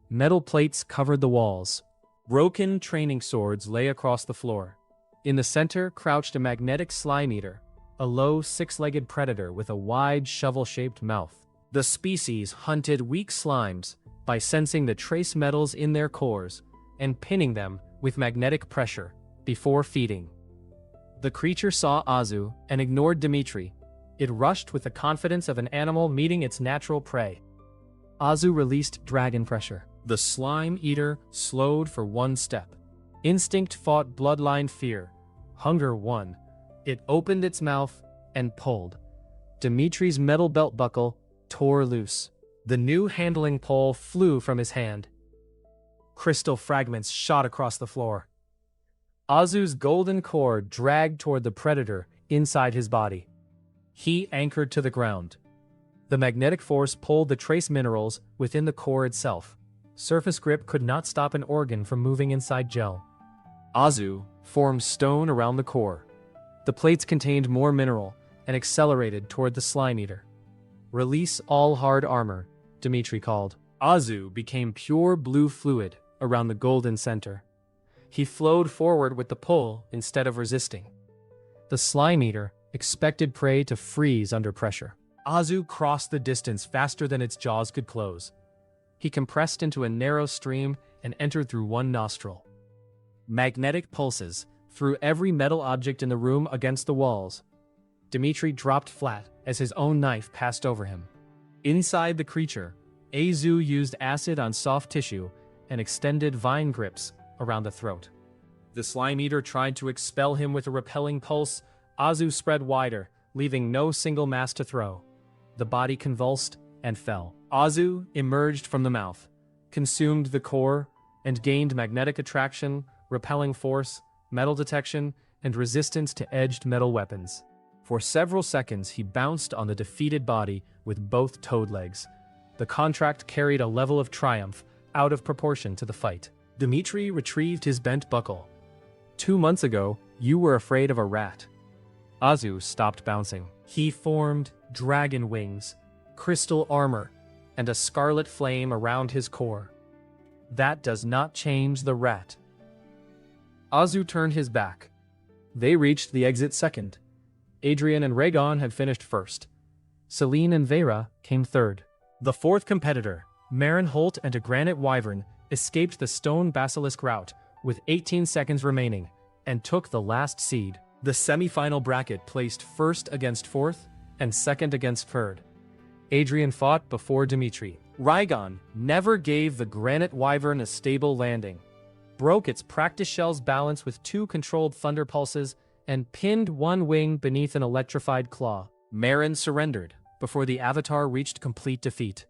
Metal plates covered the walls. Broken training swords lay across the floor. In the center crouched a magnetic slime eater, a low six-legged predator with a wide shovel-shaped mouth. The species hunted weak slimes by sensing the trace metals in their cores and pinning them with magnetic pressure before feeding. The creature saw Azu and ignored Dmitry. It rushed with the confidence of an animal meeting its natural prey. Azu released dragon pressure. The slime eater slowed for one step. Instinct fought bloodline fear. Hunger won. It opened its mouth and pulled. Dmitry's metal belt buckle tore loose. The new handling pole flew from his hand. Crystal fragments shot across the floor. Azu's golden core dragged toward the predator inside his body. He anchored to the ground. The magnetic force pulled the trace minerals within the core itself. Surface grip could not stop an organ from moving inside gel. Azu formed stone around the core. The plates contained more mineral and accelerated toward the slime eater. Release all hard armor, Dmitry called. Azu became pure blue fluid around the golden center. He flowed forward with the pull instead of resisting. The slime eater expected prey to freeze under pressure. Azu crossed the distance faster than its jaws could close. He compressed into a narrow stream and entered through one nostril. Magnetic pulses threw every metal object in the room against the walls. Dmitry dropped flat as his own knife passed over him. Inside the creature, Azu used acid on soft tissue and extended vine grips around the throat. The slime eater tried to expel him with a repelling pulse. Azu spread wider, leaving no single mass to throw. The body convulsed and fell. Azu emerged from the mouth, consumed the core, and gained magnetic attraction, repelling force, metal detection, and resistance to edged metal weapons. For several seconds, he bounced on the defeated body with both toed legs. The contract carried a level of triumph out of proportion to the fight. Dmitry retrieved his bent buckle. 2 months ago, you were afraid of a rat. Azu stopped bouncing. He formed dragon wings, crystal armor, and a scarlet flame around his core. That does not change the rat. Azu turned his back. They reached the exit second. Adrian and Rhaegon had finished first. Celine and Vera came third. The fourth competitor, Marin Holt and a granite wyvern, escaped the stone basilisk route with 18 seconds remaining and took the last seed. The semi-final bracket placed first against fourth and second against third. Adrian fought before Dmitry. Rhaegon never gave the granite wyvern a stable landing, broke its practice shell's balance with 2 controlled thunder pulses, and pinned one wing beneath an electrified claw. Marin surrendered before the avatar reached complete defeat.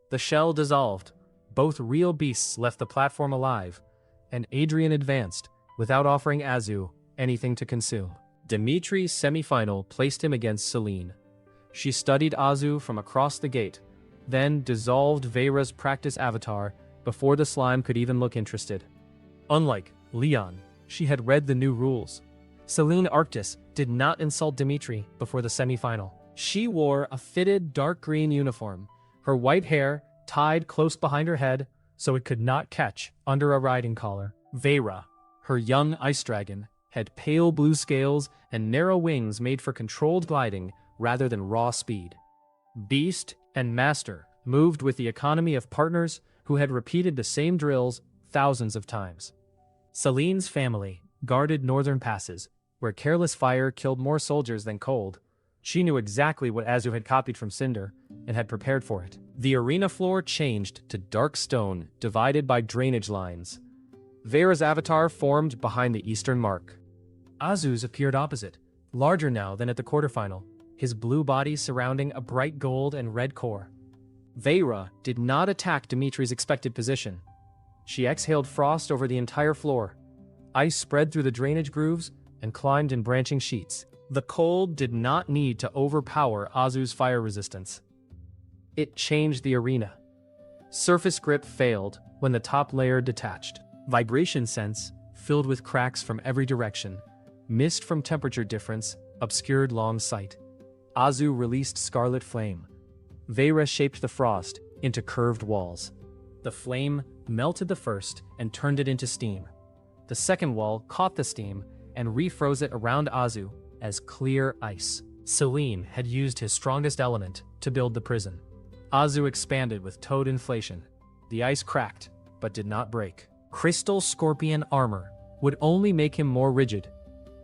The shell dissolved. Both real beasts left the platform alive, and Adrian advanced without offering Azu anything to consume. Dmitry's semi-final placed him against Celine. She studied Azu from across the gate, then dissolved Vera's practice avatar before the slime could even look interested. Unlike Leon, she had read the new rules. Celine Arctis did not insult Dmitry before the semi-final. She wore a fitted dark green uniform, her white hair tied close behind her head so it could not catch under a riding collar. Vera, her young ice dragon, had pale blue scales and narrow wings made for controlled gliding rather than raw speed. Beast and Master moved with the economy of partners who had repeated the same drills thousands of times. Celine's family guarded northern passes, where careless fire killed more soldiers than cold. She knew exactly what Azu had copied from Cinder and had prepared for it. The arena floor changed to dark stone divided by drainage lines. Vera's avatar formed behind the eastern mark. Azu's appeared opposite, larger now than at the quarterfinal, his blue body surrounding a bright gold and red core. Vera did not attack Dmitry's expected position. She exhaled frost over the entire floor. Ice spread through the drainage grooves and climbed in branching sheets. The cold did not need to overpower Azu's fire resistance. It changed the arena. Surface grip failed when the top layer detached. Vibration sense filled with cracks from every direction. Mist from temperature difference obscured long sight. Azu released scarlet flame. Vera shaped the frost into curved walls. The flame melted the first and turned it into steam. The second wall caught the steam and refroze it around Azu as clear ice. Celine had used his strongest element to build the prison. Azu expanded with toad inflation. The ice cracked, but did not break. Crystal scorpion armor would only make him more rigid.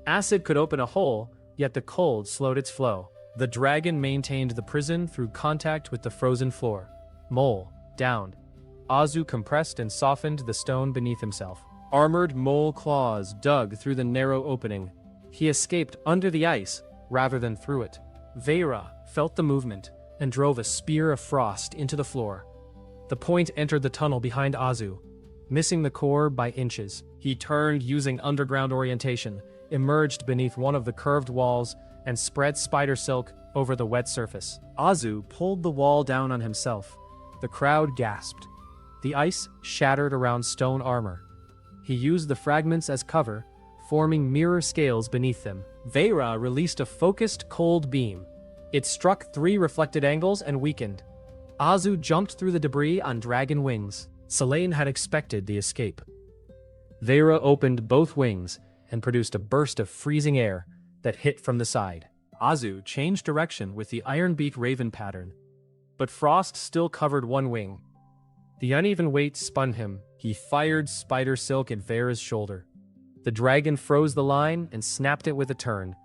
Acid could open a hole, yet the cold slowed its flow. The dragon maintained the prison through contact with the frozen floor. Mole, downed. Azu compressed and softened the stone beneath himself. Armored mole claws dug through the narrow opening. He escaped under the ice rather than through it. Vera felt the movement and drove a spear of frost into the floor. The point entered the tunnel behind Azu, missing the core by inches. He turned using underground orientation, emerged beneath one of the curved walls, and spread spider silk over the wet surface. Azu pulled the wall down on himself. The crowd gasped. The ice shattered around stone armor. He used the fragments as cover, forming mirror scales beneath them. Vera released a focused cold beam. It struck 3 reflected angles and weakened. Azu jumped through the debris on dragon wings. Selene had expected the escape. Vera opened both wings and produced a burst of freezing air that hit from the side. Azu changed direction with the iron-beak raven pattern, but frost still covered one wing. The uneven weight spun him. He fired spider silk at Vera's shoulder. The dragon froze the line and snapped it with a turn.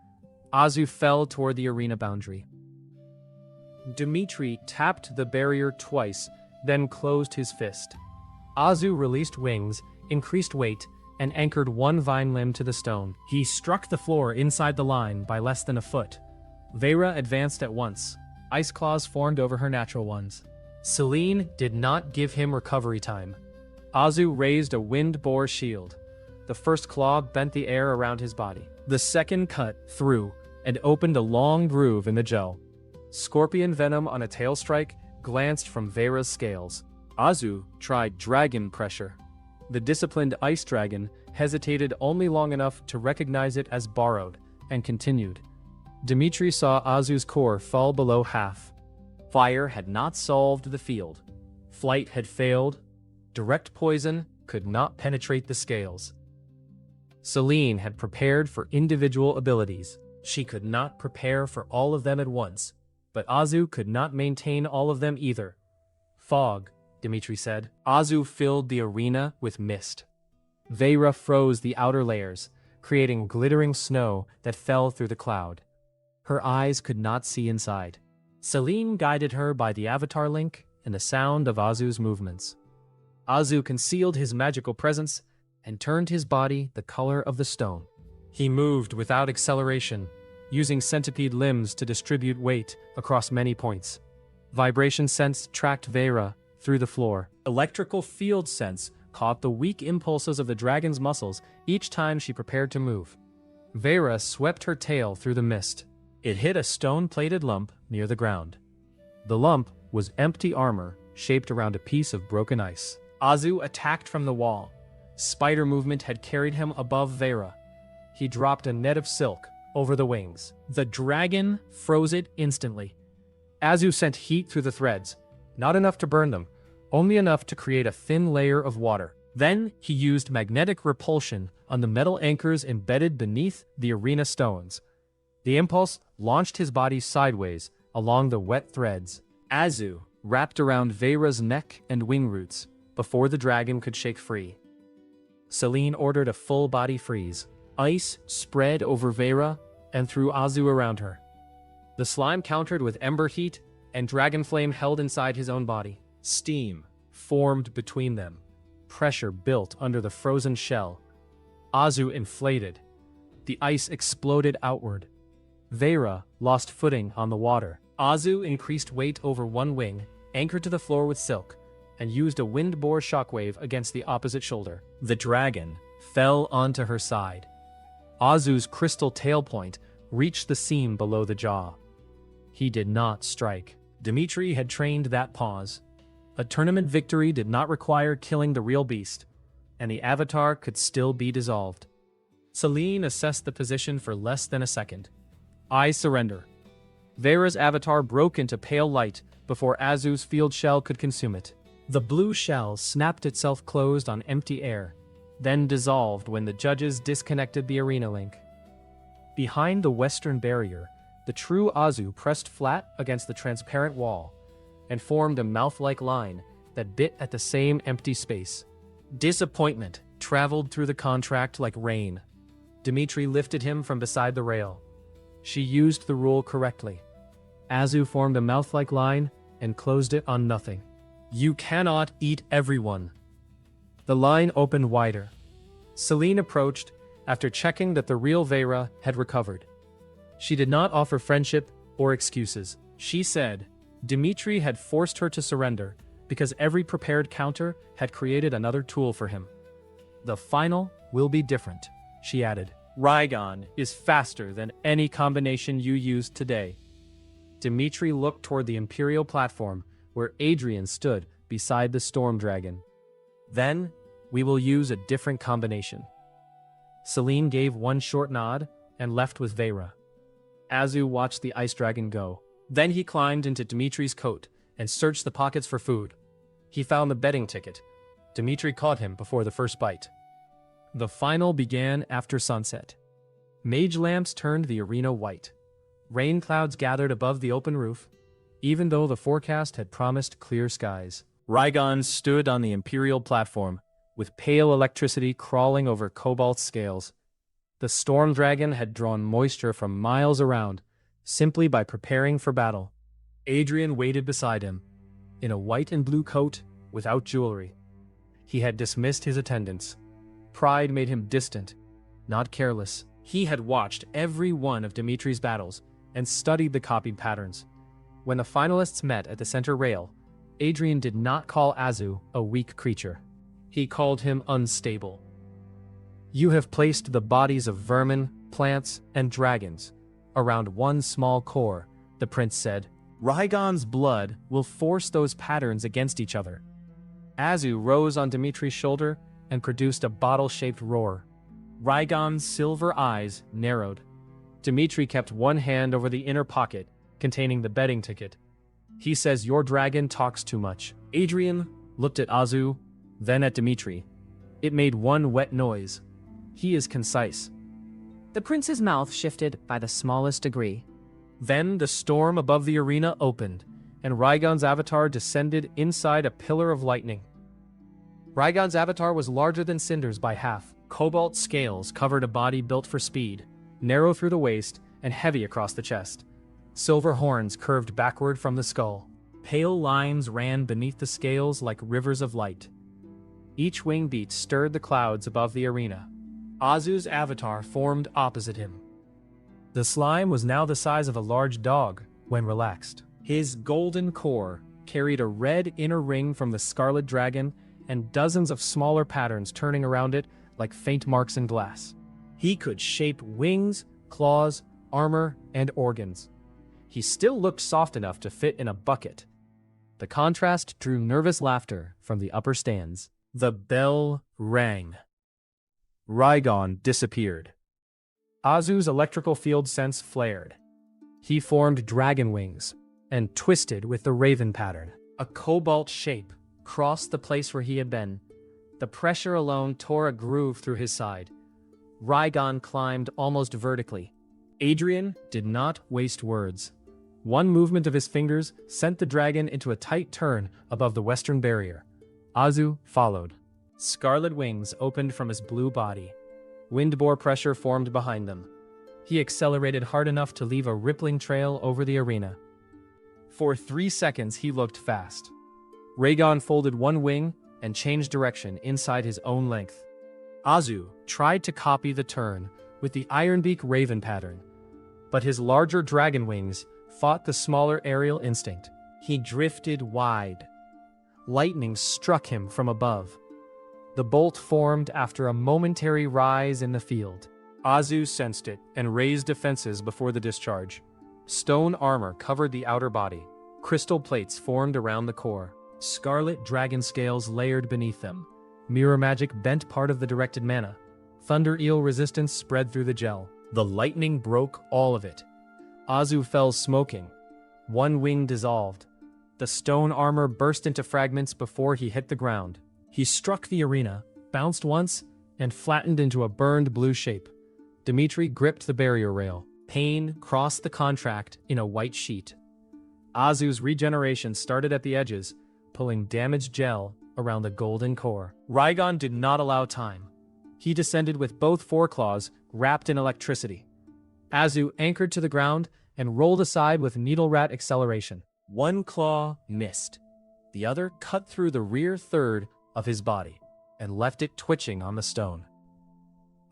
Azu fell toward the arena boundary. Dmitry tapped the barrier twice, then closed his fist. Azu released wings, increased weight, and anchored one vine limb to the stone. He struck the floor inside the line by less than a foot. Vera advanced at once. Ice claws formed over her natural ones. Selene did not give him recovery time. Azu raised a wind boar shield. The first claw bent the air around his body. The second cut through and opened a long groove in the gel. Scorpion venom on a tail strike glanced from Vera's scales. Azu tried dragon pressure. The disciplined ice dragon hesitated only long enough to recognize it as borrowed, and continued. Dmitry saw Azu's core fall below half. Fire had not solved the field. Flight had failed. Direct poison could not penetrate the scales. Selene had prepared for individual abilities. She could not prepare for all of them at once, but Azu could not maintain all of them either. Fog, Dmitry said. Azu filled the arena with mist. Vera froze the outer layers, creating glittering snow that fell through the cloud. Her eyes could not see inside. Selene guided her by the avatar link and the sound of Azu's movements. Azu concealed his magical presence and turned his body the color of the stone. He moved without acceleration, using centipede limbs to distribute weight across many points. Vibration sense tracked Vera through the floor. Electrical field sense caught the weak impulses of the dragon's muscles each time she prepared to move. Vera swept her tail through the mist. It hit a stone-plated lump near the ground. The lump was empty armor shaped around a piece of broken ice. Azu attacked from the wall. Spider movement had carried him above Vera. He dropped a net of silk over the wings. The dragon froze it instantly. Azu sent heat through the threads, not enough to burn them, only enough to create a thin layer of water. Then he used magnetic repulsion on the metal anchors embedded beneath the arena stones. The impulse launched his body sideways along the wet threads. Azu wrapped around Vera's neck and wing roots before the dragon could shake free. Selene ordered a full-body freeze. Ice spread over Vera and threw Azu around her. The slime countered with ember heat, and dragon flame held inside his own body. Steam formed between them. Pressure built under the frozen shell. Azu inflated. The ice exploded outward. Vera lost footing on the water. Azu increased weight over one wing, anchored to the floor with silk, and used a wind boar shockwave against the opposite shoulder. The dragon fell onto her side. Azu's crystal tail point reached the seam below the jaw. He did not strike. Dmitry had trained that pause. A tournament victory did not require killing the real beast, and the avatar could still be dissolved. Selene assessed the position for less than a second. I surrender. Vera's avatar broke into pale light before Azu's field shell could consume it. The blue shell snapped itself closed on empty air, then dissolved when the judges disconnected the arena link. Behind the western barrier, the true Azu pressed flat against the transparent wall and formed a mouth-like line that bit at the same empty space. Disappointment traveled through the contract like rain. Dmitry lifted him from beside the rail. She used the rule correctly. Azu formed a mouth-like line and closed it on nothing. You cannot eat everyone. The line opened wider. Celine approached after checking that the real Vera had recovered. She did not offer friendship or excuses. She said Dmitry had forced her to surrender because every prepared counter had created another tool for him. The final will be different, she added. Rygon is faster than any combination you used today. Dmitry looked toward the Imperial platform where Adrian stood beside the Storm Dragon. Then, we will use a different combination. Celine gave one short nod and left with Vera. Azu watched the Ice Dragon go. Then he climbed into Dmitry's coat and searched the pockets for food. He found the betting ticket. Dmitry caught him before the first bite. The final began after sunset. Mage lamps turned the arena white. Rain clouds gathered above the open roof, even though the forecast had promised clear skies. Rygon stood on the Imperial platform, with pale electricity crawling over cobalt scales. The Storm Dragon had drawn moisture from miles around, simply by preparing for battle. Adrian waited beside him, in a white and blue coat, without jewelry. He had dismissed his attendants. Pride made him distant, not careless. He had watched every one of Dmitry's battles and studied the copied patterns. When the finalists met at the center rail, Adrian did not call Azu a weak creature. He called him unstable. You have placed the bodies of vermin, plants, and dragons around one small core, the prince said. Rygon's blood will force those patterns against each other. Azu rose on Dmitry's shoulder and produced a bottle-shaped roar. Rygon's silver eyes narrowed. Dmitry kept one hand over the inner pocket containing the betting ticket. He says your dragon talks too much. Adrian looked at Azu, then at Dmitry. It made one wet noise. He is concise. The prince's mouth shifted by the smallest degree. Then the storm above the arena opened, and Rygon's avatar descended inside a pillar of lightning. Rygon's avatar was larger than cinders by half. Cobalt scales covered a body built for speed, narrow through the waist and heavy across the chest. Silver horns curved backward from the skull. Pale lines ran beneath the scales like rivers of light. Each wing beat stirred the clouds above the arena. Azu's avatar formed opposite him. The slime was now the size of a large dog when relaxed. His golden core carried a red inner ring from the Scarlet Dragon and dozens of smaller patterns turning around it like faint marks in glass. He could shape wings, claws, armor, and organs. He still looked soft enough to fit in a bucket. The contrast drew nervous laughter from the upper stands. The bell rang. Rygon disappeared. Azu's electrical field sense flared. He formed dragon wings and twisted with the raven pattern. A cobalt shape crossed the place where he had been. The pressure alone tore a groove through his side. Rygon climbed almost vertically. Adrian did not waste words. One movement of his fingers sent the dragon into a tight turn above the western barrier. Azu followed. Scarlet wings opened from his blue body. Wind bore pressure formed behind them. He accelerated hard enough to leave a rippling trail over the arena. For 3 seconds he looked fast. Rygon folded one wing and changed direction inside his own length. Azu tried to copy the turn with the Ironbeak Raven pattern, but his larger dragon wings fought the smaller aerial instinct. He drifted wide. Lightning struck him from above. The bolt formed after a momentary rise in the field. Azu sensed it and raised defenses before the discharge. Stone armor covered the outer body. Crystal plates formed around the core. Scarlet dragon scales layered beneath them. Mirror magic bent part of the directed mana. Thunder eel resistance spread through the gel. The lightning broke all of it. Azu fell smoking. One wing dissolved. The stone armor burst into fragments before he hit the ground. He struck the arena, bounced once, and flattened into a burned blue shape. Dmitry gripped the barrier rail. Pain crossed the contract in a white sheet. Azu's regeneration started at the edges, pulling damaged gel around the golden core. Rygon did not allow time. He descended with both foreclaws wrapped in electricity. Azu anchored to the ground and rolled aside with needle rat acceleration. One claw missed. The other cut through the rear third of his body and left it twitching on the stone.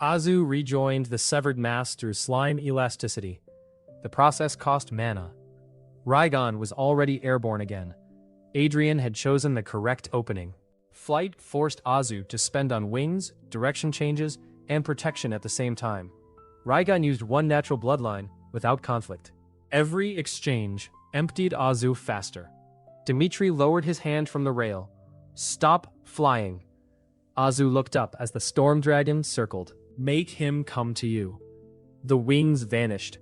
Azu rejoined the severed mass through slime elasticity. The process cost mana. Raigon was already airborne again. Adrian had chosen the correct opening. Flight forced Azu to spend on wings, direction changes, and protection at the same time. Raigon used one natural bloodline without conflict. Every exchange emptied Azu faster. Dmitry lowered his hand from the rail. Stop flying. Azu looked up as the storm dragon circled. Make him come to you. The wings vanished.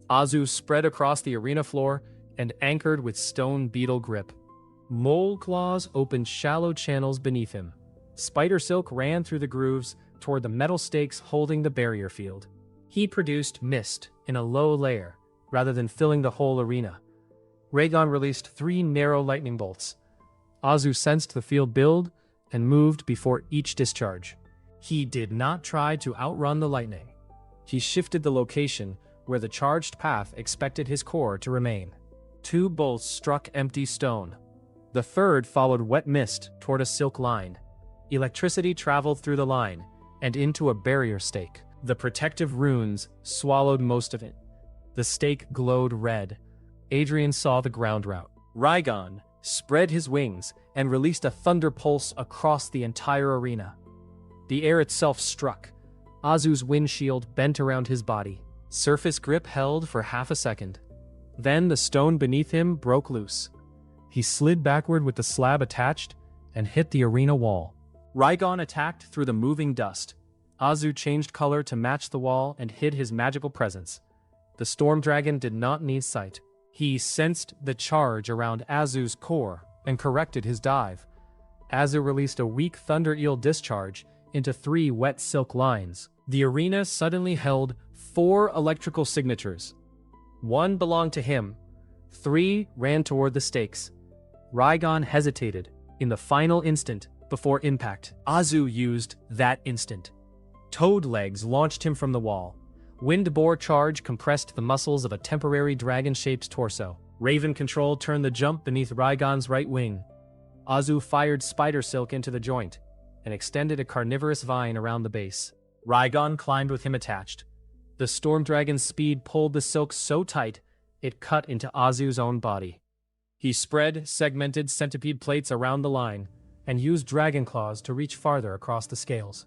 Azu spread across the arena floor and anchored with stone beetle grip. Mole claws opened shallow channels beneath him. Spider silk ran through the grooves toward the metal stakes holding the barrier field. He produced mist in a low layer, rather than filling the whole arena. Raygon released 3 narrow lightning bolts. Azu sensed the field build and moved before each discharge. He did not try to outrun the lightning. He shifted the location where the charged path expected his core to remain. 2 bolts struck empty stone. The third followed wet mist toward a silk line. Electricity traveled through the line and into a barrier stake. The protective runes swallowed most of it. The stake glowed red. Adrian saw the ground route. Raigon spread his wings and released a thunder pulse across the entire arena. The air itself struck. Azu's windshield bent around his body. Surface grip held for half a second. Then the stone beneath him broke loose. He slid backward with the slab attached and hit the arena wall. Raigon attacked through the moving dust. Azu changed color to match the wall and hid his magical presence. The storm dragon did not need sight. He sensed the charge around Azu's core and corrected his dive. Azu released a weak thunder eel discharge into 3 wet silk lines. The arena suddenly held 4 electrical signatures. 1 belonged to him. 3 ran toward the stakes. Raigon hesitated in the final instant before impact. Azu used that instant. Toad legs launched him from the wall. Wind boar charge compressed the muscles of a temporary dragon-shaped torso. Raven control turned the jump beneath Raigon's right wing. Azu fired spider silk into the joint and extended a carnivorous vine around the base. Raigon climbed with him attached. The storm dragon's speed pulled the silk so tight it cut into Azu's own body. He spread segmented centipede plates around the line and used dragon claws to reach farther across the scales.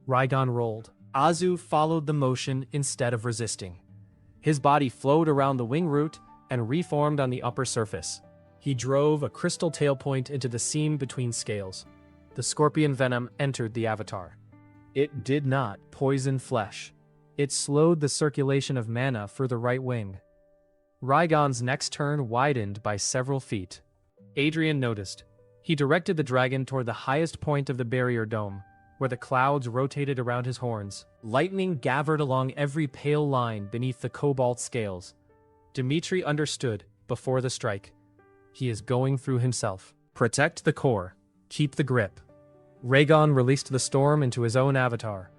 Raigon rolled. Azu followed the motion instead of resisting. His body flowed around the wing root and reformed on the upper surface. He drove a crystal tail point into the seam between scales. The scorpion venom entered the avatar. It did not poison flesh. It slowed the circulation of mana for the right wing. Raigon's next turn widened by several feet. Adrian noticed. He directed the dragon toward the highest point of the barrier dome, where the clouds rotated around his horns. Lightning gathered along every pale line beneath the cobalt scales. Dmitry understood before the strike. He is going through himself. Protect the core. Keep the grip. Raygon released the storm into his own avatar.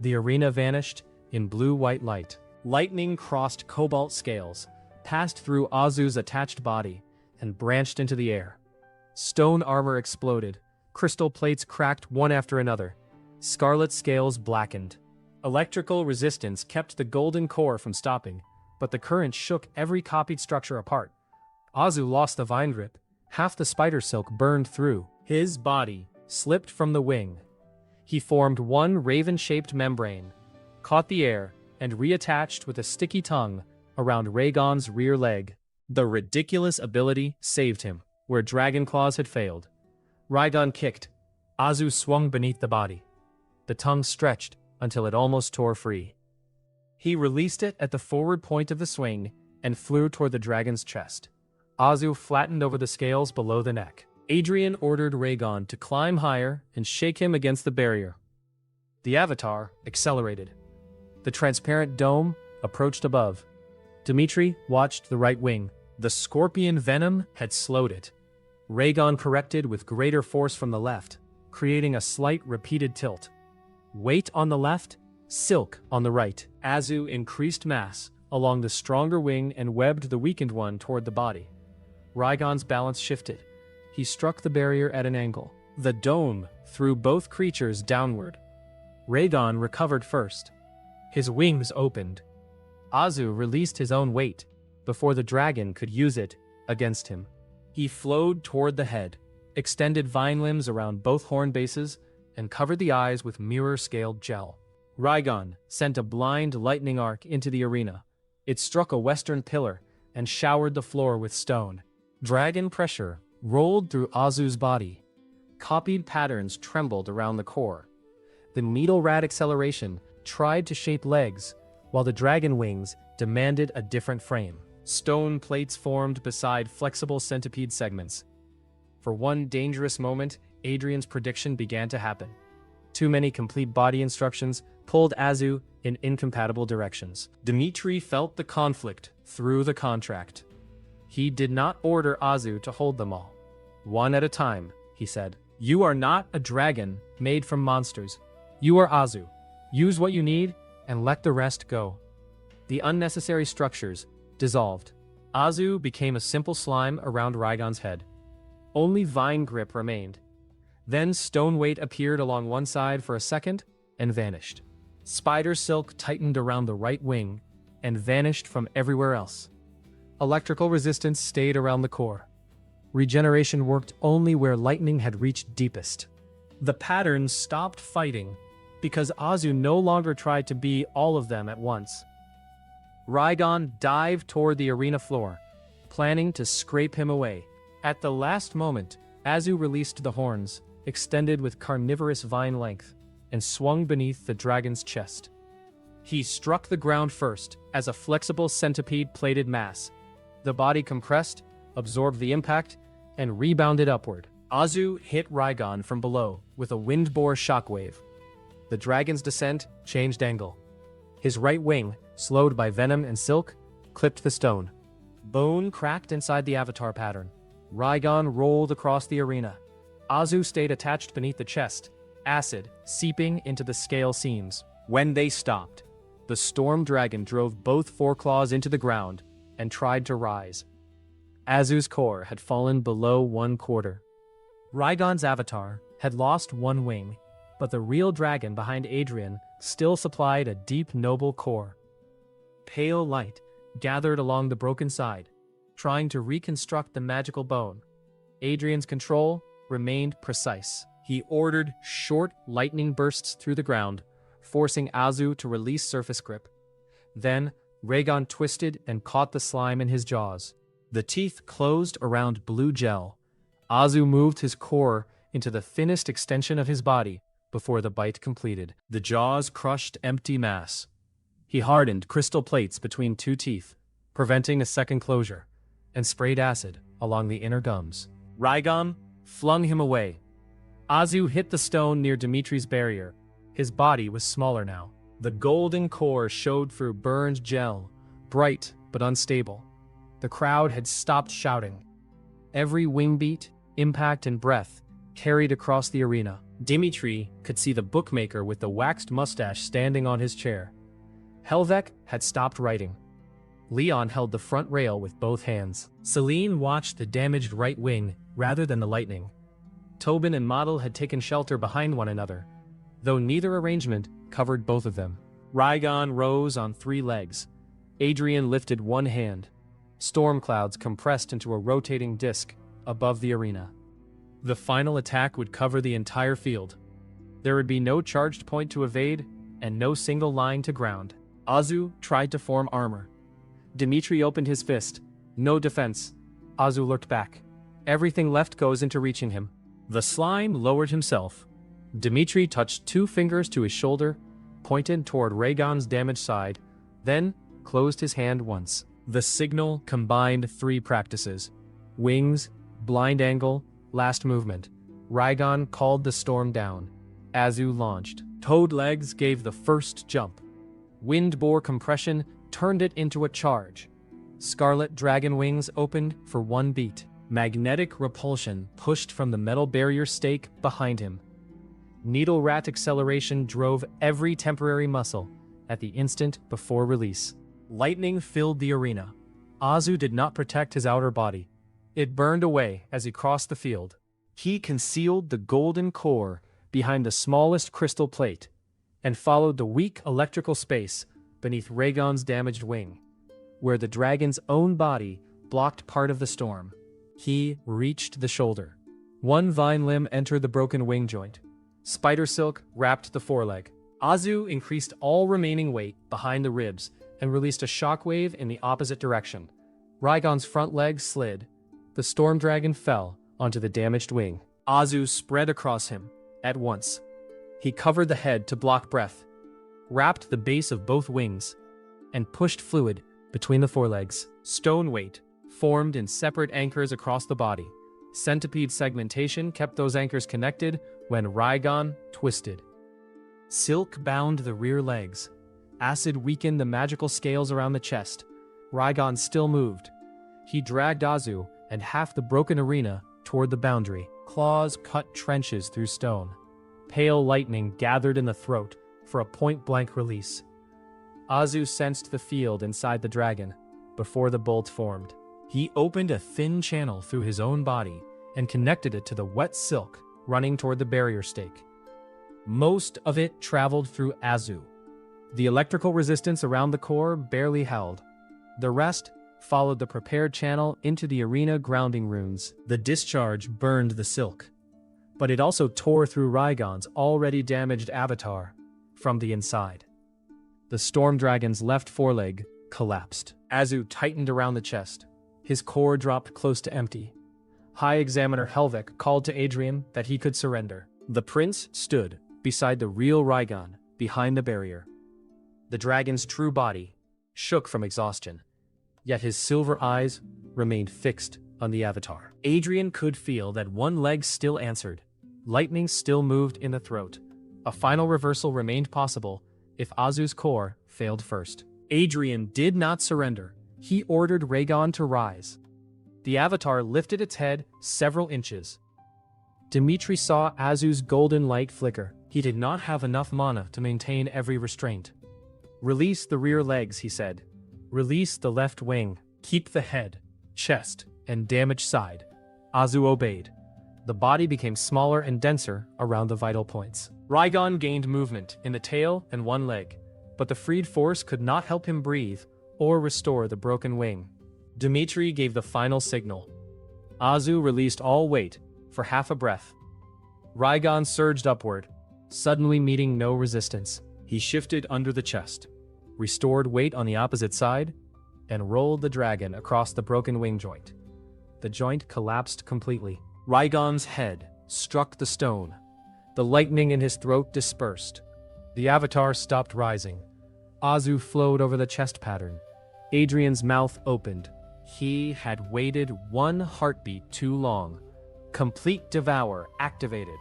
The arena vanished in blue-white light. Lightning crossed cobalt scales, passed through Azu's attached body, and branched into the air. Stone armor exploded. Crystal plates cracked one after another. Scarlet scales blackened. Electrical resistance kept the golden core from stopping, but the current shook every copied structure apart. Azu lost the vine grip. Half the spider silk burned through. His body slipped from the wing. He formed one raven-shaped membrane, caught the air, and reattached with a sticky tongue around Raygon's rear leg. The ridiculous ability saved him, where dragon claws had failed. Raygon kicked. Azu swung beneath the body. The tongue stretched until it almost tore free. He released it at the forward point of the swing and flew toward the dragon's chest. Azu flattened over the scales below the neck. Adrian ordered Raygon to climb higher and shake him against the barrier. The avatar accelerated. The transparent dome approached above. Dmitry watched the right wing. The scorpion venom had slowed it. Raygon corrected with greater force from the left, creating a slight repeated tilt. Weight on the left, silk on the right. Azu increased mass along the stronger wing and webbed the weakened one toward the body. Raigon's balance shifted. He struck the barrier at an angle. The dome threw both creatures downward. Raigon recovered first. His wings opened. Azu released his own weight before the dragon could use it against him. He flowed toward the head, extended vine limbs around both horn bases, and covered the eyes with mirror-scaled gel. Raigon sent a blind lightning arc into the arena. It struck a western pillar and showered the floor with stone. Dragon pressure rolled through Azu's body. Copied patterns trembled around the core. The needle rat acceleration tried to shape legs, while the dragon wings demanded a different frame. Stone plates formed beside flexible centipede segments. For one dangerous moment, Adrian's prediction began to happen. Too many complete body instructions pulled Azu in incompatible directions. Dmitry felt the conflict through the contract. He did not order Azu to hold them all. One at a time, he said. You are not a dragon made from monsters. You are Azu. Use what you need and let the rest go. The unnecessary structures dissolved. Azu became a simple slime around Raigon's head. Only vine grip remained. Then stone weight appeared along one side for a second and vanished. Spider silk tightened around the right wing and vanished from everywhere else. Electrical resistance stayed around the core. Regeneration worked only where lightning had reached deepest. The patterns stopped fighting because Azu no longer tried to be all of them at once. Raigon dived toward the arena floor, planning to scrape him away. At the last moment, Azu released the horns, extended with carnivorous vine length, and swung beneath the dragon's chest. He struck the ground first as a flexible centipede-plated mass. The body compressed, absorbed the impact, and rebounded upward. Azu hit Raigon from below with a wind-bore shockwave. The dragon's descent changed angle. His right wing, slowed by venom and silk, clipped the stone. Bone cracked inside the avatar pattern. Raigon rolled across the arena. Azu stayed attached beneath the chest, acid seeping into the scale seams. When they stopped, the storm dragon drove both foreclaws into the ground and tried to rise. Azu's core had fallen below 1/4. Raigon's avatar had lost one wing, but the real dragon behind Adrian still supplied a deep, noble core. Pale light gathered along the broken side, trying to reconstruct the magical bone. Adrian's control remained precise. He ordered short lightning bursts through the ground, forcing Azu to release surface grip. Then, Raigon twisted and caught the slime in his jaws. The teeth closed around blue gel. Azu moved his core into the thinnest extension of his body before the bite completed. The jaws crushed empty mass. He hardened crystal plates between two teeth, preventing a second closure, and sprayed acid along the inner gums. Raigon flung him away. Azu hit the stone near Dmitry's barrier. His body was smaller now. The golden core showed through burned gel, bright but unstable. The crowd had stopped shouting. Every wing beat, impact, and breath carried across the arena. Dmitry could see the bookmaker with the waxed mustache standing on his chair. Helvek had stopped writing. Leon held the front rail with both hands. Celine watched the damaged right wing rather than the lightning. Tobin and Model had taken shelter behind one another, though neither arrangement covered both of them. Raigon rose on 3 legs. Adrian lifted one hand. Storm clouds compressed into a rotating disc above the arena. The final attack would cover the entire field. There would be no charged point to evade, and no single line to ground. Azu tried to form armor. Dmitry opened his fist. No defense. Azu looked back. Everything left goes into reaching him. The slime lowered himself. Dmitry touched 2 fingers to his shoulder, pointed toward Raigon's damaged side, then closed his hand once. The signal combined 3 practices. Wings, blind angle, last movement. Raigon called the storm down. Azu launched. Toad legs gave the first jump. Wind bore compression turned it into a charge. Scarlet dragon wings opened for 1 beat. Magnetic repulsion pushed from the metal barrier stake behind him. Needle rat acceleration drove every temporary muscle at the instant before release. Lightning filled the arena. Azu did not protect his outer body. It burned away as he crossed the field. He concealed the golden core behind the smallest crystal plate and followed the weak electrical space beneath Raygon's damaged wing, where the dragon's own body blocked part of the storm. He reached the shoulder. One vine limb entered the broken wing joint. Spider silk wrapped the foreleg. Azu increased all remaining weight behind the ribs and released a shockwave in the opposite direction. Raygon's front leg slid. The storm dragon fell onto the damaged wing. Azu spread across him at once. He covered the head to block breath, wrapped the base of both wings, and pushed fluid between the forelegs. Stone weight formed in separate anchors across the body. Centipede segmentation kept those anchors connected when Raygon twisted. Silk bound the rear legs. Acid weakened the magical scales around the chest. Raygon still moved. He dragged Azu and half the broken arena toward the boundary. Claws cut trenches through stone. Pale lightning gathered in the throat for a point-blank release. Azu sensed the field inside the dragon before the bolt formed. He opened a thin channel through his own body and connected it to the wet silk running toward the barrier stake. Most of it traveled through Azu. The electrical resistance around the core barely held. The rest followed the prepared channel into the arena grounding runes. The discharge burned the silk, but it also tore through Raygon's already damaged avatar from the inside. The storm dragon's left foreleg collapsed. Azu tightened around the chest. His core dropped close to empty. High Examiner Helvik called to Adrian that he could surrender. The prince stood beside the real Raygon behind the barrier. The dragon's true body shook from exhaustion, yet his silver eyes remained fixed on the avatar. Adrian could feel that one leg still answered. Lightning still moved in the throat. A final reversal remained possible if Azu's core failed first. Adrian did not surrender. He ordered Raygon to rise. The avatar lifted its head several inches. Dmitry saw Azu's golden light flicker. He did not have enough mana to maintain every restraint. "Release the rear legs," he said. "Release the left wing. Keep the head, chest, and damaged side." Azu obeyed. The body became smaller and denser around the vital points. Raygon gained movement in the tail and one leg, but the freed force could not help him breathe or restore the broken wing. Dmitry gave the final signal. Azu released all weight for half a breath. Raygon surged upward, suddenly meeting no resistance. He shifted under the chest, restored weight on the opposite side, and rolled the dragon across the broken wing joint. The joint collapsed completely. Raygon's head struck the stone. The lightning in his throat dispersed. The avatar stopped rising. Azu flowed over the chest pattern. Adrian's mouth opened. He had waited one heartbeat too long. Complete Devour activated.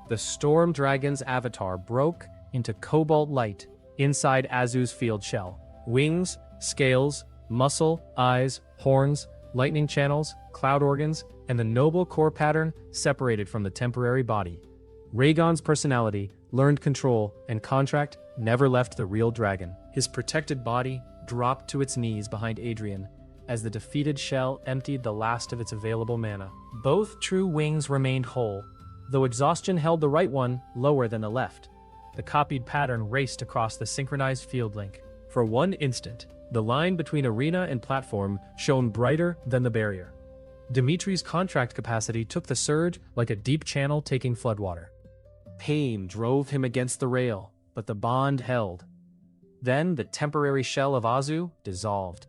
The storm dragon's avatar broke into cobalt light inside Azu's field shell. Wings, scales, muscle, eyes, horns, lightning channels, cloud organs, and the noble core pattern separated from the temporary body. Raygon's personality, learned control, and contract never left the real dragon. His protected body dropped to its knees behind Adrian as the defeated shell emptied the last of its available mana. Both true wings remained whole, though exhaustion held the right one lower than the left. The copied pattern raced across the synchronized field link. For one instant, the line between arena and platform shone brighter than the barrier. Dmitry's contract capacity took the surge like a deep channel taking floodwater. Pain drove him against the rail, but the bond held. Then the temporary shell of Azu dissolved.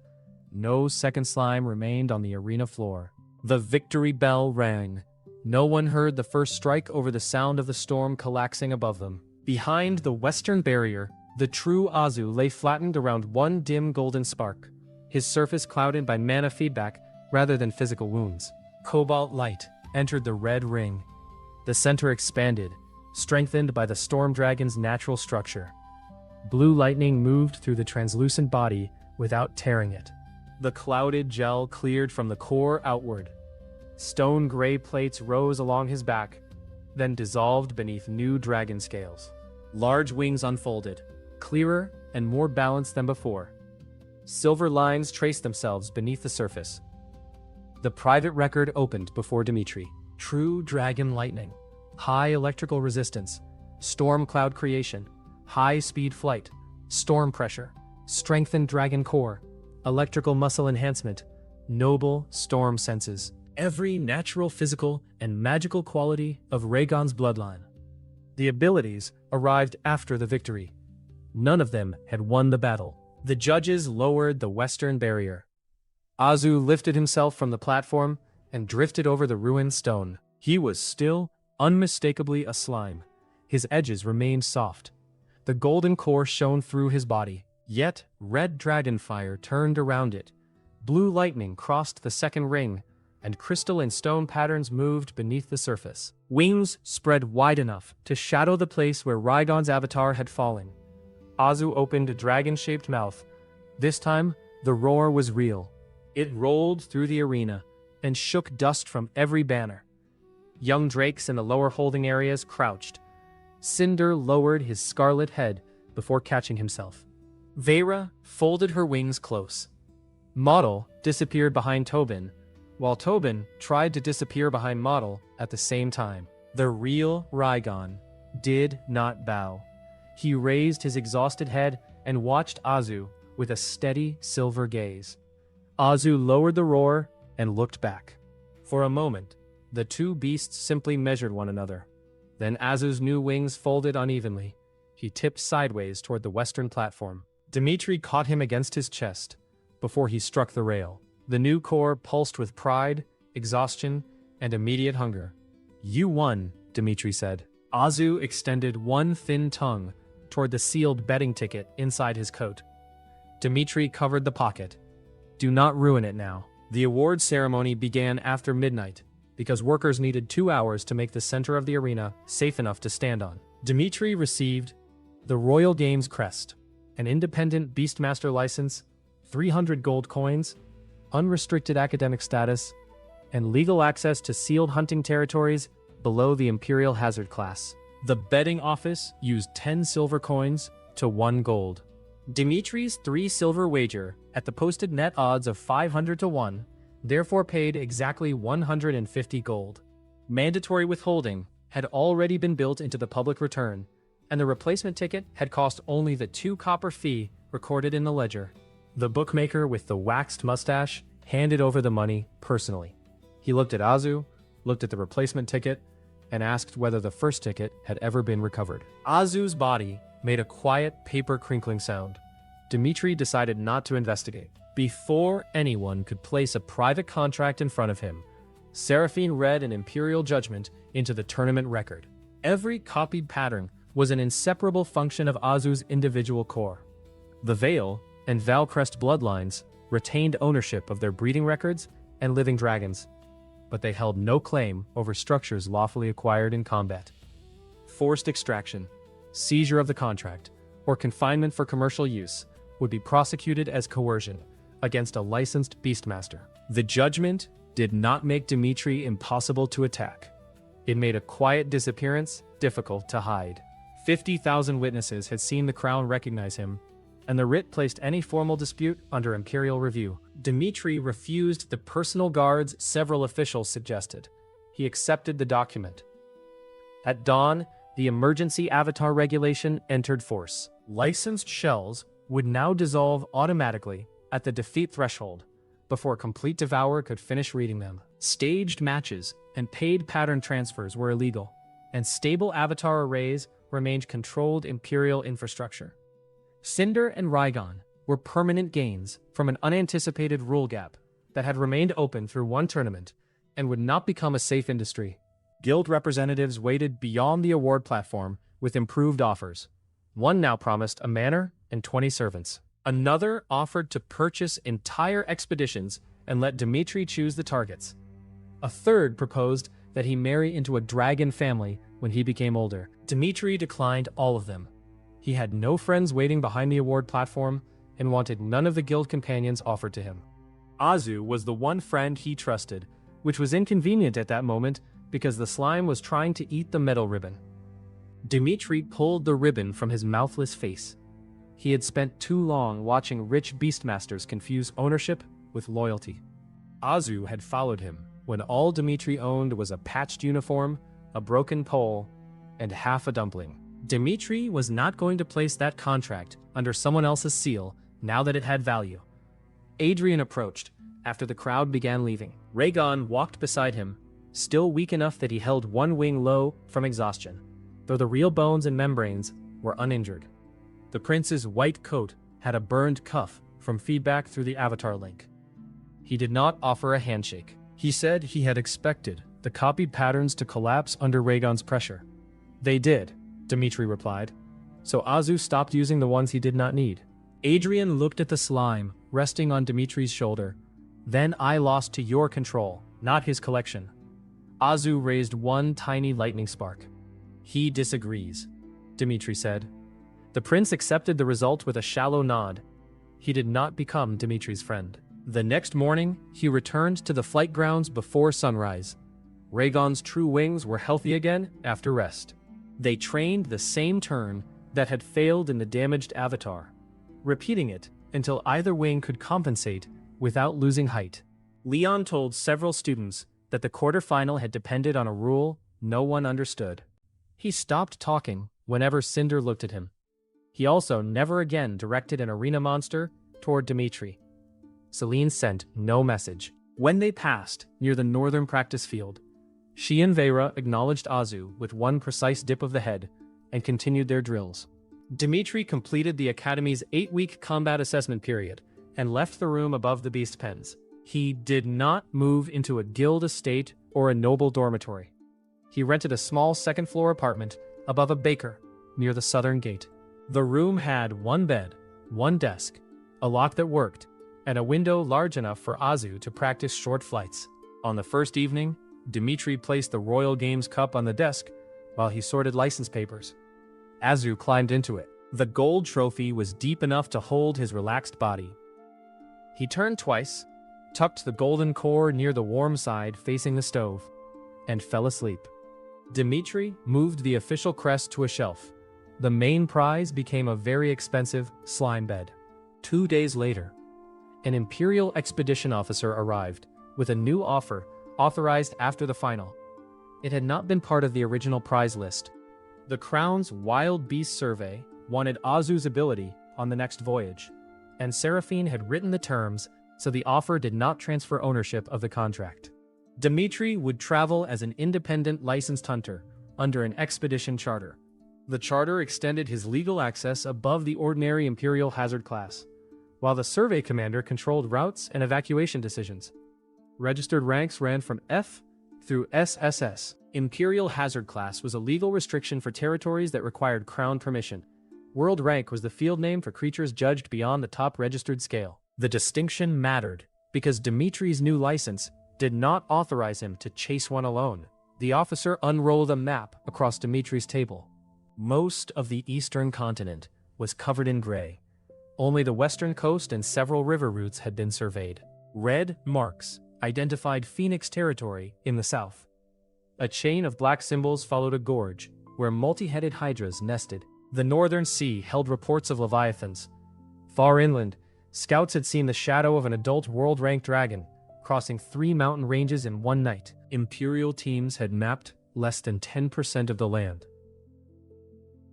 No second slime remained on the arena floor. The victory bell rang. No one heard the first strike over the sound of the storm collapsing above them. Behind the western barrier, the true Azu lay flattened around one dim golden spark, his surface clouded by mana feedback rather than physical wounds. Cobalt light entered the red ring. The center expanded, strengthened by the storm dragon's natural structure. Blue lightning moved through the translucent body without tearing it. The clouded gel cleared from the core outward. Stone gray plates rose along his back. then dissolved beneath new dragon scales. Large wings unfolded, clearer and more balanced than before. Silver lines traced themselves beneath the surface. The private record opened before Dmitry. True dragon lightning. High electrical resistance. Storm cloud creation. High-speed flight. Storm pressure. Strengthened dragon core. Electrical muscle enhancement. Noble storm senses. Every natural, physical, and magical quality of Rhaegon's bloodline. The abilities arrived after the victory. None of them had won the battle. The judges lowered the western barrier. Azu lifted himself from the platform and drifted over the ruined stone. He was still, unmistakably a slime. His edges remained soft. The golden core shone through his body, yet red dragon fire turned around it. Blue lightning crossed the second ring, and crystal and stone patterns moved beneath the surface. Wings spread wide enough to shadow the place where Rhaegon's avatar had fallen. Azu opened a dragon-shaped mouth. This time, the roar was real. It rolled through the arena and shook dust from every banner. Young drakes in the lower holding areas crouched. Cinder lowered his scarlet head before catching himself. Vera folded her wings close. Model disappeared behind Tobin, while Tobin tried to disappear behind Model at the same time. The real Rhaegon did not bow. He raised his exhausted head and watched Azu with a steady silver gaze. Azu lowered the roar and looked back. For a moment, the two beasts simply measured one another. Then Azu's new wings folded unevenly. He tipped sideways toward the western platform. Dmitry caught him against his chest before he struck the rail. The new core pulsed with pride, exhaustion, and immediate hunger. "You won," Dmitry said. Azu extended one thin tongue toward the sealed betting ticket inside his coat. Dmitry covered the pocket. "Do not ruin it now." The award ceremony began after midnight, because workers needed 2 hours to make the center of the arena safe enough to stand on. Dmitry received the Royal Games crest, an independent Beastmaster license, 300 gold coins, unrestricted academic status, and legal access to sealed hunting territories below the Imperial Hazard class. The betting office used 10 silver coins to 1 gold. Dmitry's 3 silver wager, at the posted net odds of 500 to 1, therefore paid exactly 150 gold. Mandatory withholding had already been built into the public return, and the replacement ticket had cost only the 2 copper fee recorded in the ledger. The bookmaker with the waxed mustache handed over the money personally. He looked at Azu, looked at the replacement ticket, and asked whether the first ticket had ever been recovered. Azu's body made a quiet paper crinkling sound. Dmitry decided not to investigate. Before anyone could place a private contract in front of him, Seraphine read an imperial judgment into the tournament record. Every copied pattern was an inseparable function of Azu's individual core. The Vale and Valcrest bloodlines retained ownership of their breeding records and living dragons, but they held no claim over structures lawfully acquired in combat. Forced extraction, seizure of the contract, or confinement for commercial use would be prosecuted as coercion against a licensed beastmaster. The judgment did not make Dmitry impossible to attack. It made a quiet disappearance difficult to hide. 50,000 witnesses had seen the crown recognize him, and the writ placed any formal dispute under imperial review. Dmitry refused the personal guards several officials suggested. He accepted the document. At dawn, the emergency avatar regulation entered force. Licensed shells would now dissolve automatically at the defeat threshold before a complete devourer could finish reading them. Staged matches and paid pattern transfers were illegal, and stable avatar arrays remained controlled imperial infrastructure. Cinder and Rhaegon were permanent gains from an unanticipated rule gap that had remained open through one tournament and would not become a safe industry. Guild representatives waited beyond the award platform with improved offers. One now promised a manor and 20 servants. Another offered to purchase entire expeditions and let Dmitry choose the targets. A third proposed that he marry into a dragon family when he became older. Dmitry declined all of them. He had no friends waiting behind the award platform and wanted none of the guild companions offered to him. Azu was the one friend he trusted, which was inconvenient at that moment because the slime was trying to eat the metal ribbon. Dmitry pulled the ribbon from his mouthless face. He had spent too long watching rich beastmasters confuse ownership with loyalty. Azu had followed him when all Dmitry owned was a patched uniform, a broken pole, and half a dumpling. Dmitry was not going to place that contract under someone else's seal now that it had value. Adrian approached after the crowd began leaving. Rhaegon walked beside him, still weak enough that he held one wing low from exhaustion, though the real bones and membranes were uninjured. The prince's white coat had a burned cuff from feedback through the avatar link. He did not offer a handshake. He said he had expected the copied patterns to collapse under Rhaegon's pressure. They did, Dmitry replied, so Azu stopped using the ones he did not need. Adrian looked at the slime resting on Dmitry's shoulder. Then I lost to your control, not his collection. Azu raised one tiny lightning spark. He disagrees, Dmitry said. The prince accepted the result with a shallow nod. He did not become Dmitry's friend. The next morning, he returned to the flight grounds before sunrise. Rhaegon's true wings were healthy again after rest. They trained the same turn that had failed in the damaged avatar, repeating it until either wing could compensate without losing height. Leon told several students that the quarterfinal had depended on a rule no one understood. He stopped talking whenever Cinder looked at him. He also never again directed an arena monster toward Dmitry. Selene sent no message. When they passed near the northern practice field, she and Vera acknowledged Azu with one precise dip of the head and continued their drills. Dmitry completed the Academy's 8-week combat assessment period and left the room above the beast pens. He did not move into a guild estate or a noble dormitory. He rented a small second-floor apartment above a baker near the southern gate. The room had one bed, one desk, a lock that worked, and a window large enough for Azu to practice short flights. On the first evening, Dmitry placed the Royal Games cup on the desk while he sorted license papers. Azu climbed into it. The gold trophy was deep enough to hold his relaxed body. He turned twice, tucked the golden core near the warm side facing the stove, and fell asleep. Dmitry moved the official crest to a shelf. The main prize became a very expensive slime bed. 2 days later, an Imperial Expedition officer arrived with a new offer authorized after the final. It had not been part of the original prize list. The Crown's Wild Beast Survey wanted Azu's ability on the next voyage, and Seraphine had written the terms so the offer did not transfer ownership of the contract. Dmitry would travel as an independent licensed hunter under an expedition charter. The charter extended his legal access above the ordinary Imperial hazard class, while the survey commander controlled routes and evacuation decisions. Registered ranks ran from F through SSS. Imperial hazard class was a legal restriction for territories that required crown permission. World rank was the field name for creatures judged beyond the top registered scale. The distinction mattered because Dmitry's new license did not authorize him to chase one alone. The officer unrolled a map across Dmitry's table. Most of the eastern continent was covered in gray. Only the western coast and several river routes had been surveyed. Red marks identified Phoenix territory in the south. A chain of black symbols followed a gorge where multi-headed hydras nested. The northern sea held reports of leviathans. Far inland, scouts had seen the shadow of an adult world-ranked dragon crossing 3 mountain ranges in one night. Imperial teams had mapped less than 10% of the land.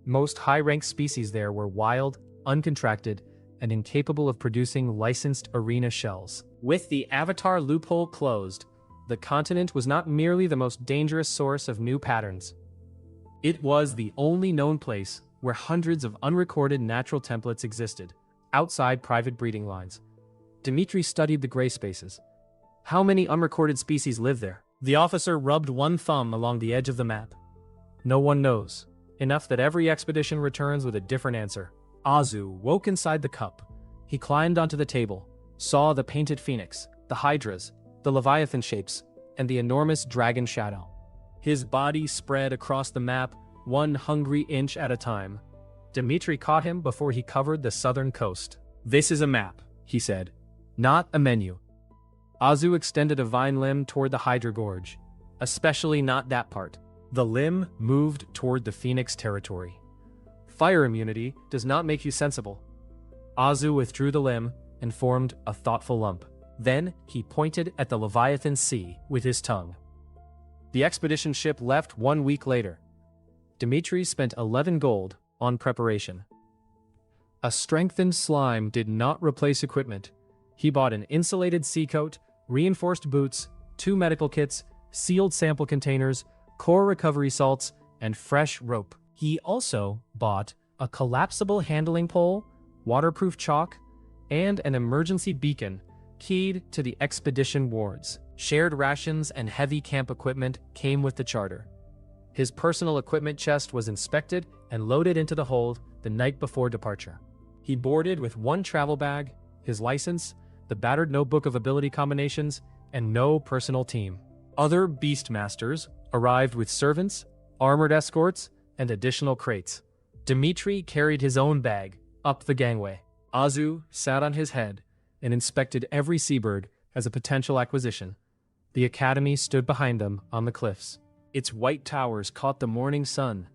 Most high-ranked species there were wild, uncontracted, and incapable of producing licensed arena shells. With the Avatar loophole closed, the continent was not merely the most dangerous source of new patterns. It was the only known place where hundreds of unrecorded natural templates existed, outside private breeding lines. Dmitry studied the gray spaces. How many unrecorded species live there? The officer rubbed one thumb along the edge of the map. No one knows. Enough that every expedition returns with a different answer. Azu woke inside the cup. He climbed onto the table, saw the painted phoenix, the hydras, the leviathan shapes, and the enormous dragon shadow. His body spread across the map, 1 hungry inch at a time. Dmitry caught him before he covered the southern coast. "This is a map," he said, "not a menu." Azu extended a vine limb toward the hydra gorge. Especially not that part. The limb moved toward the Phoenix territory. Fire immunity does not make you sensible. Azu withdrew the limb and formed a thoughtful lump. Then he pointed at the Leviathan Sea with his tongue. The expedition ship left 1 week later. Dmitry spent 11 gold on preparation. A strengthened slime did not replace equipment. He bought an insulated sea coat, reinforced boots, 2 medical kits, sealed sample containers, core recovery salts, and fresh rope. He also bought a collapsible handling pole, waterproof chalk, and an emergency beacon keyed to the expedition wards. Shared rations and heavy camp equipment came with the charter. His personal equipment chest was inspected and loaded into the hold the night before departure. He boarded with 1 travel bag, his license, the battered notebook of ability combinations, and no personal team. Other Beastmasters arrived with servants, armored escorts, and additional crates. Dmitry carried his own bag up the gangway. Azu sat on his head and inspected every seabird as a potential acquisition. The academy stood behind them on the cliffs. Its white towers caught the morning sun.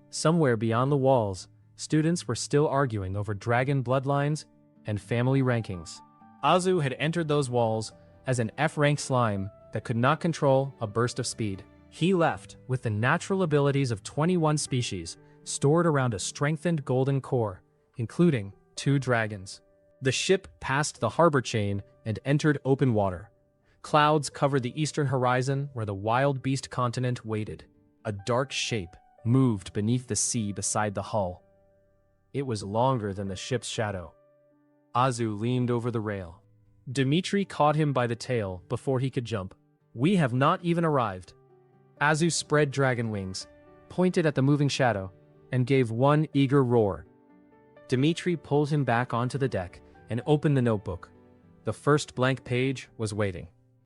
Somewhere beyond the walls, students were still arguing over dragon bloodlines and family rankings. Azu had entered those walls as an F-rank slime that could not control a burst of speed. He left with the natural abilities of 21 species stored around a strengthened golden core, including 2 dragons. The ship passed the harbor chain and entered open water. Clouds covered the eastern horizon where the wild beast continent waited. A dark shape moved beneath the sea beside the hull. It was longer than the ship's shadow. Azu leaned over the rail. Dmitry caught him by the tail before he could jump. "We have not even arrived." Azu spread dragon wings, pointed at the moving shadow, and gave one eager roar. Dmitry pulled him back onto the deck and opened the notebook. The first blank page was waiting.